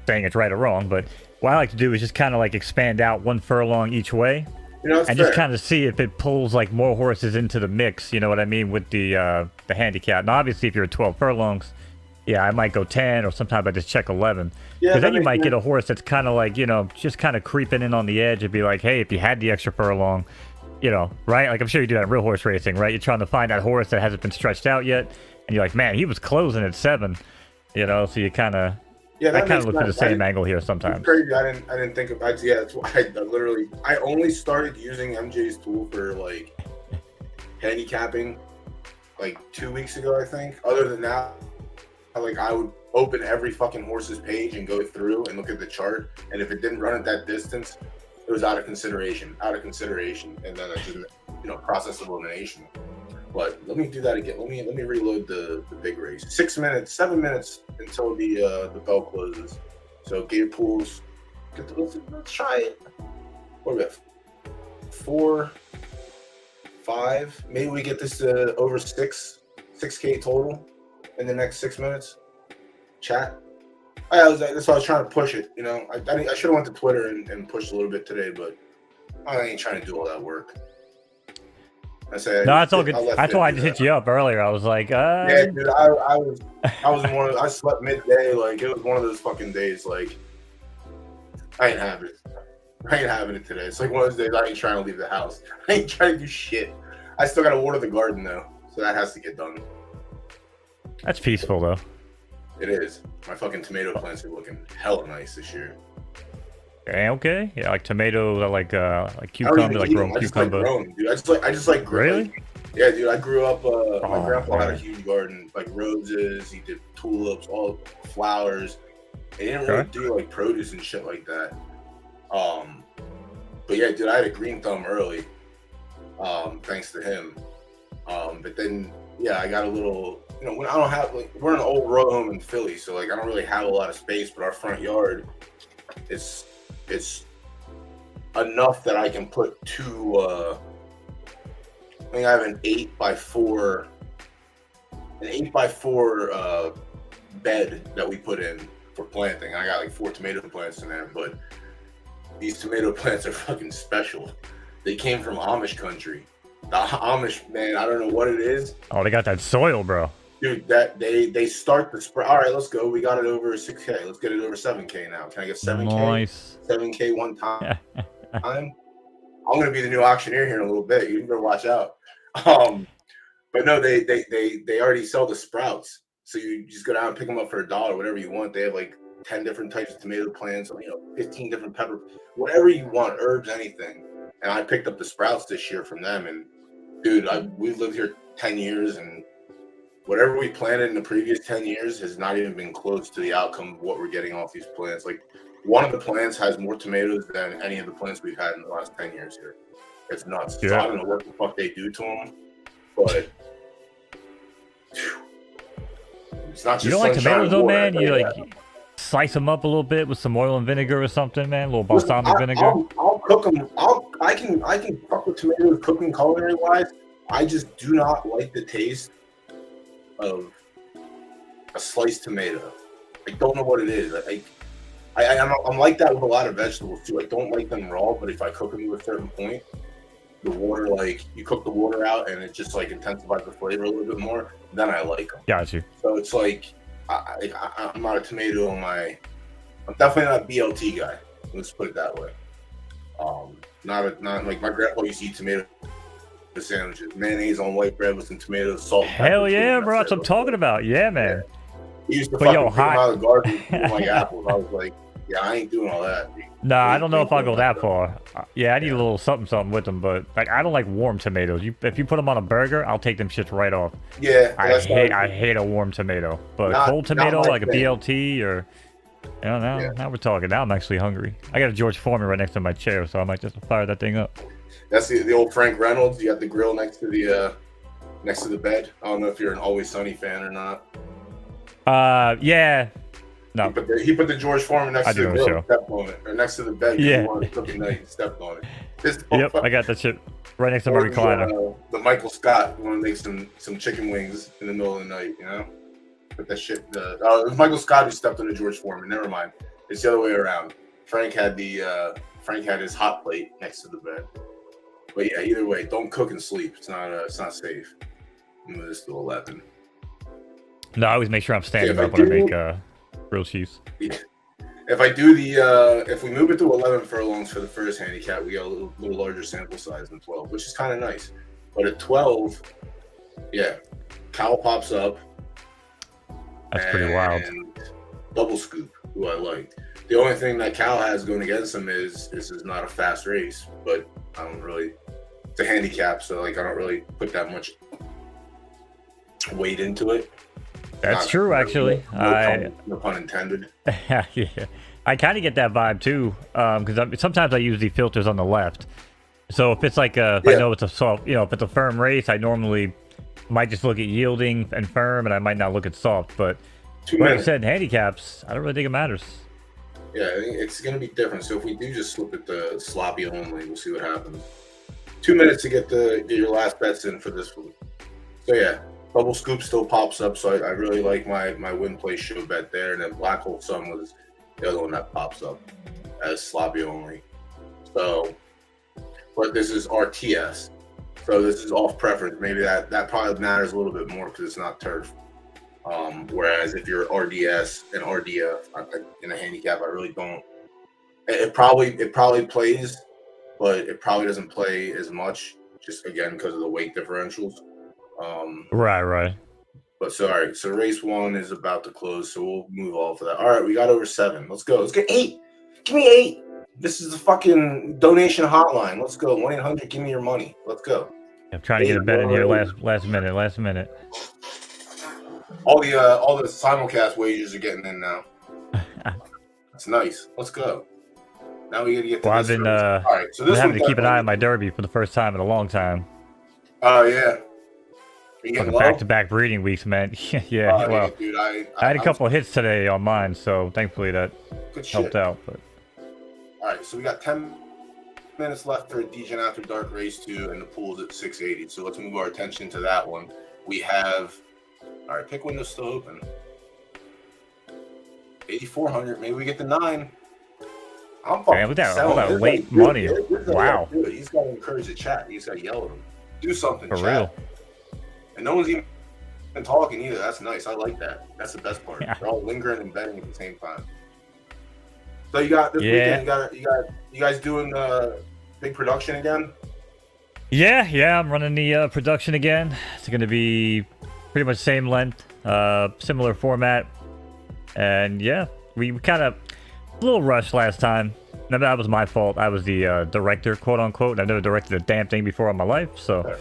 saying it's right or wrong, but what I like to do is just kind of like expand out 1 furlong each way, you know, and just kind of see if it pulls like more horses into the mix. You know what I mean with the handicap. Now, obviously, if you're at 12 furlongs. Yeah, I might go 10, or sometimes I just check 11. Because then you might get a horse that's kind of like, you know, just kind of creeping in on the edge and be like, hey, if you had the extra furlong, you know, right? Like, I'm sure you do that in real horse racing, right? You're trying to find that horse that hasn't been stretched out yet, and you're like, man, he was closing at 7, you know? So you kind of, I kind of look at the same angle here sometimes. It's crazy. I didn't think about it. Yeah, that's why I only started using MJ's tool for, like, handicapping, like, 2 weeks ago, I think. Other than that, like I would open every fucking horse's page and go through and look at the chart, and if it didn't run at that distance, it was out of consideration, and then I didn't, you know, process elimination. But let me do that again. Let me reload the big race. 6 minutes, 7 minutes until the bell closes. So gate pools. Let's try it. What are we at? 4, 5. Maybe we get this to over 6K total in the next 6 minutes. Chat. That's why I was trying to push it. You know, I should have went to Twitter and pushed a little bit today, but I ain't trying to do all that work. No, it's all good. That's why I just hit you up earlier. I was like, yeah, dude, I was in one of I slept midday. Like it was one of those fucking days. Like I ain't having it today. It's like one of those days I ain't trying to leave the house. I ain't trying to do shit. I still gotta water the garden though, so that has to get done. That's peaceful though. It is. My fucking tomato plants are looking hella nice this year. Okay. Yeah, like tomatoes, like cucumber, like grown cucumber. I just like growing. Really? Yeah, dude. I grew up. My grandpa had a huge garden, like roses. He did tulips, all flowers. He didn't really do like produce and shit like that. But yeah, dude, I had a green thumb early. Thanks to him. But then, yeah, I got a little. You know, when I don't have we're in an old row home in Philly, so like I don't really have a lot of space. But our front yard, it's enough that I can put two. I think I have an 8x4 bed that we put in for planting. I got like 4 tomato plants in there, but these tomato plants are fucking special. They came from Amish country. The Amish, man, I don't know what it is. Oh, they got that soil, bro. Dude, that they start the spread. All right, let's go. We got it over 6K. Let's get it over 7K now. Can I get 7K? Nice. 7K one time. I'm gonna be the new auctioneer here in a little bit. You better watch out. But no, they already sell the sprouts. So you just go down and pick them up for $1, whatever you want. They have like 10 different types of tomato plants, 15 different pepper, whatever you want, herbs, anything. And I picked up the sprouts this year from them. And dude, we've lived here 10 years, and whatever we planted in the previous 10 years has not even been close to the outcome of what we're getting off these plants. Like, one of the plants has more tomatoes than any of the plants we've had in the last 10 years here. It's nuts. Yeah. So I don't know what the fuck they do to them, but it's not just. You don't like tomatoes though, man? You like slice them up a little bit with some oil and vinegar or something, man. A little balsamic vinegar. I'll cook them. I can fuck with tomatoes cooking culinary wise. I just do not like the taste of a sliced tomato. I don't know what it is. I'm like that with a lot of vegetables too. I don't like them raw, but if I cook them to a certain point, the water, like you cook the water out and it just like intensifies the flavor a little bit more, then I like them. Got you. So it's like I'm not a tomato on my. I'm definitely not a BLT guy. Let's put it that way. Not like my grandpa used to eat tomato sandwiches, mayonnaise on white bread with some tomatoes, salt. Hell yeah, bro! That's what I'm talking about. Yeah, man. Yeah. He used to fucking pick them out of the garden like apples. I was like, yeah, I ain't doing all that. No, I don't know if I'll go that far. Yeah, I need a little something with them, but like I don't like warm tomatoes. If you put them on a burger, I'll take them shits right off. Yeah, I hate a warm tomato, but cold tomato like a BLT or now we're talking. Now I'm actually hungry. I got a George Foreman right next to my chair, so I might just fire that thing up. That's the old Frank Reynolds. You got the grill next to the bed. I don't know if you're an Always Sunny fan or not. Yeah. No. He put the George Foreman next to the grill and stepped on it. Or next to the bed. Yeah. He wanted to cook at night and stepped on it. Yep, I got that shit right next to my recliner. The Michael Scott, you want to make some chicken wings in the middle of the night, Put that shit. It was Michael Scott who stepped on the George Foreman. Never mind. It's the other way around. Frank had his hot plate next to the bed. But yeah, either way, don't cook and sleep. It's not safe. Move this to 11. No, I always make sure I'm standing up when I make grilled cheese. If I do if we move it to 11 furlongs for the first handicap, we get a little larger sample size than 12, which is kind of nice. But at 12, yeah, Cal pops up. That's pretty wild. Double scoop, who I liked. The only thing that Cal has going against him is this is not a fast race, but I don't really. It's a handicap, so like I don't really put that much weight into it. That's true, actually. No pun intended. Yeah, I kind of get that vibe too, because sometimes I use the filters on the left. So if it's like if I know it's a soft, if it's a firm race, I normally might just look at yielding and firm, and I might not look at soft. But like I said, handicaps, I don't really think it matters. Yeah, I think it's going to be different. So if we do just slip it to sloppy only, we'll see what happens. 2 minutes to get your last bets in for this one. So yeah, double scoop still pops up. So I really like my win play show bet there. And then Black Hole Sun was the other one that pops up as sloppy only. So, but this is RTS. So this is off preference. Maybe that probably matters a little bit more because it's not turf. Whereas if you're RDS and RDF in a handicap, I really don't. It probably plays, but it probably doesn't play as much, just again because of the weight differentials. Right. But all right. So race 1 is about to close, so we'll move off of that. All right, we got over 7. Let's go. Let's get 8. Give me 8. This is the fucking donation hotline. Let's go. 1-800. Give me your money. Let's go. I'm trying to get a bet in here last minute. All the simulcast wagers are getting in now. That's nice. Let's go. Now we gotta get to I've been all right, so this having to keep an eye on my derby for the first time in a long time. Oh yeah. Fucking back-to-back breeding weeks, man. Yeah. Well, dude, I had a couple of hits today on mine, so thankfully that helped out. But all right, so we got 10 minutes left for a Degen After Dark race 2, and the pool's at 680. So let's move our attention to that one. We have. All right, pick window's still open. 8,400. Maybe we get the 9. I'm fucking look at that late money. Wow. He's got to encourage the chat. He's got to yell at him. Do something, For chat. real. And no one's even talking either. That's nice. I like that. That's the best part. Yeah. They're all lingering and betting at the same time. So you got this Yeah. weekend. You guys doing big production again? Yeah, I'm running the production again. It's going to be pretty much same length, similar format. And yeah, we kind of a little rushed last time. No, that was my fault. I was the director, quote unquote. I've never directed a damn thing before in my life, so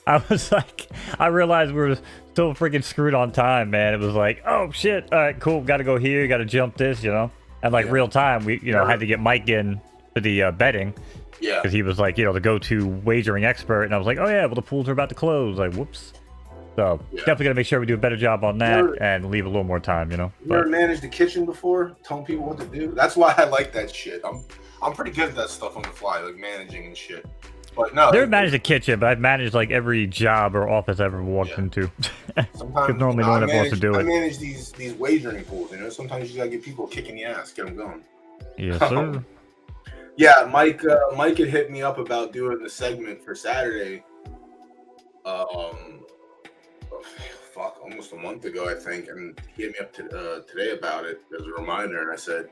I was like, I realized we were still freaking screwed on time, man. It was like, oh shit, all right, cool, got to go here, got to jump this, you know. And like real time, we had to get Mike in for the betting. Yeah. Because he was like, the go-to wagering expert, and I was like, oh yeah, well the pools are about to close. Like, whoops. So definitely gotta make sure we do a better job on that and leave a little more time, you know. You ever managed the kitchen before, telling people what to do? That's why I like that shit. I'm pretty good at that stuff on the fly, like managing and shit. But no, Never managed a kitchen, but I've managed like every job or office I ever walked into. Sometimes normally no one ever wants to do I it. manage these wagering pools. You know, sometimes you gotta get people kicking the ass, get them going. Yes, sir. Yeah, Mike had hit me up about doing the segment for Saturday. Almost a month ago, I think, and he hit me up today about it as a reminder, and I said,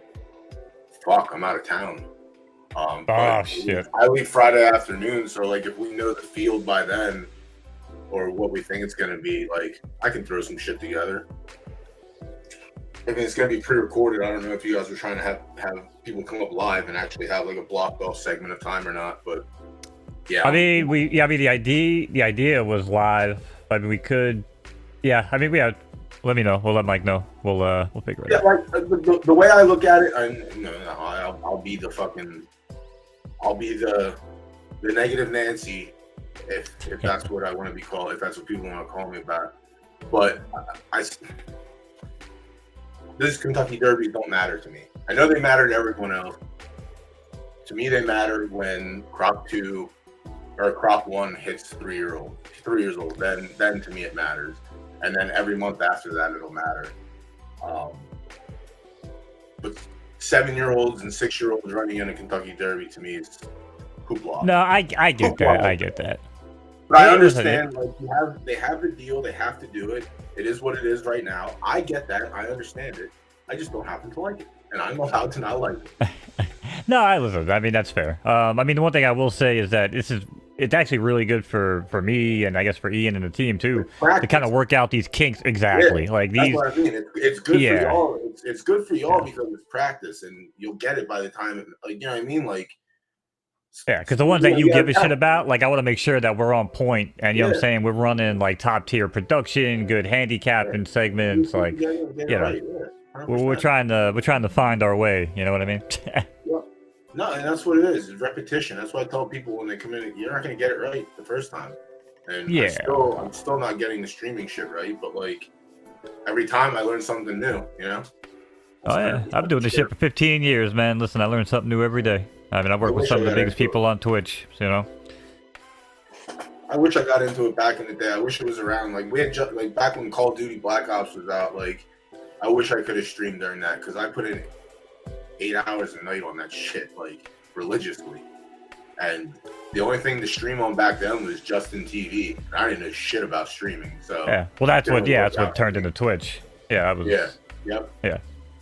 "Fuck, I'm out of town." Shit! I leave Friday afternoon, so like if we know the field by then, or what we think it's gonna be, like I can throw some shit together. I mean, it's gonna be pre-recorded. I don't know if you guys are trying to have people come up live and actually have like a blocked off segment of time or not, but yeah. I mean, the idea was live. I mean, we could. Yeah, I mean, we had. Let me know. We'll let Mike know. We'll figure it out. Like the way I look at it, I'll be the negative Nancy if that's what I want to be called, if that's what people want to call me about. But this Kentucky Derby don't matter to me. I know they matter to everyone else. To me, they matter when crop 2 or crop 1 hits 3 years old. Then to me it matters. And then every month after that, it'll matter. But 7-year-olds and 6-year-olds running in a Kentucky Derby to me is hoopla. No, I get that. I get that. But I understand, like they have the deal, they have to do it. It is what it is right now. I get that. I understand it. I just don't happen to like it, and I'm allowed to not like it. No, I listen. I mean, that's fair. I mean, the one thing I will say is that it's actually really good for me and I guess for Ian and the team too to kind of work out these kinks. Exactly. Yeah, like that's these. what I mean. It's good for y'all. It's good for y'all because it's practice, and you'll get it by the time. Like, you know what I mean? Like. Yeah, because the ones that you give a shit about, like I want to make sure that we're on point, and you know what I'm saying, we're running like top tier production, good handicapping segments, like we're trying to find our way. You know what I mean? No, and that's what it is. It's repetition. That's why I tell people when they come in, you're not going to get it right the first time. And I'm still not getting the streaming shit right, but like every time I learn something new, you know. Oh yeah, I've been doing this shit for 15 years, man. Listen, I learn something new every day. I mean, I work with some of the biggest people on Twitch, you know. I wish I got into it back in the day. I wish it was around. Like we had like back when Call of Duty Black Ops was out. Like I wish I could have streamed during that because I put in 8 hours a night on that shit, like religiously. And the only thing to stream on back then was Justin TV. And I didn't know shit about streaming. So yeah, well, that's what turned into Twitch. Yeah, yeah.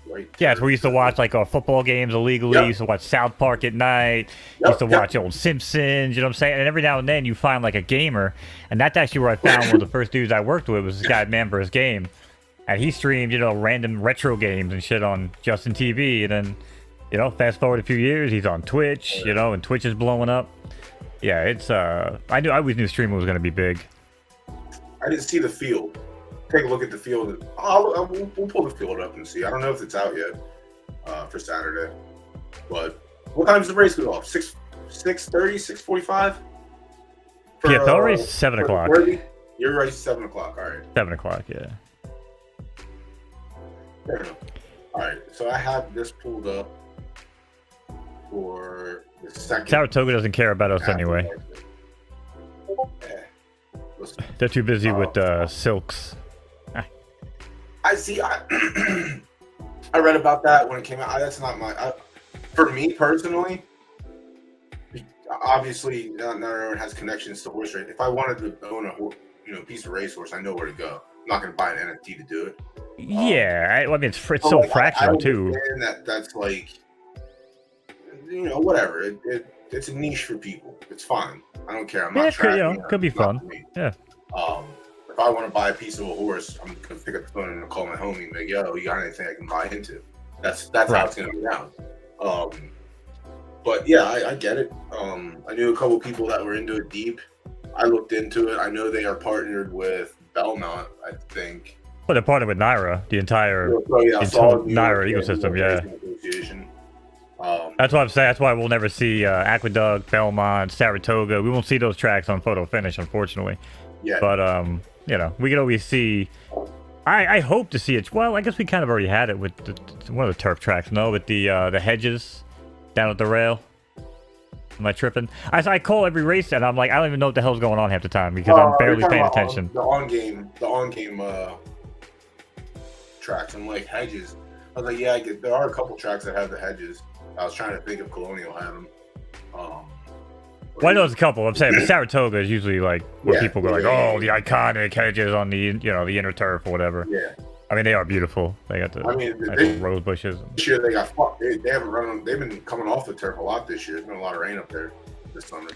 Right. Yeah, it's where we used to watch like our football games illegally. Used to watch South Park at night. Used to watch old Simpsons. You know what I'm saying? And every now and then you find like a gamer, and that's actually where I found one of the first dudes I worked with was this guy Man for His Game, and he streamed random retro games and shit on Justin TV. And then fast forward a few years, he's on Twitch. And Twitch is blowing up. Yeah, it's I always knew streaming was gonna be big. I didn't see the field. Take a look at the field. We'll pull the field up and see. I don't know if it's out yet for Saturday. But what time's the race go off? 6:30, 6:45? PFL race 7 o'clock. Your race 7 o'clock. All right. 7 o'clock. Yeah. Fair enough. All right. So I have this pulled up for the second. Saratoga doesn't care about us anyway. They're too busy with silks. I see. I read about that when it came out. That's not for me personally. obviously not everyone has connections to horse racing. If I wanted to own a piece of racehorse, I know where to go. I'm not going to buy an NFT to do it. Yeah, I mean it's So so like, I fractional too. understand that's like, whatever. It's a niche for people. It's fine. I don't care. I'm Yeah, not it could, tracking. could be fun. Yeah. If I want to buy a piece of a horse, I'm gonna pick up the phone and call my homie and be like, "Yo, you got anything I can buy into?" That's how Right. it's gonna be down. But yeah, I get it. I knew a couple people that were into it deep. I looked into it. I know they are partnered with Belmont, I think. Well, they're partnered with Naira, the entire Naira ecosystem. Association. That's what I'm saying. That's why we'll never see Aqueduct, Belmont, Saratoga. We won't see those tracks on Photo Finish, unfortunately. Yeah. But we can always see. I hope to see it. Well, I guess we kind of already had it with one of the turf tracks. No, with the hedges down at the rail. Am I tripping? I call every race and I'm like, I don't even know what the hell's going on half the time because I'm barely paying attention. The on game tracks. I'm like, hedges. I was like, yeah, there are a couple tracks that have the hedges. I was trying to think if Colonial had them. Well, I know there's a couple. I'm saying, but Saratoga is usually like where people go the iconic hedges on the the inner turf or whatever. Yeah. I mean, they are beautiful. They got the actual rose bushes. This year they got fucked. They haven't run them. They've been coming off the turf a lot this year. There's been a lot of rain up there this summer.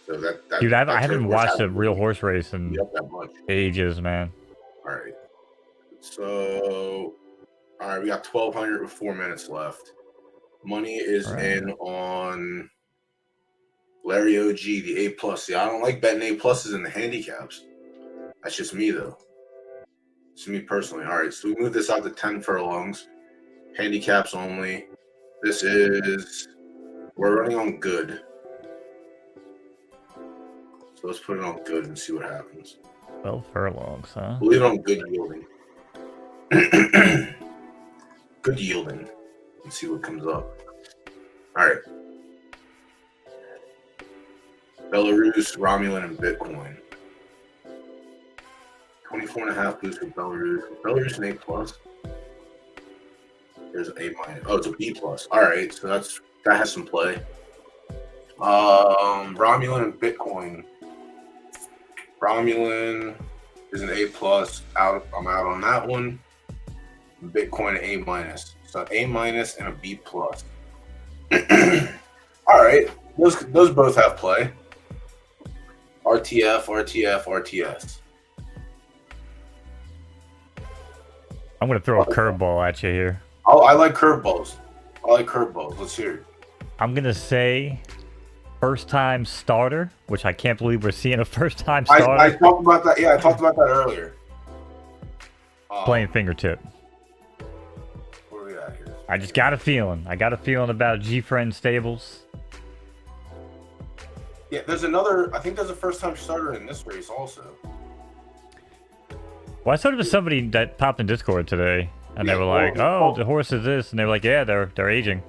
So dude, I haven't watched a real horse race in ages, man. All right. So, we got 1,200 with 4 minutes left. Money is in on Larry OG, the A+. See, I don't like betting A+s in the handicaps. That's just me, though. It's me personally. All right, so we move this out to 10 furlongs. Handicaps only. We're running on good. So let's put it on good and see what happens. 12 furlongs, huh? We'll leave it on good yielding. Good yielding. Let's see what comes up. All right. Belarus, Romulan, and Bitcoin. 24.5 boost for Belarus. Belarus an A+. There's an A-. Oh, it's a B+. All right, so that has some play. Romulan and Bitcoin. Romulan is an A+. I'm out on that one. Bitcoin A-. So A- and a B+. All right, those both have play. RTF, RTS. I'm gonna throw a curveball at you here. I like curveballs. Let's hear it. I'm gonna say first-time starter, which I can't believe we're seeing a first-time starter. I talked about that. Yeah, I talked about that earlier. Playing fingertip. Where are we at here? I just got a feeling. About G-Friend Stables. Yeah, I think there's a first-time starter in this race also. Well, I saw there was somebody that popped in Discord today, and they were like, "Oh, the horse is this," and they were like, "Yeah, they're aging."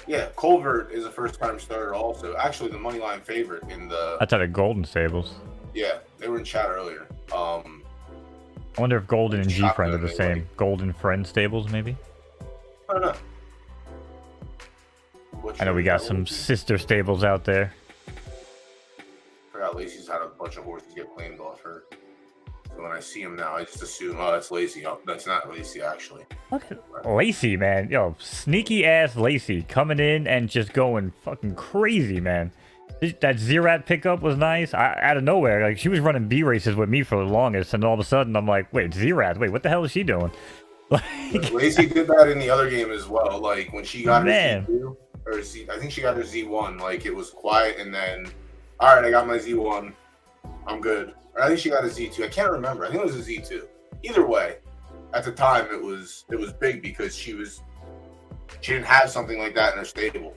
Yeah, Colvert is a first-time starter also. Actually, the money line favorite in the. That's out of Golden Stables. Yeah, they were in chat earlier. I wonder if Golden and G-Friend are the same. Golden Friend Stables, maybe. I don't know. I know we got some sister stables out there. I forgot Lacey's had a bunch of horses get claimed off her. So when I see him now, I just assume, oh, that's Lacey. Oh, that's not Lacey, actually. Look at Lacey, man. Yo, sneaky ass Lacey coming in and just going fucking crazy, man. That Zerat pickup was nice. Out of nowhere, like she was running B races with me for the longest, and all of a sudden I'm like, wait, Zerat? Wait, what the hell is she doing? Like, Lacey did that in the other game as well. Like when she got her Z2 or Z, I think she got her Z1. Like it was quiet, and then, all right, I got my Z1. I'm good. Or I think she got a Z2. I can't remember. I think it was a Z2. Either way, at the time it was big because she didn't have something like that in her stable.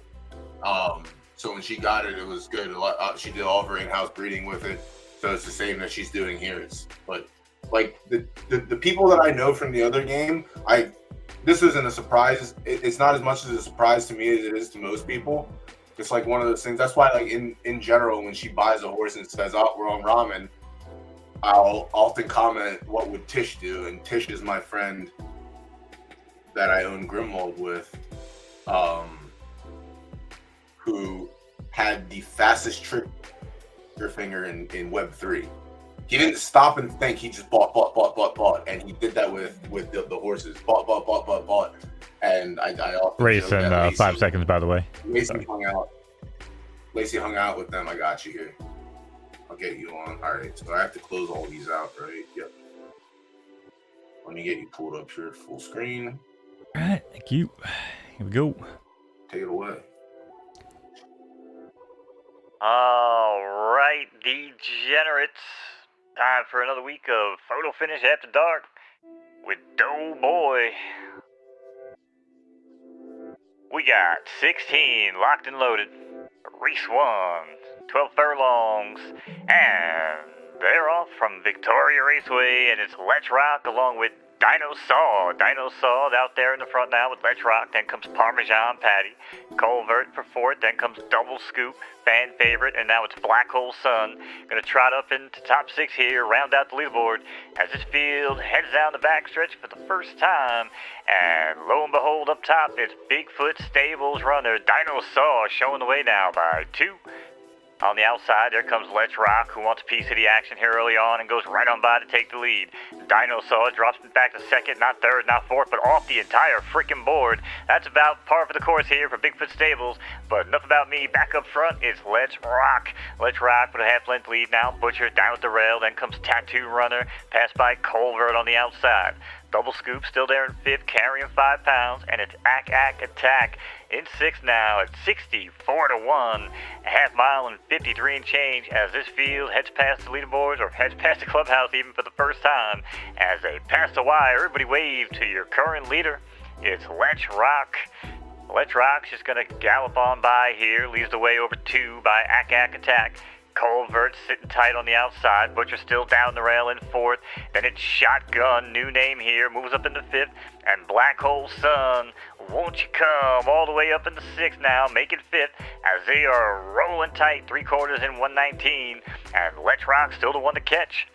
So when she got it, it was good. She did all of her in-house breeding with it. So it's the same that she's doing here. But like the people that I know from the other game, this isn't a surprise. It's not as much as a surprise to me as it is to most people. It's like one of those things. That's why, like in general, when she buys a horse and says, "Oh, we're on ramen," I'll often comment, "What would Tish do?" And Tish is my friend that I own Grimwald with, who had the fastest trigger finger in Web3. He didn't stop and think. He just bought, and he did that with the horses. Bought, and I often Race joke in that 5 seconds, by the way. Lacey hung out. Lacey hung out with them. I got you here. I'll get you on. All right, so I have to close all these out, right? Yep. Let me get you pulled up here, full screen. All right, thank you. Here we go. Take it away. All right, degenerates. Time for another week of Photo Finish After Dark with DoughBoy. We got 16 locked and loaded. Race 1, 12 furlongs, and they're off from Victoria Raceway, and it's Let's Rock along with Dinosaur. Dinosaur out there in the front now with Let's Rock. Then comes Parmesan Patty. Culvert for fourth. Then comes Double Scoop, fan favorite. And now it's Black Hole Sun. Going to trot up into top 6 here, round out the leaderboard as this field heads down the backstretch for the first time. And lo and behold, up top, it's Bigfoot Stables runner Dinosaur showing the way now by 2. On the outside, there comes Let's Rock, who wants a piece of the action here early on and goes right on by to take the lead. Dinosaur drops back to second, not third, not fourth, but off the entire freaking board. That's about par for the course here for Bigfoot Stables, but enough about me. Back up front, it's Let's Rock. Let's Rock with a half-length lead now. Butcher down at the rail, then comes Tattoo Runner, passed by Culvert on the outside. Double Scoop still there in 5th, carrying 5 pounds, and it's Attack in 6th now at 64-1. A half mile and 53 and change as this field heads past the leaderboards, or heads past the clubhouse even for the first time. As they pass the wire, everybody wave to your current leader. It's Let's Rock. Let's Rock's just going to gallop on by here, leads the way over 2 by Attack. Culvert sitting tight on the outside. Butcher still down the rail in 4th. Then it's Shotgun, new name here, moves up into 5th. And Black Hole Sun, won't you come, all the way up into 6th now, making 5th as they are rolling tight, 3/4 in 119. And Let's Rock still the one to catch.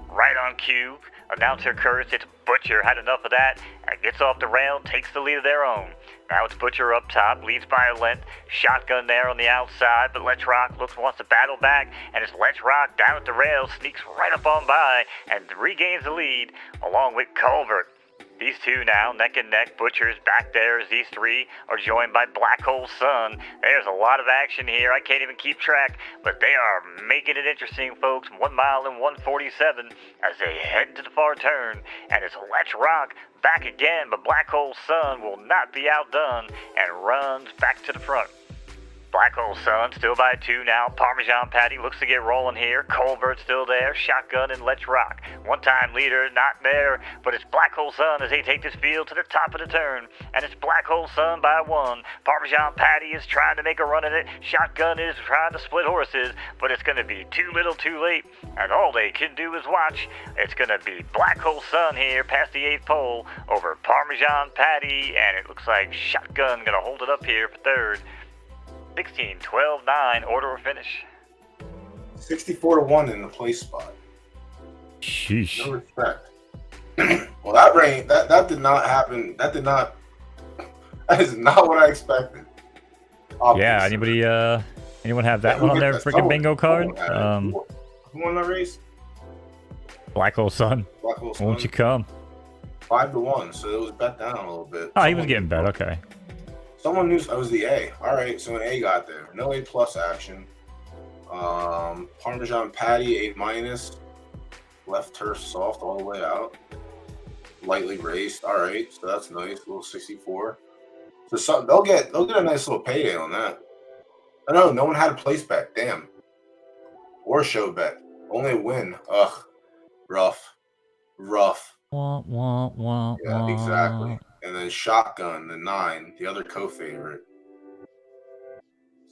Right on cue, announcer cursed, it's Butcher, had enough of that, and gets off the rail, takes the lead of their own. Now it's Butcher up top, leads by a length, Shotgun there on the outside, but Let's Rock wants to battle back, and it's Let's Rock down at the rail, sneaks right up on by, and regains the lead, along with Culvert. These two now, neck and neck. Butcher's back there as these 3 are joined by Black Hole Sun. There's a lot of action here. I can't even keep track, but they are making it interesting, folks. 1 mile and 147 as they head to the far turn. And it's Let's Rock back again, but Black Hole Sun will not be outdone and runs back to the front. Black Hole Sun still by 2 now. Parmesan Patty looks to get rolling here. Culvert still there. Shotgun and Let's Rock. One-time leader not there, but it's Black Hole Sun as they take this field to the top of the turn. And it's Black Hole Sun by 1. Parmesan Patty is trying to make a run at it. Shotgun is trying to split horses, but it's going to be too little too late. And all they can do is watch. It's going to be Black Hole Sun here past the 8th pole over Parmesan Patty. And it looks like Shotgun going to hold it up here for 3rd. 16, 12, 9, order of finish. 64-1 in the place spot. Sheesh. No respect. Well, that did not happen. That is not what I expected. Obviously. Yeah, anyone have that one on their freaking bingo card? Who won that race? Black Hole Sun. Black Hole Sun. Won't you come? 5-1, so it was bet down a little bit. Oh, he was getting bet, okay. Someone knew I was the A. All right, so an A got there. No A+ action. Parmesan Patty A-. Left turf soft all the way out. Lightly raced. All right, so that's nice. A little 64. So they'll get a nice little payday on that. I know no one had a place bet. Damn. Or a show bet. Only a win. Ugh. Rough. Wah, wah, wah, Yeah, wah. exactly. And then Shotgun, the 9, the other co-favorite.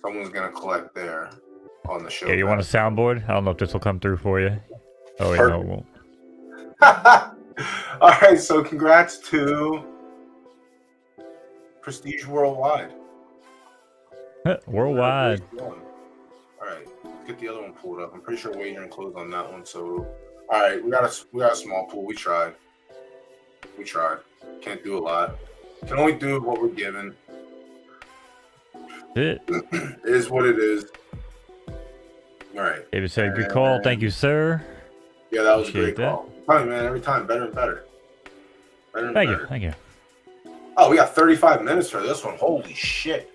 Someone's gonna collect there on the show. Yeah, you want a soundboard? I don't know if this will come through for you. Oh, wait, no, it won't. All right, so congrats to Prestige Worldwide. Worldwide. All right, let's get the other one pulled up. I'm pretty sure wagering closed on that one. So, all right, we got a small pool. We tried. Can't do a lot. Can only do what we're given. That's it. It is what it is. All right. David said, good call. Thank you, sir. Yeah, that was a Appreciate great call. Tell me, man, every time better and better. Better and better. Thank you. Oh, we got 35 minutes for this one. Holy shit.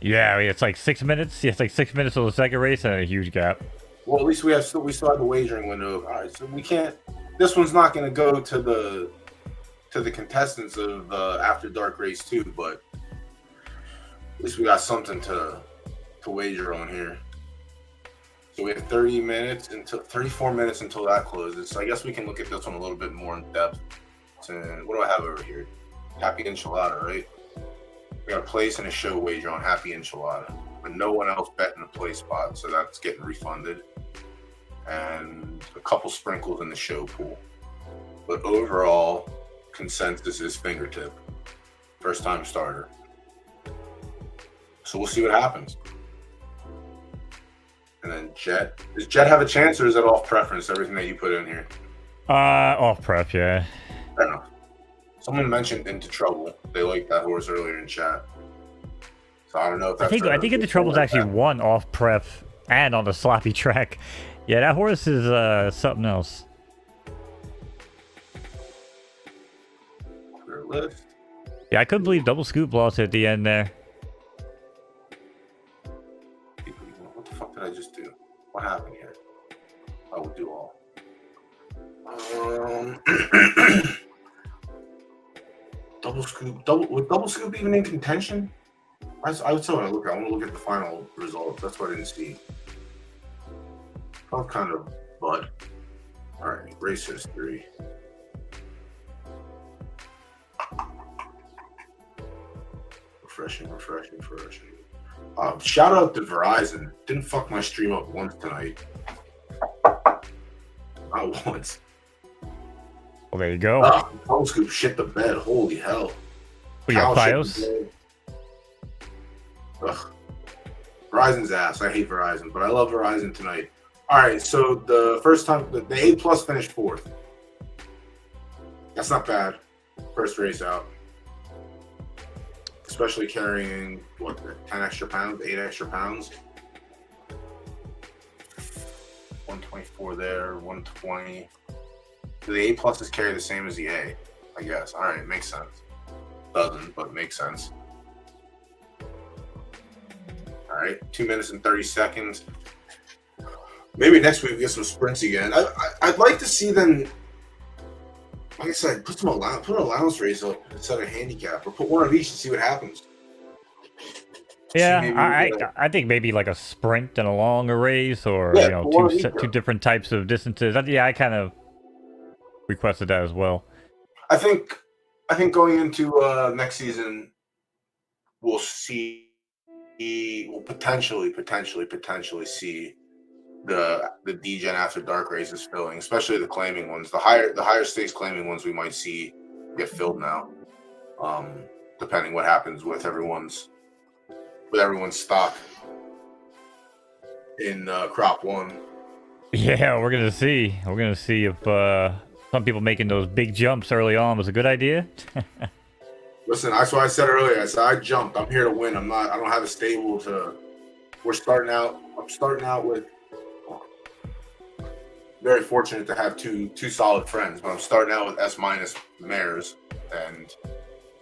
Yeah, it's like 6 minutes. Yeah, it's like 6 minutes of the second race and a huge gap. Well, at least we still have the wagering window. All right, so we can't. This one's not going to go to the contestants of After Dark Race 2, but at least we got something to wager on here. So we have 34 minutes until that closes. So I guess we can look at this one a little bit more in depth. So what do I have over here? Happy Enchilada, right? We got a place and a show wager on Happy Enchilada, but no one else bet in the play spot, so that's getting refunded. And a couple sprinkles in the show pool. But overall, consensus is Fingertip. First time starter. So we'll see what happens. And then Jet. Does Jet have a chance, or is it off preference, everything that you put in here? Off prep, yeah. Fair enough. Someone mentioned Into Trouble. They liked that horse earlier in chat. So I don't know if that's... I think Into Trouble's actually won off prep and on the sloppy track. Yeah, that horse is something else. Clear list. Yeah, I couldn't believe Double Scoop lost at the end there. What the fuck did I just do? What happened here? I will do all. Double Scoop. Was Double Scoop even in contention? I would still want to look. I want to look at the final results. That's what I didn't see. Felt kind of bud. All right, race history. Refreshing. Shout out to Verizon. Didn't fuck my stream up once tonight. Not once. Well, there you go. Double Scoop shit the bed. Holy hell. We got Cow Fios. shit the bed. Ugh. Verizon's ass. I hate Verizon, but I love Verizon tonight. All right, so the first time the A plus finished 4th. That's not bad. First race out, especially carrying what 10 extra pounds, 8 extra pounds. 124 there, 120. Do the A pluses carry the same as the A? I guess. All right, makes sense. Doesn't, but makes sense. All right, 2 minutes and 30 seconds. Maybe next week we get some sprints again. I'd like to see them, like I said, put an allowance race up instead of handicap, or put one of each and see what happens. Yeah, I think maybe like a sprint and a longer race, or two different types of distances. I kind of requested that as well. I think going into next season, we'll potentially see the D-Gen After Dark races filling, especially the claiming ones. The higher stakes claiming ones we might see get filled now, depending what happens with everyone's stock in crop 1. Yeah, we're gonna see. We're gonna see if some people making those big jumps early on was a good idea. Listen, that's what I said earlier. I said I jumped. I'm here to win. I don't have a stable to. I'm starting out with. Very fortunate to have two solid friends, but I'm starting out with S- mares, and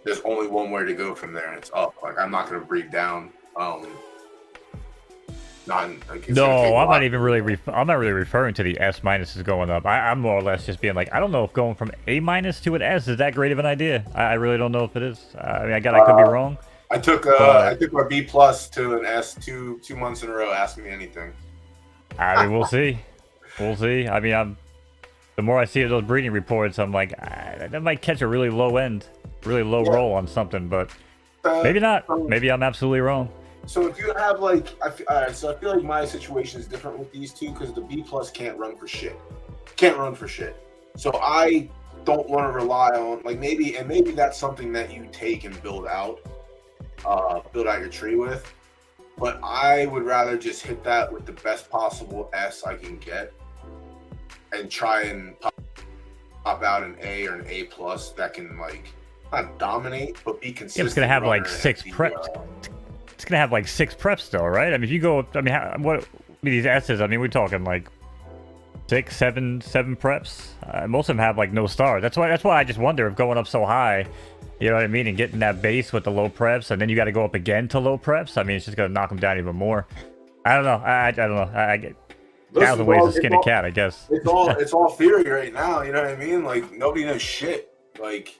there's only one way to go from there, and it's up. Like, I'm not going to breathe down. I'm not really referring to the S- is going up. I'm more or less just being like, I don't know if going from A- to an S is that great of an idea. I really don't know if it is. I mean, I could be wrong. I took my B plus to an S two months in a row. Ask me anything. I mean, we'll see. We'll see. I mean, the more I see of those breeding reports, I'm like, that might catch a really low roll on something, but maybe not. Maybe I'm absolutely wrong. So if you have I feel like my situation is different with these two because the B plus can't run for shit. So I don't want to rely on maybe that's something that you take and build out your tree with. But I would rather just hit that with the best possible S I can get and try and pop out an A or an A plus that can not dominate but be consistent. It's gonna have 6 it's gonna have like 6 preps though, right? I mean, if you go, I mean, what these S's? I mean, we're talking like 6, 7 preps. Most of them have like no stars. That's why I just wonder if going up so high, you know what I mean, and getting that base with the low preps, and then you got to go up again to low preps. I mean, it's just gonna knock them down even more. I don't know. I don't know. I get 1,000 ways to skin a cat, I guess. It's all theory right now. You know what I mean? Like nobody knows shit. Like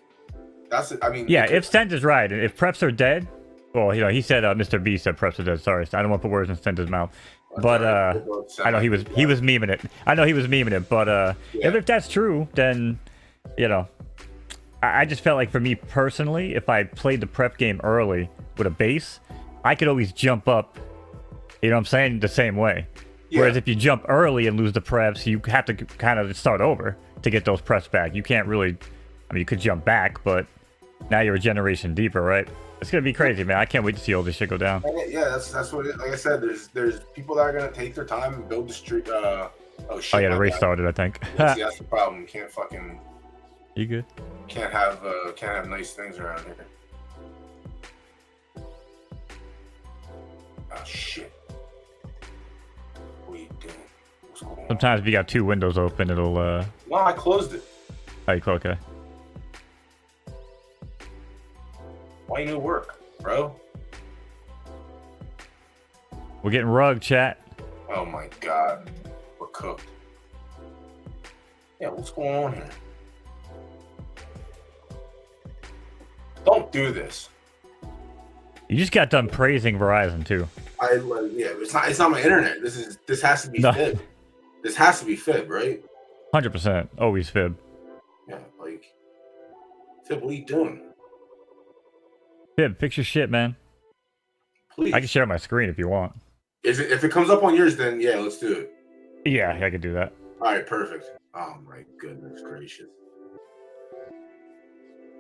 that's it. I mean, yeah. If Stent is right, if preps are dead, well, you know, he said Mr. B said preps are dead. Sorry, I don't want to put words in Stent's mouth. But I know he was memeing it. I know he was memeing it. But yeah. if that's true, then you know, I just felt like for me personally, if I played the prep game early with a base, I could always jump up. You know what I'm saying? The same way. Yeah. Whereas if you jump early and lose the preps, you have to kind of start over to get those preps back. You can't really. I mean, you could jump back, but now you're a generation deeper, right? It's gonna be crazy, man. I can't wait to see all this shit go down. Yeah, that's what it, like I said. There's people that are gonna take their time and build the street. Oh shit! Oh yeah, the race started, I think. That's the problem. You can't fucking. You good? Can't have nice things around here. Oh shit! What are you doing? What's going on? Sometimes if you got 2 windows open, it'll. No, I closed it. Oh, you okay? Why you need work, bro? We're getting rugged, chat. Oh my god, we're cooked. Yeah, what's going on here? Don't do this. You just got done praising Verizon too. Yeah, it's not my internet. This has to be fib. This has to be fib, right? 100%, always fib. Yeah, like fib. What are you doing? Fib, fix your shit, man. Please. I can share my screen if you want. If it comes up on yours, then yeah, let's do it. Yeah, I can do that. All right, perfect. Oh my goodness gracious.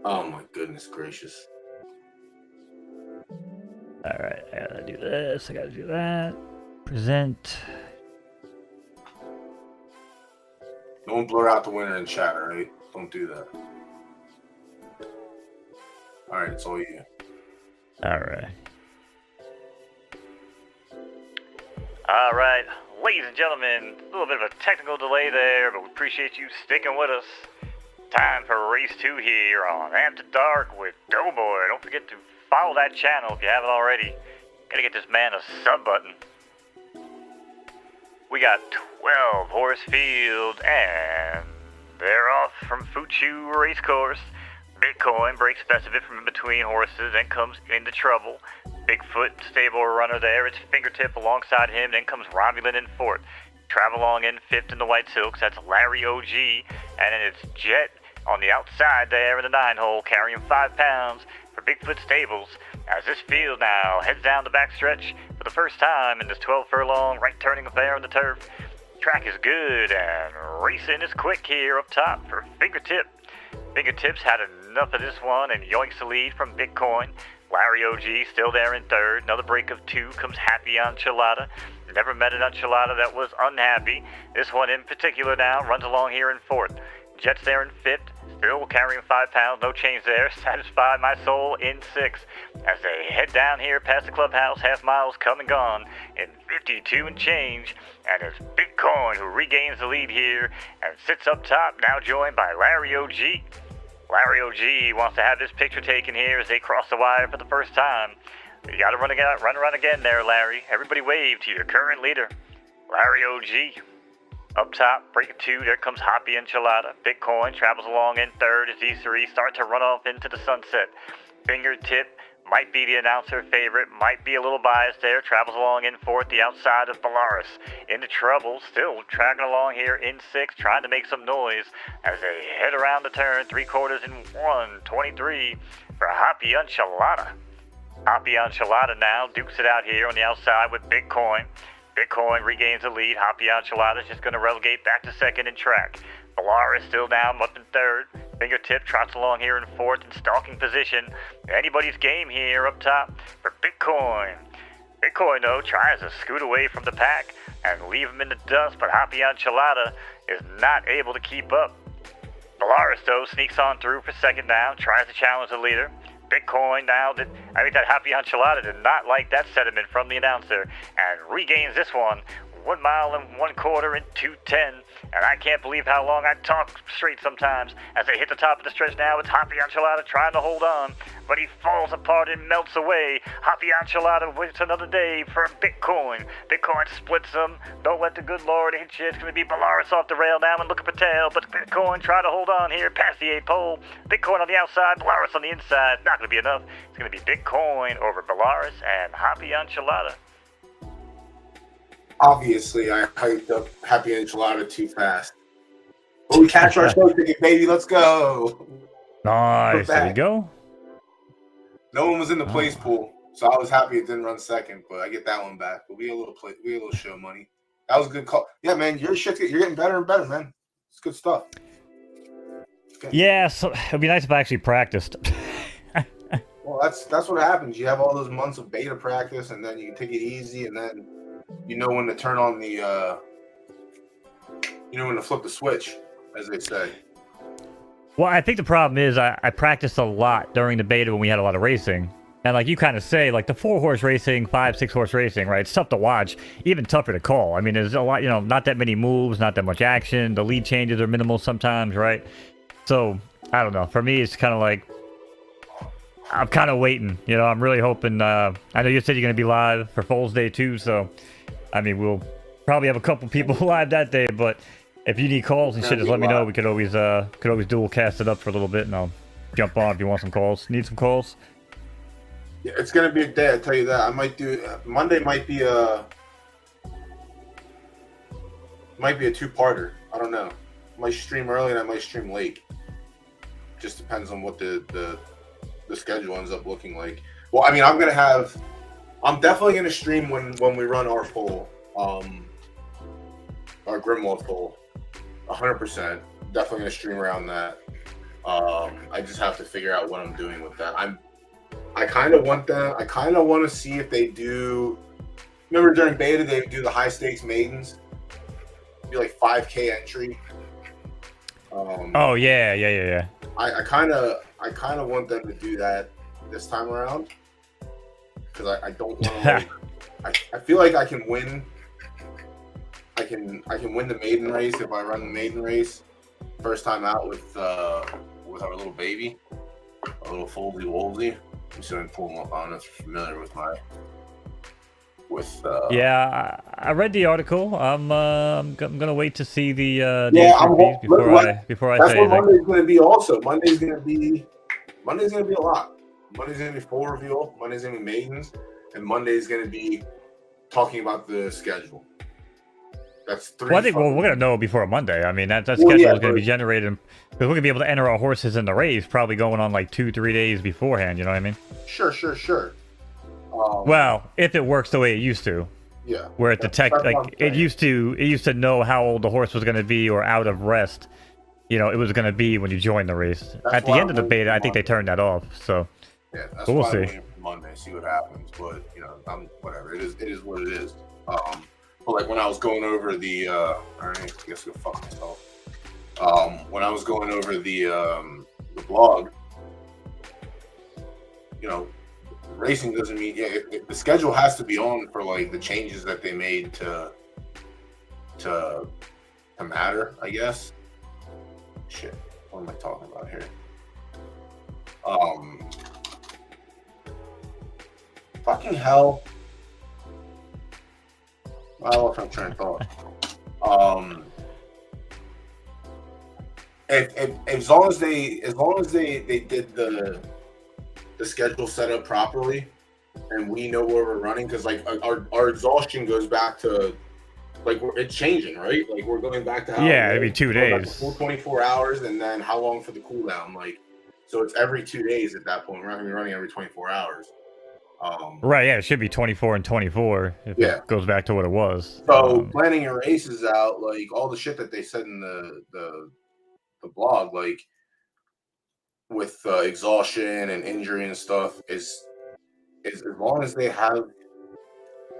Oh my goodness gracious. All right, I gotta do this. I gotta do that. Present. Don't blur out the winner in chat, all right? Don't do that. All right, it's all you. All right. All right, ladies and gentlemen, a little bit of a technical delay there, but we appreciate you sticking with us. Time for race 2 here on After Dark with DoughBoy. Don't forget to follow that channel if you haven't already. Gotta get this man a sub button. We got 12 horse field, and they're off from Fuchu Racecourse. Bitcoin breaks best of it from in between horses, then comes into trouble. Bigfoot stable runner there. It's Fingertip alongside him. Then comes Romulan in fourth. Travel along in fifth in the White Silks. That's Larry OG. And then it's Jet on the outside there in the 9-hole, carrying 5 pounds for Bigfoot stables. As this field now heads down the backstretch for the first time in this 12 furlong right turning affair on the turf. Track is good and racing is quick here up top for Fingertip. Fingertips had enough of this one and yoinks the lead from Bitcoin. Larry OG still there in third. Another break of 2 comes Happy Enchilada. Never met an enchilada that was unhappy. This one in particular now runs along here in fourth. Jet's there in fifth. Still carrying 5 pounds. No change there. Satisfied my soul in sixth. As they head down here past the clubhouse, half miles come and gone in 52 and change. And it's Bitcoin who regains the lead here and sits up top, now joined by Larry OG. Larry OG wants to have this picture taken here as they cross the wire for the first time. You gotta run around again there, Larry. Everybody wave to your current leader, Larry OG. Up top, break 2, there comes Happy Enchilada. Bitcoin travels along in third as these 3 start to run off into the sunset. Fingertip might be the announcer favorite, might be a little biased there, travels along in fourth, the outside of Belarus. Into trouble, still tracking along here in sixth, trying to make some noise as they head around the turn, 3/4 in 1:23 for Happy Enchilada. Happy Enchilada now dukes it out here on the outside with Bitcoin. Bitcoin regains the lead. Happy Enchilada is just going to relegate back to second in track. Belarus still down, up in third. Fingertip trots along here in fourth in stalking position. Anybody's game here up top for Bitcoin. Bitcoin, though, tries to scoot away from the pack and leave him in the dust, but Happy Enchilada is not able to keep up. Belarus, though, sneaks on through for second down, tries to challenge the leader. Bitcoin now that I think that Happy Enchilada did not like that sentiment from the announcer and regains this one 1 mile and 1/4 and 2:10. And I can't believe how long I talk straight sometimes. As they hit the top of the stretch now, it's Happy Enchilada trying to hold on, but he falls apart and melts away. Happy Enchilada waits another day for Bitcoin. Bitcoin splits him. Don't let the good Lord hit you. It's going to be Belarus off the rail now and look at Patel, but Bitcoin try to hold on here past the 8 pole. Bitcoin on the outside, Belarus on the inside. Not going to be enough. It's going to be Bitcoin over Belarus and Happy Enchilada. Obviously, I hyped up Happy Enchilada too fast. But we catch our show ticket, baby. Let's go. Nice. There you go. No one was in the place pool, so I was happy it didn't run second. But I get that one back. But we had a little show money. That was a good call. Yeah, man, you're getting better and better, man. It's good stuff. Okay. Yeah, so it'd be nice if I actually practiced. Well, that's what happens. You have all those months of beta practice, and then you can take it easy, and then you know when to turn on the, when to flip the switch, as they say. Well, I think the problem is I practiced a lot during the beta when we had a lot of racing. And like you kind of say, like the 4-horse racing, 5-6-horse racing, right? It's tough to watch, even tougher to call. I mean, there's a lot, not that many moves, not that much action. The lead changes are minimal sometimes, right? So, I don't know. For me, it's kind of like, I'm kind of waiting. I'm really hoping, I know you said you're going to be live for Foles Day too, so, I mean, we'll probably have a couple people live that day, but if you need calls and shit, just let me know. We could always dual cast it up for a little bit, and I'll jump on if you want some calls. Need some calls? Yeah, it's gonna be a day. I tell you that. I might do Monday. Might be a two-parter. I don't know. I might stream early and I might stream late. Just depends on what the schedule ends up looking like. Well, I mean, I'm definitely gonna stream when we run our poll, our Grimwald poll. 100%. Definitely gonna stream around that. I just have to figure out what I'm doing with that. I kind of want to see if they do. Remember during beta they would do the high stakes maidens. It'd be like 5K entry. Oh yeah. I kind of want them to do that this time around because I don't want to. I feel like I can win. I can win the maiden race if I run the maiden race first time out with our little baby, a little Foldy Wolsey. I'm just gonna pull him up on us. Familiar with Yeah, I read the article. I'm gonna wait to see the before I that's say what anything. Monday's gonna be. Also, Monday's gonna be a lot. Monday's gonna be full reveal. Monday's gonna be maidens, and Monday's gonna be talking about the schedule. That's 3. Well, I think we're gonna know before Monday. I mean, that schedule is gonna be generated because we're gonna be able to enter our horses in the race probably going on like 2-3 days beforehand. You know what I mean? Sure. Well, if it works the way it used to. Yeah. Where at the tech, like it used to know how old the horse was gonna be or out of rest. It was gonna be when you joined the race. At the end of the beta, I think they turned that off. So. Yeah, that's we'll why see. I'm waiting for Monday, see what happens. But I'm whatever. It is what it is. But like when I was going over the, I guess go fuck myself. When I was going over the blog, racing doesn't mean the schedule has to be on for like the changes that they made to matter. I guess. Shit, what am I talking about here? Fucking hell. I lost my train of thought. As long as they did the schedule set up properly, and we know where we're running, because like our exhaustion goes back to like it's changing, right? Like we're going back to how it'd be 2 days, full 24 hours, and then how long for the cooldown? Like, so it's every 2 days at that point. We're not gonna be running every 24 hours. Right, yeah, it should be 24 and 24 if it goes back to what it was. So planning your races out, like all the shit that they said in the blog, like with exhaustion and injury and stuff, is as long as they have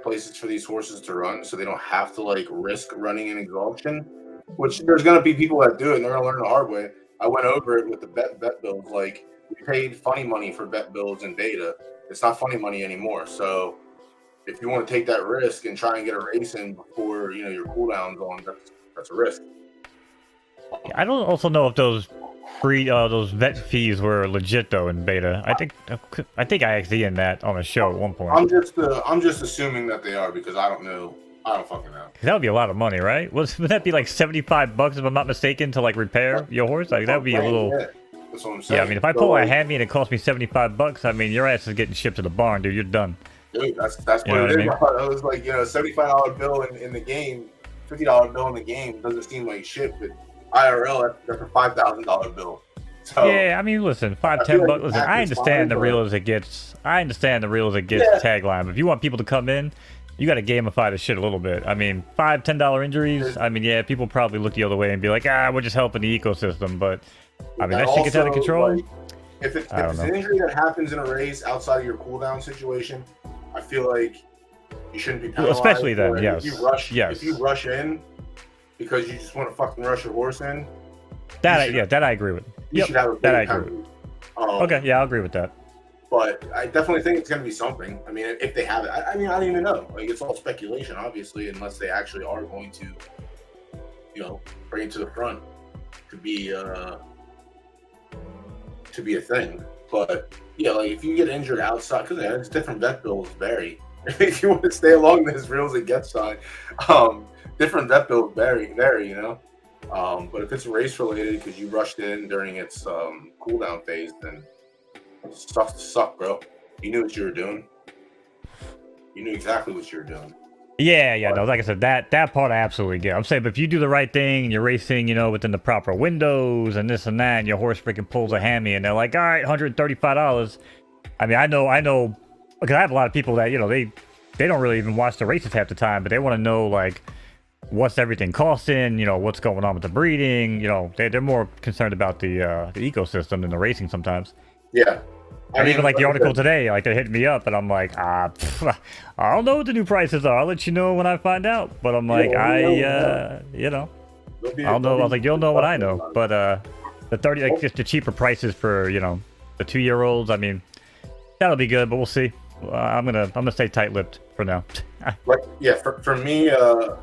places for these horses to run, so they don't have to like risk running in exhaustion. Which there's gonna be people that do it, and they're gonna learn the hard way. I went over it with the bet build, like We paid funny money for bet builds and beta. It's not funny money anymore. So if you want to take that risk and try and get a race in before your cooldown's on, that's a risk. I don't also know if those those vet fees were legit though in beta. I think I actually in that on a show at one point. I'm just assuming that they are because I don't know. I don't fucking know. That would be a lot of money, right? Would that be like $75 if I'm not mistaken to like repair your horse? Like that would be a little. Yeah. That's what I'm saying. Yeah, I mean, if I pull a hammy and it costs me $75, I mean, your ass is getting shipped to the barn, dude. You're done. Dude, that's what it is. I mean? It was like $75 bill in the game, $50 bill in the game doesn't seem like shit, but IRL that's a $5,000 bill. So, yeah, I mean, listen, $5-10. Listen, I understand the real as it gets. Tagline. But if you want people to come in, you got to gamify the shit a little bit. I mean, $5-10 injuries. I mean, yeah, people probably look the other way and be like, we're just helping the ecosystem. But I mean, that shit gets out of control. Like, if it's an injury that happens in a race outside of your cooldown situation, I feel like you shouldn't be penalized. Especially then, yes. If you rush in because you just want to fucking rush your horse in. That I agree with. You should have a that I agree with. Okay, yeah, I'll agree with that. But I definitely think it's going to be something. I mean, if they have it, I mean, I don't even know. Like, it's all speculation, obviously, unless they actually are going to, bring it to the front to be a thing. But yeah, like if you get injured outside, because it's different vet bills vary. If you want to stay along this real as it gets side, different vet bills vary. But if it's race related because you rushed in during its cooldown phase, then it sucks to suck, bro. You knew what you were doing. You knew exactly what you were doing. Yeah, no, like I said, that part I absolutely get. I'm saying, but if you do the right thing and you're racing, within the proper windows and this and that, and your horse freaking pulls a hammy and they're like, all right, $135. I mean, I know, because I have a lot of people that, they don't really even watch the races half the time, but they want to know, like, what's everything costing, what's going on with the breeding, they're more concerned about the ecosystem than the racing sometimes. Yeah. And even like the article today, like they hit me up and I'm like, I don't know what the new prices are. I'll let you know when I find out. But I'm like, I don't know. I was like, you'll know what I know. But the 30, like just the cheaper prices for the 2-year-olds. I mean, that'll be good, but we'll see. I'm gonna stay tight-lipped for now. For me, like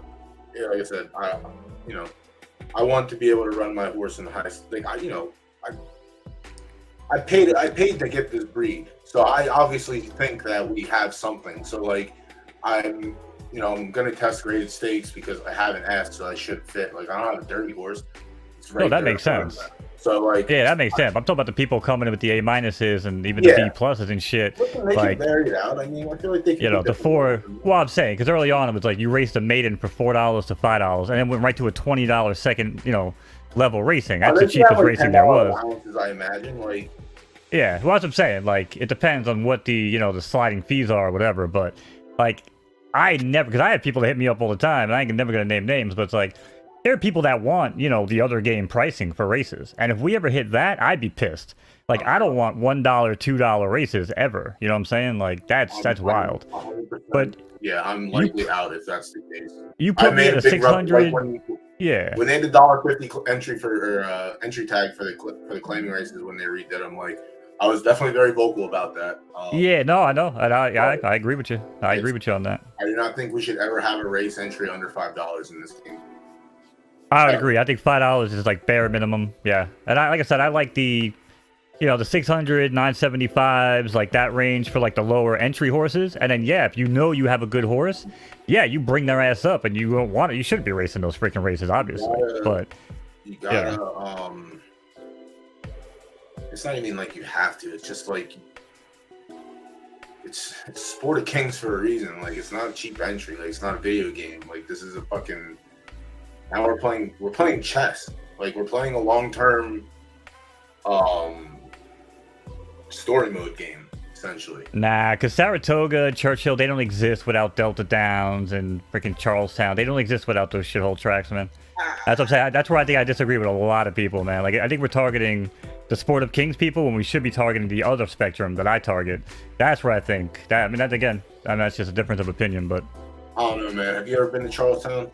I said, I want to be able to run my horse in the highest. Like I paid to get this breed, so I obviously think that we have something. So like, I'm gonna test graded stakes because I haven't asked, so I should fit. Like I don't have a dirty horse. No, that makes sense. So like, yeah, that makes sense. I'm talking about the people coming in with the A minuses and even the B pluses and shit. They can vary it out. I mean, I feel like they can. Well, I'm saying because early on it was like you raced a maiden for $4 to $5, and then went right to a $20 second, level racing. That's the cheapest racing there was. I imagine, like. Yeah, well, that's what I'm saying. Like, it depends on what the the sliding fees are or whatever. But like, because I have people that hit me up all the time, and I ain't never gonna name names, but it's like there are people that want the other game pricing for races, and if we ever hit that, I'd be pissed. Like, I don't want $1, $2 races ever. You know what I'm saying? Like, that's wild. 100%. But yeah, I'm likely out if that's the case. You put me at a 600. When they had the $1.50 entry for entry tag for the claiming races when they redid them, like I was definitely very vocal about that. Yeah, no, I know, and I agree with you. I agree with you on that. I do not think we should ever have a race entry under $5 in this game. I would agree. I think $5 is like bare minimum. Yeah, and like I said, I like the the 600, 975s, like that range for like the lower entry horses. And then if you have a good horse, you bring their ass up, and you don't want it. You shouldn't be racing those freaking races, obviously. But you gotta. It's not even like you have to. It's just like it's Sport of Kings for a reason. Like it's not a cheap entry. Like it's not a video game. Like this is a fucking. Now we're playing chess. Like we're playing a long-term story mode game, essentially. Nah, because Saratoga, Churchill, they don't exist without Delta Downs and freaking Charlestown. They don't exist without those shithole tracks, man. That's what I'm saying. That's where I think I disagree with a lot of people, man. Like I think we're targeting the Sport of Kings people when we should be targeting the other spectrum that I target. That's where I think that. I mean, that's just a difference of opinion, but. I don't know, man. Have you ever been to Charlestown?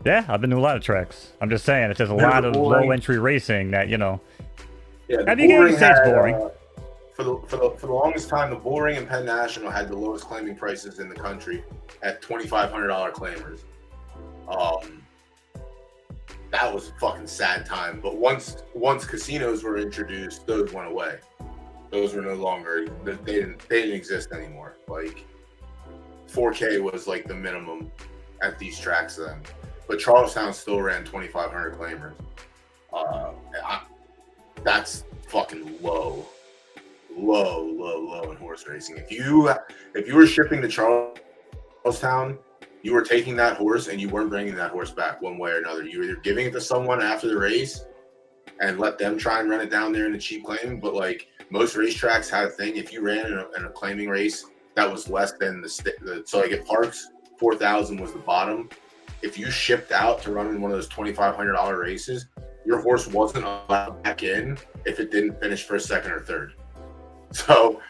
Yeah, I've been to a lot of tracks. I'm just saying, it's just a lot of low entry racing that Yeah, Yeah, the I mean, you bull can ring say it's had, boring. for the longest time, the bull ring and Penn National had the lowest claiming prices in the country at $2,500 claimers. That was a fucking sad time. But once casinos were introduced, those went away. Those were no longer, they didn't exist anymore. Like 4K was like the minimum at these tracks then. But Charlestown still ran 2,500 claimers. That's fucking low in horse racing. If you were shipping to Charlestown, you were taking that horse and you weren't bringing that horse back one way or another. You were either giving it to someone after the race and let them try and run it down there in a cheap claim. But like most racetracks had a thing. If you ran in a claiming race that was less than so like at Parks, 4,000 was the bottom. If you shipped out to run in one of those $2,500 races, your horse wasn't allowed back in if it didn't finish first, second, or third. So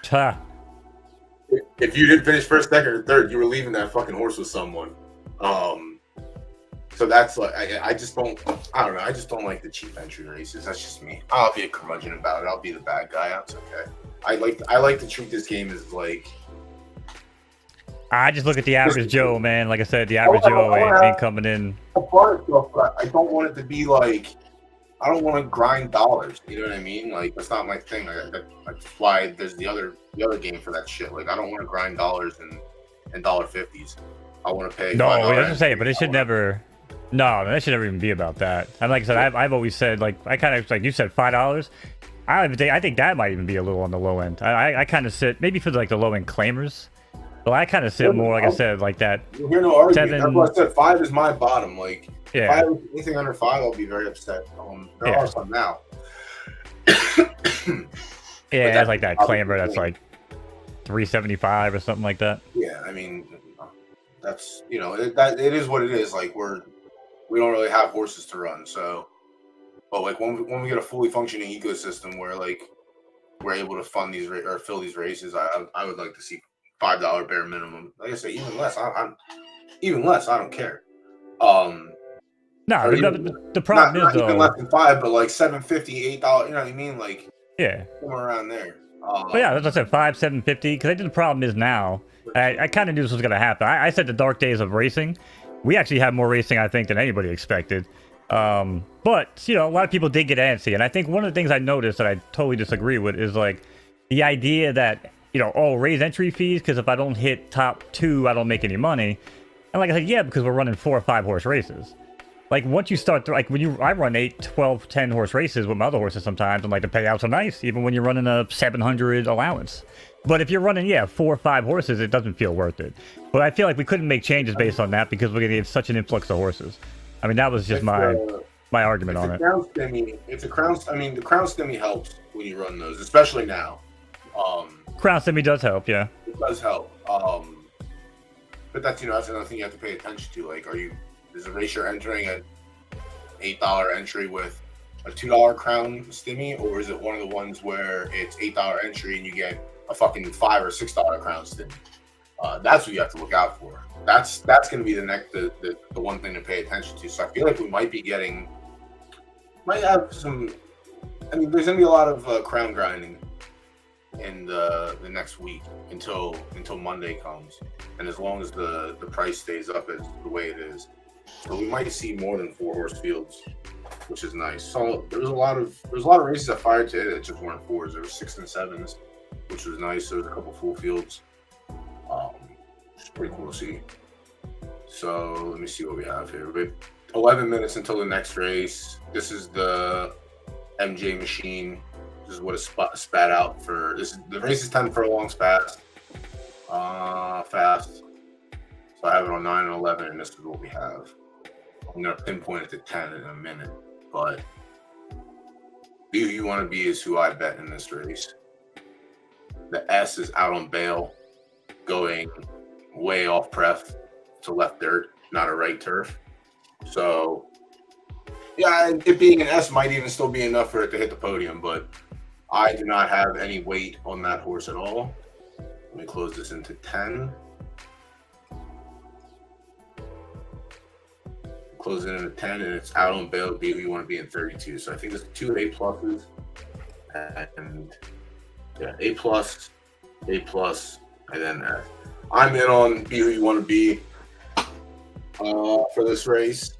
if you didn't finish first, second, or third, you were leaving that fucking horse with someone. So that's like I just don't know. I just don't like the cheap entry races. That's just me. I'll be a curmudgeon about it. I'll be the bad guy. That's okay. I like to treat this game as like. I just look at the average Joe, man. Like I said, the average Joe ain't coming in. I don't want it to be like. I don't want to grind dollars. You know what I mean? Like that's not my thing. That's why there's the other game for that shit. Like I don't want to grind dollars and $1.50s. I want to pay. No, I was gonna say, but it should never. No, that should never even be about that. And like I said, I've always said, like I kind of like you said, $5. I think that might even be a little on the low end. I kind of sit maybe for like the low end claimers. Well, I kind of sit more, like I said, like that. You hear no argument. That's what I said. 5 is my bottom. Like, yeah. If anything under 5, I'll be very upset. There are some now. Yeah, it's like that claimer that's like $3.75 or something like that. Yeah, I mean, that's it is what it is. Like we don't really have horses to run, so. But like when we get a fully functioning ecosystem where like we're able to fund these or fill these races, I would like to see $5 bare minimum. Like I say, even less. Even less. I don't care. No, the problem is not though. Even less than 5, but like $7.50, $8. You know what I mean? Like yeah, somewhere around there. But yeah, as I said, $5, $7.50. Because I think the problem is now. I kind of knew this was gonna happen. I said the dark days of racing. We actually had more racing, I think, than anybody expected. But a lot of people did get antsy, and I think one of the things I noticed that I totally disagree with is like the idea that raise entry fees because if I don't hit top 2, I don't make any money. And like I said, yeah, because we're running 4 or 5 horse races. Like once you start like I run 8, 12, 10 horse races with my other horses sometimes, and like the payouts are nice, even when you're running a 700 allowance. But if you're running 4 or 5 horses, it doesn't feel worth it. But I feel like we couldn't make changes based on that because we're gonna get such an influx of horses. I mean, that was just my argument on it. It's a crown. I mean, the crown stimmy helps when you run those, especially now. Crown stimmy does help, yeah. It does help. But that's that's another thing you have to pay attention to. Like, is the race you're entering at $8 entry with a $2 crown stimmy, or is it one of the ones where it's $8 entry and you get a fucking $5 or $6 crown stimmy? That's what you have to look out for. That's going to be the one thing to pay attention to. So I feel like we might have some. I mean, there's going to be a lot of crown grinding in the next week until Monday comes, and as long as the price stays up as the way it is, so we might see more than 4 horse fields, which is nice. So there's a lot of races that fired today that just weren't 4s. There were 6s and 7s, which was nice. There was a couple full fields. It's pretty cool to see. So let me see what we have here. We have 11 minutes until the next race. This is the MJ machine. This is what it spat out for. The race is 10 furlongs fast. Fast. So I have it on 9 and 11, and this is what we have. I'm gonna pinpoint it to 10 in a minute, but who you want to be is who I bet in this race. The S is out on bail, going way off pref to left dirt, not a right turf. So, yeah, it being an S might even still be enough for it to hit the podium, but I do not have any weight on that horse at all. Let me close this into 10. Close it into 10, and it's out on bail. Be who you want to be in 32. So I think there's 2 A pluses and yeah, A plus, and then F. I'm in on Be Who You Want to Be for this race.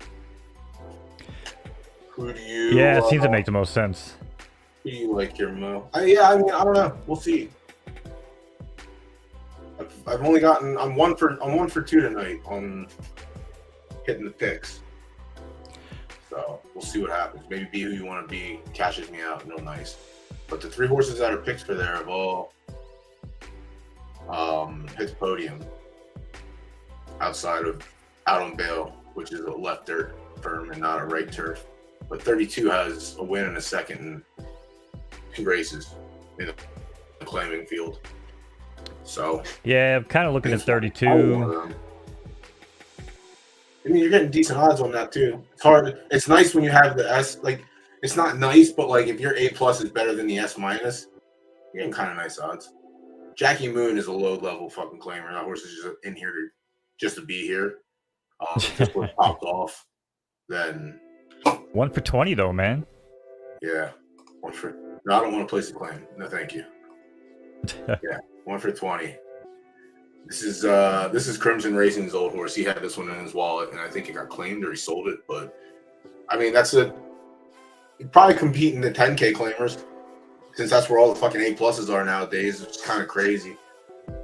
Who do you? Yeah, it seems to make the most sense. Who do you like here, Mo? I mean, I don't know. We'll see. I've only gotten. I'm one for two tonight on hitting the picks. So we'll see what happens. Maybe Be Who You Want to Be cashes me out real nice. But the 3 horses that are picked for there have all hit the podium outside of Out on Bail, which is a left dirt firm and not a right turf. But 32 has a win and a second in 2 races in the claiming field. So yeah, I'm kind of looking at 32. I mean, you're getting decent odds on that too. It's hard. It's nice when you have the S. Like, it's not nice, but like if your A plus is better than the S minus, you're getting kind of nice odds. Jackie Moon is a low level fucking claimer. That horse is just in here just to be here. Just was popped off. Then 1 for 20 though, man. Yeah, 1 for. No, I don't want to place a claim. No, thank you. Yeah, 1 for 20. This is Crimson Racing's old horse. He had this one in his wallet, and I think it got claimed or he sold it. But I mean, he'd probably compete in the 10K claimers, since that's where all the fucking A pluses are nowadays. It's kind of crazy.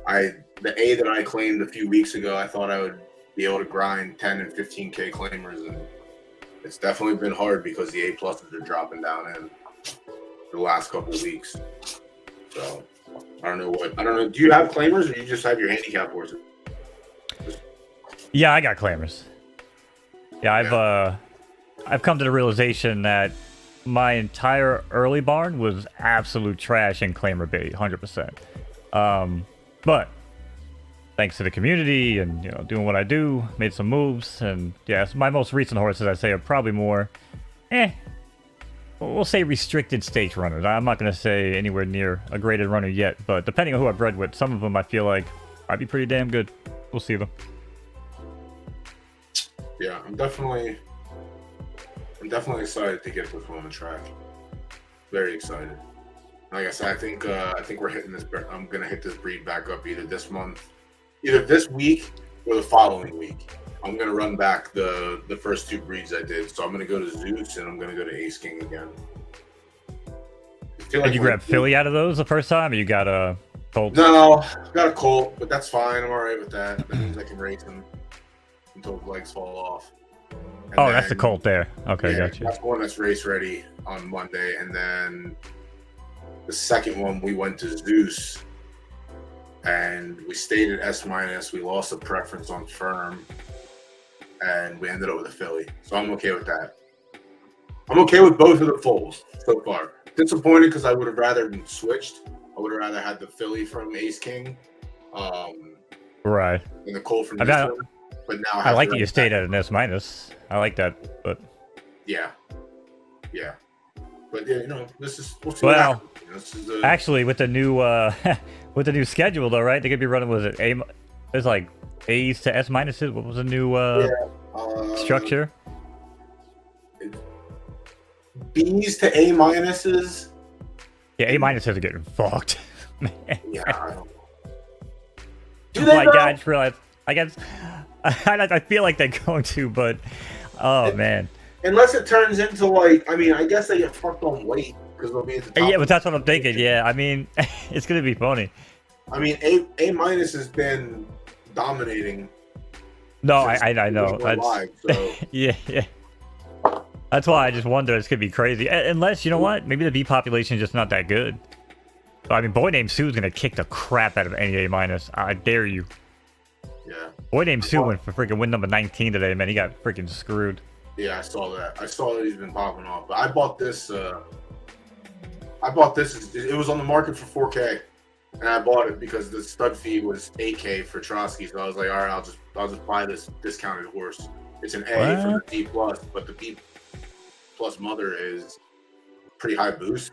The A that I claimed a few weeks ago, I thought I would be able to grind 10 and 15K claimers, and it's definitely been hard because the A pluses are dropping down in the last couple of weeks. So I don't know. Do you have claimers, or do you just have your handicap horses? Yeah, I got claimers. Yeah, I've come to the realization that my entire early barn was absolute trash in claimer bait, 100%. But thanks to the community and doing what I do, made some moves, and yes, my most recent horses I'd say are probably more, we'll say restricted stakes runners. I'm not going to say anywhere near a graded runner yet, but depending on who I bred with, some of them I feel like might be pretty damn good. We'll see them. Yeah, I'm definitely excited to get this one on the track. Very excited. Like I said, I think we're hitting this. I'm gonna hit this breed back up either this week or the following week. I'm gonna run back the first 2 breeds I did. So I'm gonna go to Zeus and I'm gonna go to Ace King again. Did you grab Philly out of those the first time, or you got a Colt? No, got a Colt, but that's fine. I'm all right with that. That means I can race him until his legs fall off. And that's the Colt there. Okay, yeah, gotcha. That's the one that's race ready on Monday, and then the second one we went to Zeus, and we stayed at S minus. We lost a preference on firm, and we ended up with a Philly. So I'm okay with that. I'm okay with both of the foals so far. Disappointed because I would have rather been switched. I would have rather had the Philly from Ace King, right, and the Colt from this one. But now I like that you stayed at an S minus. I like that, but yeah. But yeah, we'll see. Well, actually, with the new schedule though, right? They're gonna be running. Was it A? There's like A's to S minuses. What was the new structure? B's to A minuses. Yeah, A minuses are getting fucked. Man. Yeah. I don't know. My God, I just realized. I guess. I feel like they're going to, but man. Unless it turns into I guess they get fucked on weight because they'll be at the top. Yeah, but that's what I'm thinking. Yeah, I mean, it's gonna be funny. I mean, A minus has been dominating. No, I know. That's, live, so. yeah. That's why I just wonder it's gonna be crazy. Unless you know what, maybe the B population is just not that good. But, I mean, Boy Named Sue's gonna kick the crap out of any A minus. I dare you. Yeah. Boy Named Sue went for freaking win number 19 today, man. He got freaking screwed. Yeah, I saw that. I saw that he's been popping off. But I bought this. It was on the market for $4K, and I bought it because the stud fee was $8K for Trotsky. So I was like, all right, I'll just buy this discounted horse. It's an A for the B plus, but the B plus mother is pretty high boost.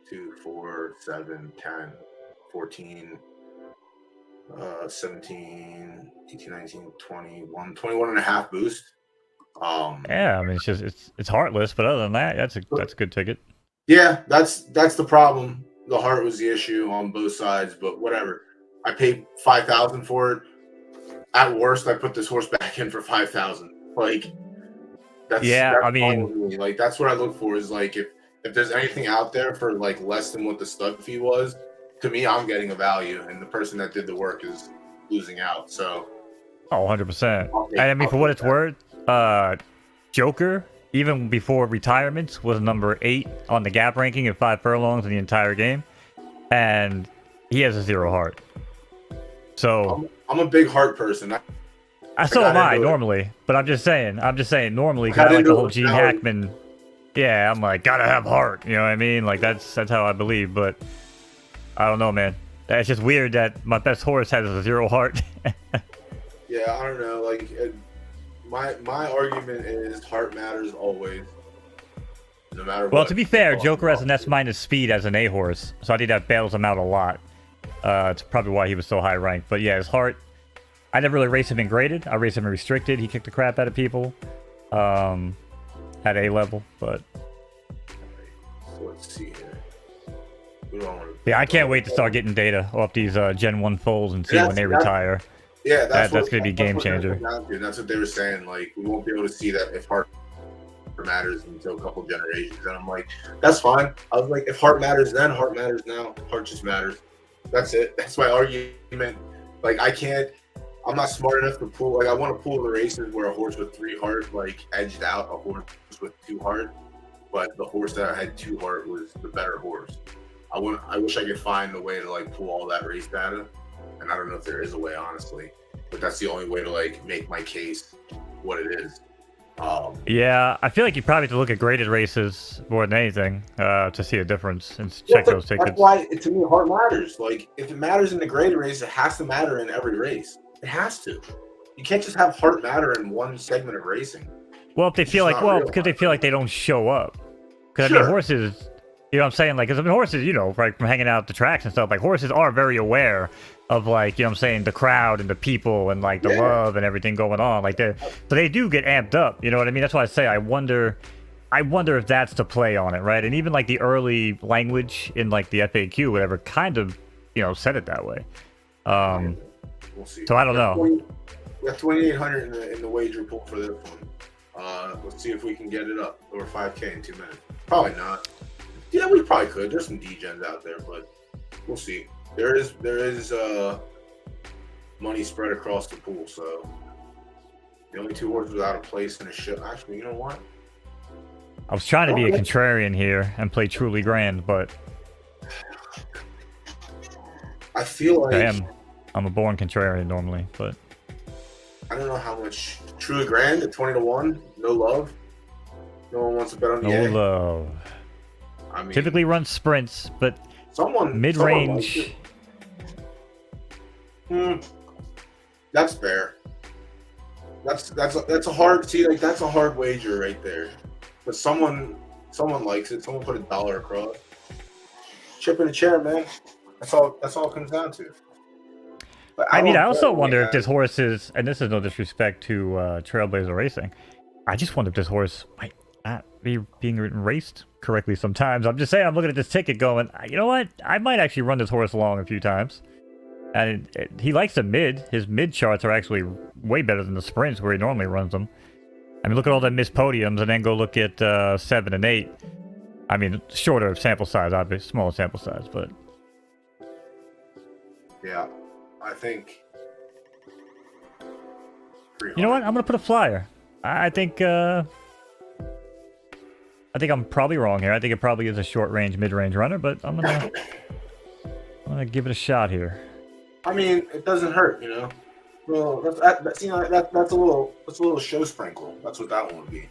2, 4, 7, 10, 14. 17, 18, 19, 21 and a half boost. Yeah, I mean, it's heartless, but other than that, that's a good ticket. Yeah, that's the problem. The heart was the issue on both sides, but whatever. I paid 5,000 for it. At worst, I put this horse back in for 5,000. Like Yeah, that's I fine mean, with me. Like that's what I look for is like if there's anything out there for like less than what the stud fee was, to me, I'm getting a value, and the person that did the work is losing out. So, oh, 100%. I'll take- And I mean, I'll for what take it's that. worth, Joker, even before retirement, was number 8 on the gap ranking at 5 furlongs in the entire game, and he has a 0 heart. So I'm a big heart person. so got am I into it. normally, but I'm just saying normally, got because I like into the it whole with Gene Valerie. Hackman. Yeah, I'm like, gotta have heart. You know what I mean? Like that's how I believe. But I don't know, man. It's just weird that my best horse has a 0 heart. Yeah, I don't know. Like my argument is heart matters always, no matter what. Well, to be fair, Joker has an S- speed as an A horse, so I think that bails him out a lot. It's probably why he was so high ranked. But yeah, his heart. I never really raced him in graded. I raced him in restricted. He kicked the crap out of people. At A level, but So let's see here. We don't want to. yeah, I can't wait to start getting data off these Gen 1 foals and see That's- when they that's- retire. Yeah, That's gonna be game what they're changer. coming down to. That's what they were saying. Like we won't be able to see that if heart matters until a couple generations. And I'm like, that's fine. I was like, if heart matters then, heart matters now. Heart just matters. That's it. That's my argument. Like I'm not smart enough to pull. Like I want to pull the races where a horse with 3 heart like edged out a horse with 2 heart, but the horse that had 2 heart was the better horse. I wish I could find a way to like pull all that race data, and I don't know if there is a way, honestly. But that's the only way to like make my case what it is. Yeah, I feel like you probably have to look at graded races more than anything to see a difference and check those tickets. That's why to me heart matters. Like if it matters in the graded race, it has to matter in every race. It has to. You can't just have heart matter in one segment of racing. Well, if they feel It's like, not real because they heart. feel like they don't show up. Because I Sure. mean, horses, you know what I'm saying? Like, because I mean, horses, you know, like from hanging out at the tracks and stuff, like horses are very aware of like, you know what I'm saying, the crowd and the people and like the Yeah. love and everything going on. Like so they do get amped up, you know what I mean? That's why I say I wonder if that's the play on it, right? And even like the early language in like the FAQ, whatever, kind of, you know, said it that way. We'll see. So I don't know. We got 2,800 in the wager pool for this one. Let's see if we can get it up over 5K in 2 minutes. Probably not. Yeah, we probably could. There's some D-gens out there, but we'll see. There is money spread across the pool, so the only 2 horses without a place in a show. Actually, you know what? I was trying to be a contrarian here and play truly grand, but I feel like I'm a born contrarian normally, but I don't know how much. Truly grand at 20-1. No love. No one wants to bet on the no A. love. I mean, Typically run sprints, but someone mid-range. likes it. That's fair. That's a hard that's a hard wager right there. But someone likes it. Someone put $1 across. Chip in a chair, man. That's all it comes down to. But I mean, don't I also know, wonder man. if this horse is, and this is no disrespect to Trailblazer Racing, I just wonder if this horse might not be being raced correctly sometimes. I'm just saying, I'm looking at this ticket going, you know what? I might actually run this horse along a few times. And he likes the mid. His mid charts are actually way better than the sprints where he normally runs them. I mean, look at all the missed podiums and then go look at 7 and 8. I mean, shorter sample size, obviously, smaller sample size, but... Yeah, I think. You know what? I'm gonna put a flyer. I think I'm probably wrong here. I think it probably is a short range, mid range runner, but I'm gonna give it a shot here. I mean, it doesn't hurt, you know. Well, that's a little show sprinkle. That's what that one would be.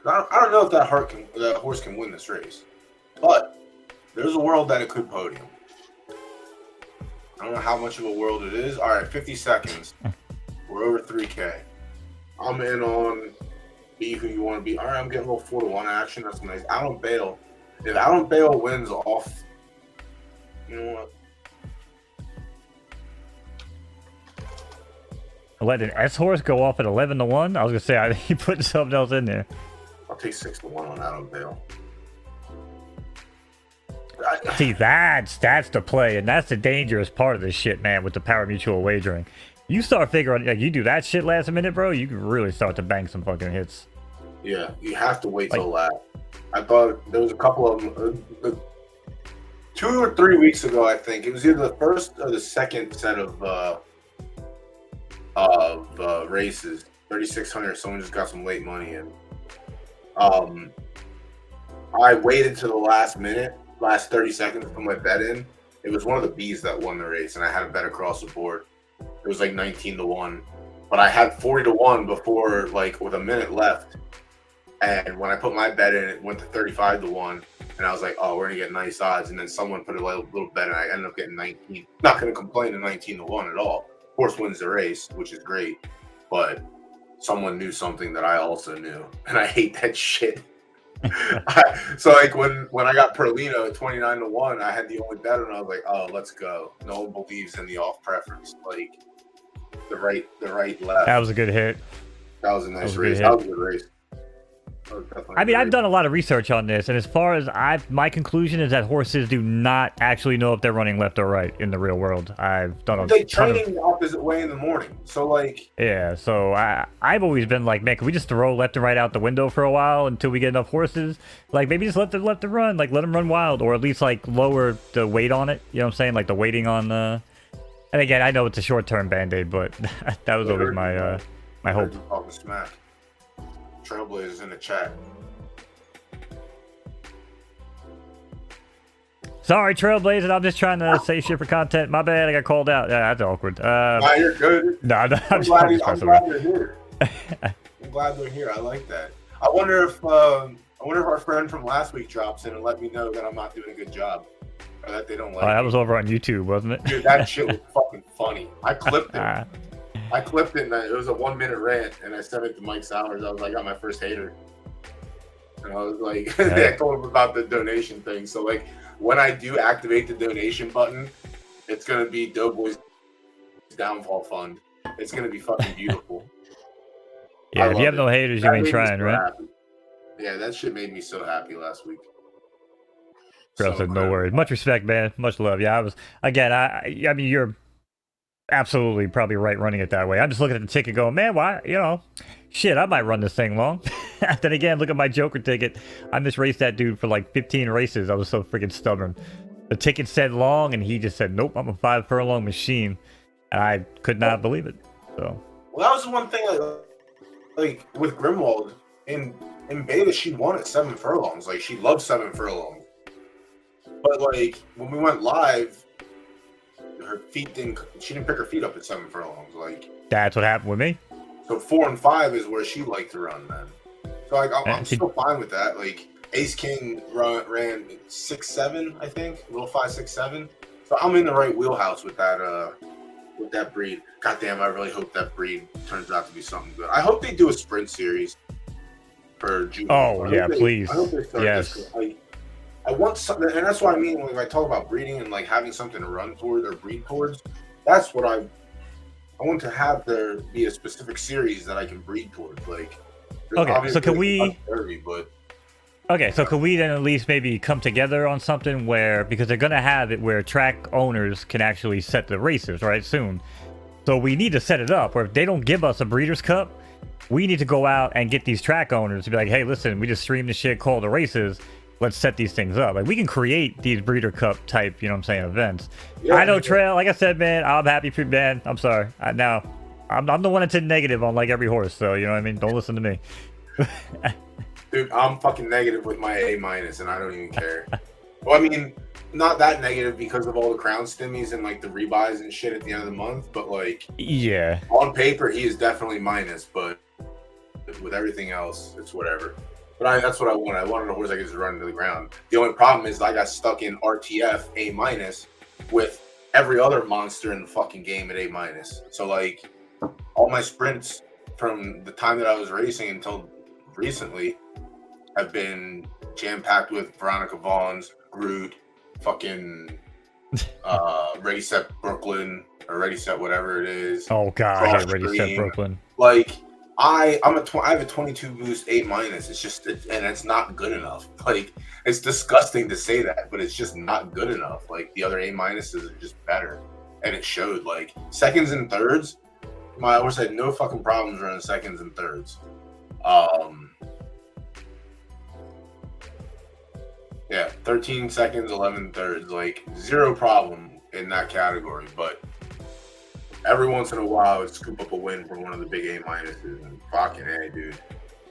I don't know if that horse can win this race, but there's a world that it could podium. I don't know how much of a world it is. All right, 50 seconds. We're over 3K. I'm in on be who you want to be. All right, I'm getting a little 4-1 action. That's nice. Alan Bale. If Alan Bale wins off, you know what? Let an S horse go off at 11-1. I was gonna say I think he put something else in there. I'll take 6-1 on Alan Bale. See, that's the play, and that's the dangerous part of this shit, man. With the power mutual wagering, you start figuring like you do that shit last minute, bro. You can really start to bang some fucking hits. Yeah, you have to wait till last. I thought there was a couple of them. 2 or 3 weeks ago, I think it was either the first or the second set of races. 3,600. Someone just got some late money in. I waited to the last minute, last 30 seconds to put my bet in. It was one of the B's that won the race, and I had a bet across the board. It was like 19-1, but I had 40-1 before, like with a minute left. And when I put my bet in, it went to 35-1, and I was like, "Oh, we're gonna get nice odds." And then someone put a little bet, and I ended up getting 19. Not gonna complain at 19-1 at all. Horse wins the race, which is great, but someone knew something that I also knew, and I hate that shit. So like when I got Perlino at 29-1, I had the only bet, and I was like, "Oh, let's go." No one believes in the off preference, like the right left. That was a good hit. That was a nice race. That was a good race. I mean, I've done a lot of research on this, and as far as my conclusion is that horses do not actually know if they're running left or right in the real world. I've done they training the opposite way in the morning, so like yeah. So I've always been like, man, can we just throw left and right out the window for a while until we get enough horses? Like maybe just let them run, like let them run wild, or at least like lower the weight on it. You know what I'm saying? Like the weighting on the. And again, I know it's a short-term band-aid, but that was always my my hope. Talking smack. Trailblazers in the chat. Sorry, Trailblazer. I'm just trying to say shit for content. My bad. I got called out. Yeah, that's awkward. Nah, you're good. No, I'm glad they're here. I'm glad they're here. I like that. I wonder if our friend from last week drops in and let me know that I'm not doing a good job, or that they don't like. That was over on YouTube, wasn't it? Dude, that shit was fucking funny. I clipped it. And it was a 1-minute rant, and I sent it to Mike Sowers. I was like, I got my first hater. And I was like, I told him about the donation thing. So, like, when I do activate the donation button, it's going to be DoughBoy's Downfall Fund. It's going to be fucking beautiful. Yeah, if you have no haters, you ain't trying, right? Happy. Yeah, that shit made me so happy last week. Girl said, no worries. Much respect, man. Much love. Yeah, I mean, you're absolutely probably right running it that way. I'm just looking at the ticket going, man, why, shit, I might run this thing long. Then again, look at my Joker ticket. I misraced that dude for like 15 races. I was so freaking stubborn. The ticket said long, and he just said, nope, I'm a 5 furlong machine. And I could not believe it. So. Well, that was the one thing, like with Grimwald, in beta, she won at 7 furlongs. Like, she loved 7 furlongs. But, like, when we went live, she didn't pick her feet up at 7 furlongs. Like, that's what happened with me. So 4 and 5 is where she liked to run then. So like I'm still fine with that. Like Ace King ran 6-7, I think, little 5-6-7. So I'm in the right wheelhouse with that breed. Goddamn, I really hope that breed turns out to be something good. I hope they do a sprint series for June. Oh yeah, please. I hope they start this. I want something, and that's what I mean when I talk about breeding and like having something to run towards or breed towards. That's what I want to have there be a specific series that I can breed towards. Like, okay, so can we? Okay, so can we then at least maybe come together on something where, because they're gonna have it where track owners can actually set the races right soon. So we need to set it up where if they don't give us a Breeders' Cup, we need to go out and get these track owners to be like, hey, listen, we just streamed the shit, call the races. Let's set these things up. Like, we can create these Breeder Cup type, events. Yeah, I know, Trail, like I said, man, I'm happy for you, man. I'm sorry. I'm the one that's negative on, like, every horse, so, you know what I mean? Don't listen to me. Dude, I'm fucking negative with my A-, and I don't even care. Well, I mean, not that negative because of all the crown stimmies and, like, the rebuys and shit at the end of the month, but, like... Yeah. On paper, he is definitely minus, but with everything else, it's whatever. But that's what I wanted. I wanted a horse I could just run into the ground. The only problem is I got stuck in RTF A- with every other monster in the fucking game at A-. So, like, all my sprints from the time that I was racing until recently have been jam-packed with Veronica Vaughn's, Groot, fucking Ready Set Brooklyn, or Ready Set whatever it is. Oh, God, I hate Ready Set Brooklyn. Like, I have a 22 boost 8 minus. It's just and it's not good enough. Like it's disgusting to say that, but it's just not good enough. Like the other A minuses are just better, and it showed. Like seconds and thirds, my horse had no fucking problems running seconds and thirds. Yeah, 13 seconds, 11 thirds, like zero problem in that category. But every once in a while, I would scoop up a win from one of the big A minuses, and fucking A, dude,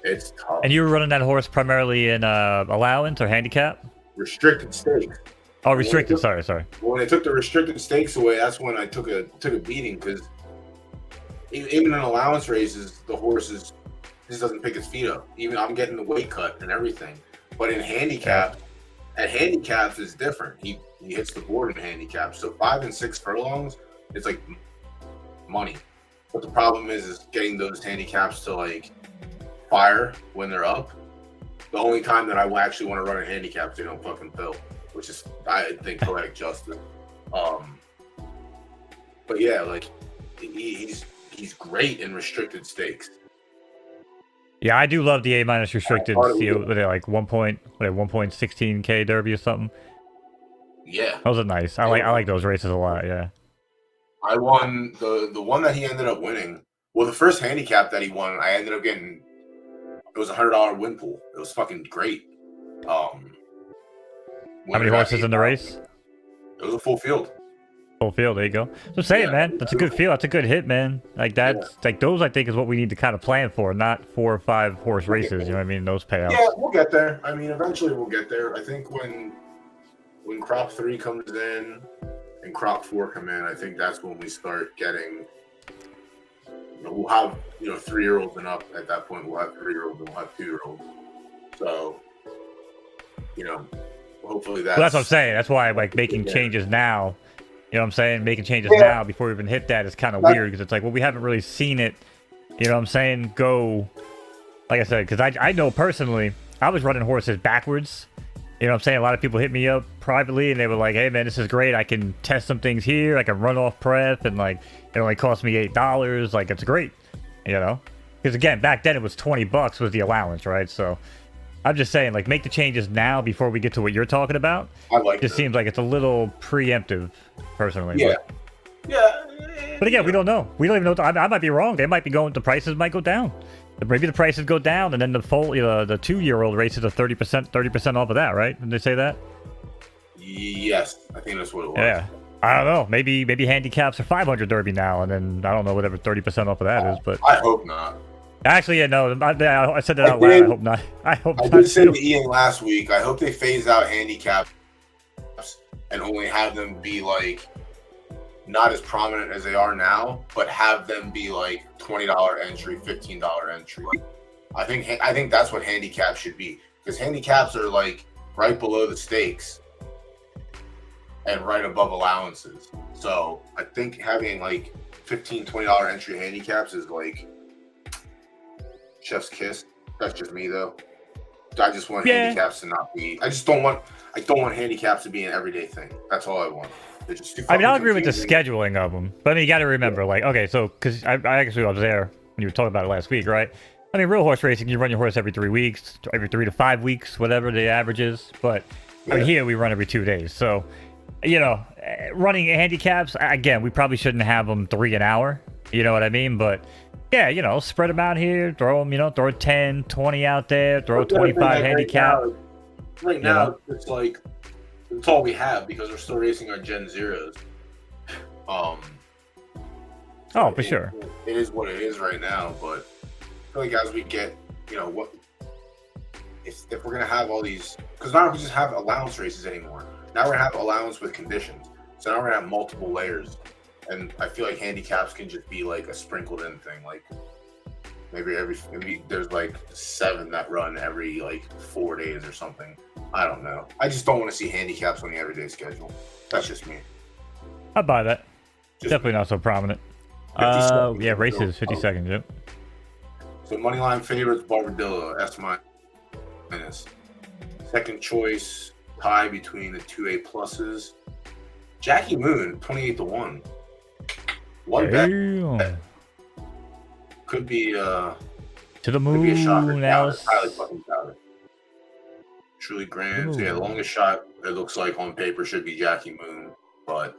it's tough. And you were running that horse primarily in allowance or handicap? Restricted stakes. Oh, restricted. Sorry. When they took the restricted stakes away, that's when I took a beating because even in allowance races, the horse just doesn't pick his feet up. Even I'm getting the weight cut and everything, but in handicap. Yeah. At handicaps is different. He hits the board in handicaps. So 5 and 6 furlongs, it's like money. But the problem is getting those handicaps to like fire when they're up. The only time that I will actually want to run a handicap, they don't fucking fill, which is I think poetic justice. But yeah, like he's great in restricted stakes. Yeah, I do love the A minus restricted. See, like 1.16K Derby or something. Yeah, those are nice. I like those races a lot. Yeah, I won the one that he ended up winning. Well, the first handicap that he won, I ended up getting. It was $100 win pool. It was fucking great. How many horses in the race? It was a full field. Full field, there you go. So say it, man. That's a good field. That's a good hit, man. Like that's like those. I think is what we need to kind of plan for, not 4 or 5 horse races. You know what I mean? Those payouts. Yeah, we'll get there. I mean, eventually we'll get there. I think when crop 3 comes in and crop 4 come in, I think that's when we start getting. We'll have 3-year-olds and up at that point. We'll have 3-year-olds and we'll have 2-year-olds. So, hopefully that's. Well, that's what I'm saying. That's why like making changes now. You know what I'm saying? Making changes now before we even hit that is kind of weird because it's like, well, we haven't really seen it. You know what I'm saying? Go, like I said, because I know personally, I was running horses backwards. You know what I'm saying? A lot of people hit me up privately and they were like, hey, man, this is great. I can test some things here. I can run off prep and like, it only cost me $8. Like, it's great, Because again, back then it was $20 was the allowance, right? So I'm just saying, like, make the changes now before we get to what you're talking about. I like it. Just seems like it's a little preemptive, personally. Yeah. But again, we don't know. We don't even know. I might be wrong. They might be going. The prices might go down. Maybe the prices go down, and then the full, the 2-year-old races are 30% off of that, right? Did they say that? Yes, I think that's what it was. Yeah. I don't know. Maybe handicaps are 500 Derby now, and then I don't know whatever 30% off of that is. But I hope not. Actually, yeah, no. I said that out loud. I hope not. I did say to Ian last week. I hope they phase out handicaps and only have them be like not as prominent as they are now, but have them be like $20 entry, $15 entry. I think that's what handicaps should be, because handicaps are like right below the stakes and right above allowances. So I think having like $15, $20 entry handicaps is like chef's kiss. That's just me though. I just want handicaps to not be. I don't want handicaps to be an everyday thing. That's all I want. I mean, I'll agree with the scheduling of them, but I mean, you got to remember, like, okay, so because I actually was there when you were talking about it last week, right? I mean, real horse racing, you run your horse every 3 weeks, every 3 to 5 weeks, whatever the average is. But I mean, here we run every 2 days, so running handicaps again, we probably shouldn't have them 3 an hour. You know what I mean? But yeah, spread them out here, throw them, throw 10, 20 out there, throw 25 handicap. Right now, it's like. It's all we have because we're still racing our Gen Zeros. For sure. It is what it is right now, but I feel like as we get, what if we're gonna have all these? Because now we just have allowance races anymore. Now we're gonna have allowance with conditions. So now we're gonna have multiple layers, and I feel like handicaps can just be like a sprinkled in thing. Like maybe there's like 7 that run every like 4 days or something. I don't know. I just don't want to see handicaps on the everyday schedule. That's just me. I'd buy that. Definitely not so prominent. Yeah, races, 50 seconds, yep. So moneyline favorites, Barbadillo, S minus. Second choice, tie between the 2A pluses. Jackie Moon, 28 to 1. One bet. Could be To the could be a shocker. moon, Down. Alice. Highly fucking down. Truly grand. So yeah, the longest shot it looks like on paper should be Jackie Moon, but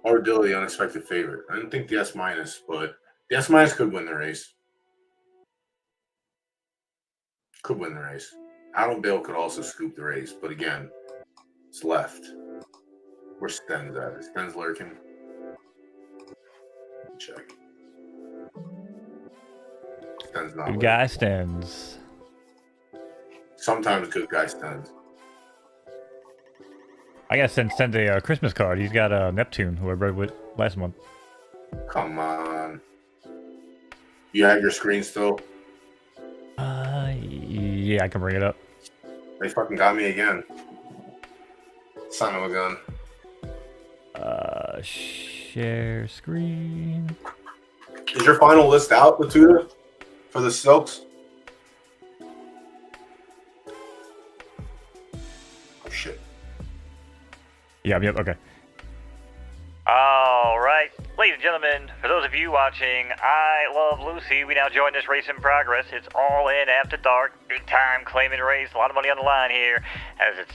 Armadillo the unexpected favorite. I didn't think the S minus, but the S minus could win the race. Could win the race. Adam Bale could also scoop the race, but again, it's left. Where's Sten's at? Is Sten's lurking? Check. Sten's not. Good guy Stens. Sometimes good guy Sten's. I gotta send Sten a Christmas card. He's got Neptune, who I rode with last month. Come on. You have your screen still? Yeah, I can bring it up. They fucking got me again. Son of a gun. Share screen. Is your final list out, Latuda? For the Silks? Oh, shit. Yep, okay. All right, ladies and gentlemen, for those of you watching I Love Lucy, we now join this race in progress. It's all in after dark, big time claiming race, a lot of money on the line here, as it's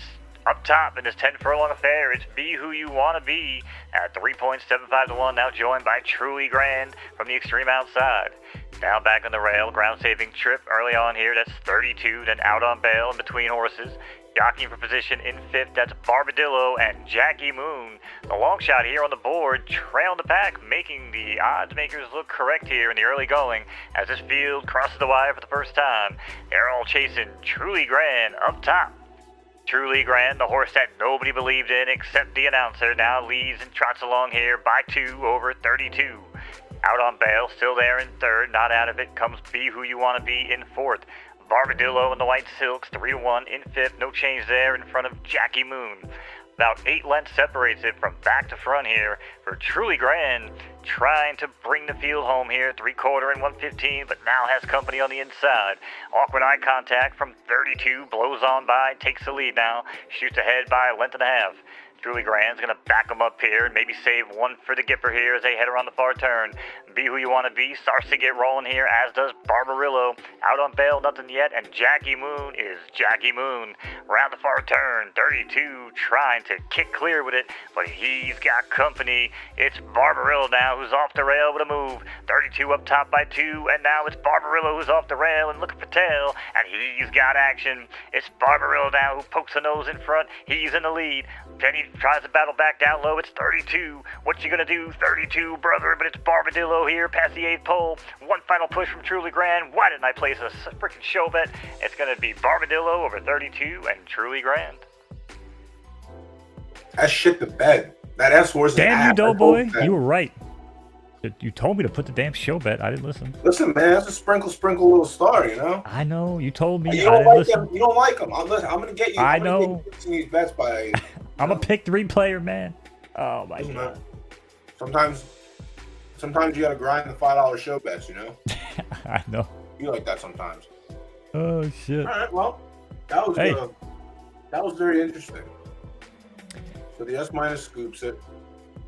up top in this 10 furlong affair. It's Be Who You Want to Be at 3.75 to 1, now joined by Truly Grand from the extreme outside. Now back on the rail, ground saving trip early on here, that's 32, then out on bail in between horses. Jockeying for position in 5th, that's Barbadillo and Jackie Moon. The long shot here on the board, trailing the pack, making the odds makers look correct here in the early going as this field crosses the wire for the first time. They're all chasing Truly Grand up top. Truly Grand, the horse that nobody believed in except the announcer, now leads and trots along here by 2 over 32. Out on bail, still there in 3rd, not out of it, comes Be Who You Want to Be in 4th. Barbadillo and the White Silks, 3-1 in 5th, no change there in front of Jackie Moon. About 8 lengths separates it from back to front here for Truly Grand, trying to bring the field home here, 3/4 and 115, but now has company on the inside. Awkward eye contact from 32, blows on by, takes the lead now, shoots ahead by a length and a half. Truly Grand's going to back him up here and maybe save one for the Gipper here as they head around the far turn. Be Who You Want to Be starts to get rolling here, as does Barbarillo. Out on bail, nothing yet, and Jackie Moon is Jackie Moon. Round the far turn, 32 trying to kick clear with it, but he's got company. It's Barbarillo now who's off the rail with a move. 32 up top by 2, and now it's Barbarillo who's off the rail and looking for tail, and he's got action. It's Barbarillo now who pokes the nose in front. He's in the lead. Then he tries to battle back down low. It's 32. What you gonna do, 32, brother? But it's Barbadillo here past the 8th pole. One final push from Truly Grand. Why didn't I place a freaking show bet? It's gonna be Barbadillo over 32 and Truly Grand. That shit the bed. That S horse. Damn you, Doughboy. You were right. You told me to put the damn show bet. I didn't listen. Listen, man, that's a sprinkle little star, you know? I know. You told me. You don't like them. You don't like them. I'm going to get you. I know. These bets by. I'm a pick 3 player, man. Oh, my God. Sometimes you got to grind the $5 show bets, you know? I know. You like that sometimes. Oh, shit. All right, well, that was very interesting. So the S minus scoops it.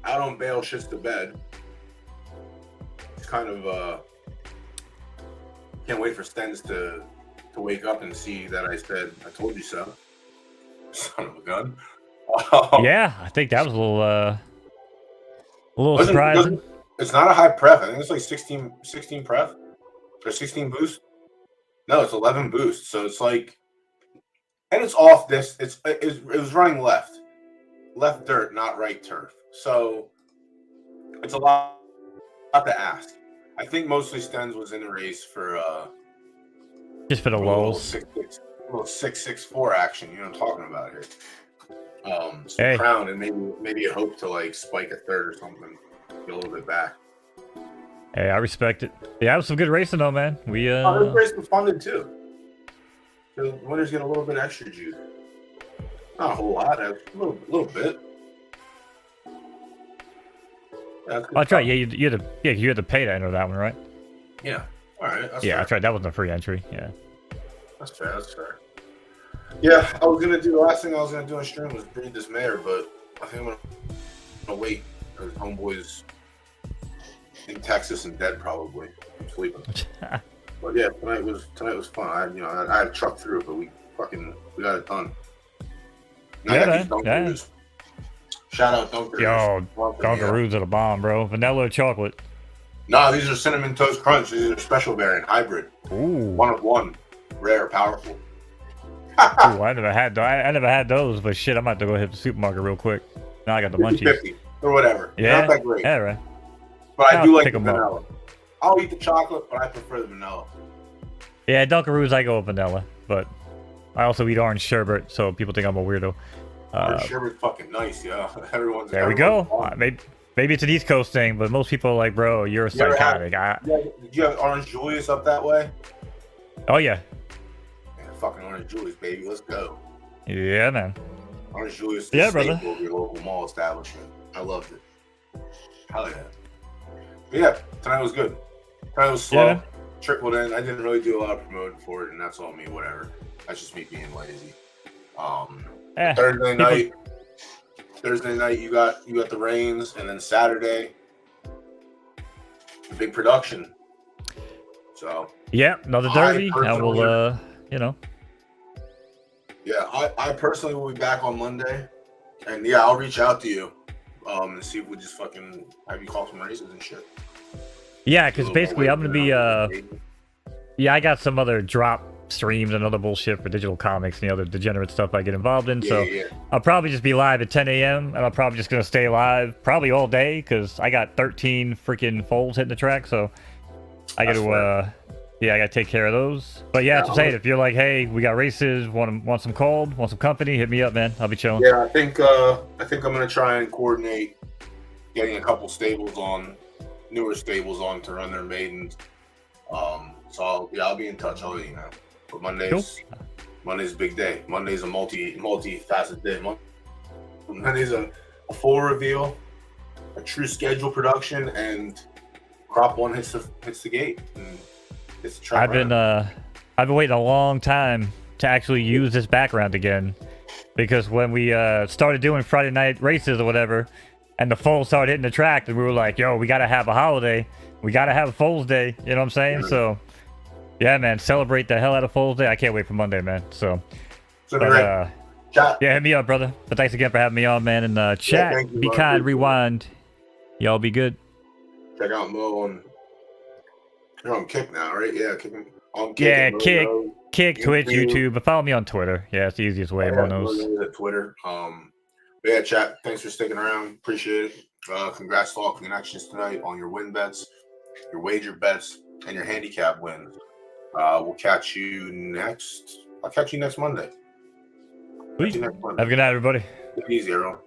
Out on bail shits the bed. It's kind of can't wait for Stens to wake up and see that I said I told you so. Son of a gun. Yeah, I think that was a little surprising. It's not a high pref. I think it's like 16 pref or 16 boost. No, it's 11 boost. So it's like, and it's off this. It was running left dirt, not right turf. So it's a lot to ask. I think mostly Stens was in the race for just for the lulls. Little 6-6-4 action. You know what I'm talking about here. Hey. Crown and maybe a hope to like spike a 3rd or something, get a little bit back. Hey, I respect it. Yeah, it was some good racing though, man. We this race was funded too. The winners get a little bit extra juice. Not a whole lot, a little bit. Yeah, that's right. Yeah, you had to pay to enter that one, right? Yeah. All right. That's yeah, fair. that's right. That wasn't a free entry. Yeah. That's fair. Yeah, I was gonna do the last thing I was gonna do on stream was breed this mare, but I think I'm gonna wait because homeboys in Texas and dead probably. I'm sleeping. But yeah, tonight was fun. I trucked through it, but we got it done. And I got these Dunkaroos. Shout out Dunkaroos. Yo, Dunkaroos are the bomb, bro. Vanilla or chocolate? Nah, these are Cinnamon Toast Crunch. These are special variant, hybrid. Ooh. 1 of 1. Rare, powerful. Ooh, I never had those, but shit, I'm about to go hit the supermarket real quick. Now I got the munchies. 50 or whatever. Yeah, not that great. Yeah, right. But I do like the pick 'em vanilla. I'll eat the chocolate, but I prefer the vanilla. Yeah, Dunkaroos, I go with vanilla, but I also eat orange sherbet, so people think I'm a weirdo. Orange sherbet's fucking nice, yeah. There we go. Maybe it's an East Coast thing, but most people are like, bro, you're a psychotic. Did you have Orange Julius up that way? Oh, yeah. Fucking Orange Julius, baby. Let's go. Yeah, man. Orange Julius. Yeah, brother. Of your local mall establishment. I loved it. Hell yeah. But yeah, tonight was good. Tonight was slow. Yeah. Trickled in. I didn't really do a lot of promoting for it, and that's all me. Whatever. That's just me being lazy. Thursday night, you got the Reigns, and then Saturday, the big production. So. Yeah, another derby. I will, Yeah, I personally will be back on Monday, and yeah, I'll reach out to you, and see if we just fucking have you call some races and shit. Yeah, because basically I'm gonna be I got some other drop streams and other bullshit for digital comics and the other degenerate stuff I get involved in. I'll probably just be live at 10 a.m. and I'm probably just gonna stay live probably all day because I got 13 freaking folds hitting the track, so I got to I gotta take care of those. But yeah, that's what I'm saying. If you're like, hey, we got races, want some cold, want some company, hit me up, man. I'll be chilling. Yeah, I think I'm gonna try and coordinate getting a couple newer stables on to run their maidens. So I'll be in touch. I'll let you know. But Monday's a big day. Monday's a multi-faceted day. Monday's a full reveal, a true schedule production, and crop one hits the gate. And it's a I've been waiting a long time to actually use this background again, because when we started doing Friday night races or whatever, and the foals started hitting the track, and we were like, yo, we gotta have a holiday, we gotta have a Foals Day, you know what I'm saying? Mm-hmm. So yeah, man, celebrate the hell out of Foals Day. I can't wait for Monday, man. So yeah, hit me up, brother. But thanks again for having me on, man. And chat, be kind, rewind. Y'all be good. Check out Mo you're on Kick now, right? Yeah, Kick, Twitch, YouTube, but follow me on Twitter. Yeah, it's the easiest way. Mo knows. Twitter. But yeah, chat. Thanks for sticking around. Appreciate it. Congrats to all connections tonight on your win bets, your wager bets, and your handicap wins. We'll catch you next. I'll catch you next Monday. Have a good night, everybody. Take it easy, everyone.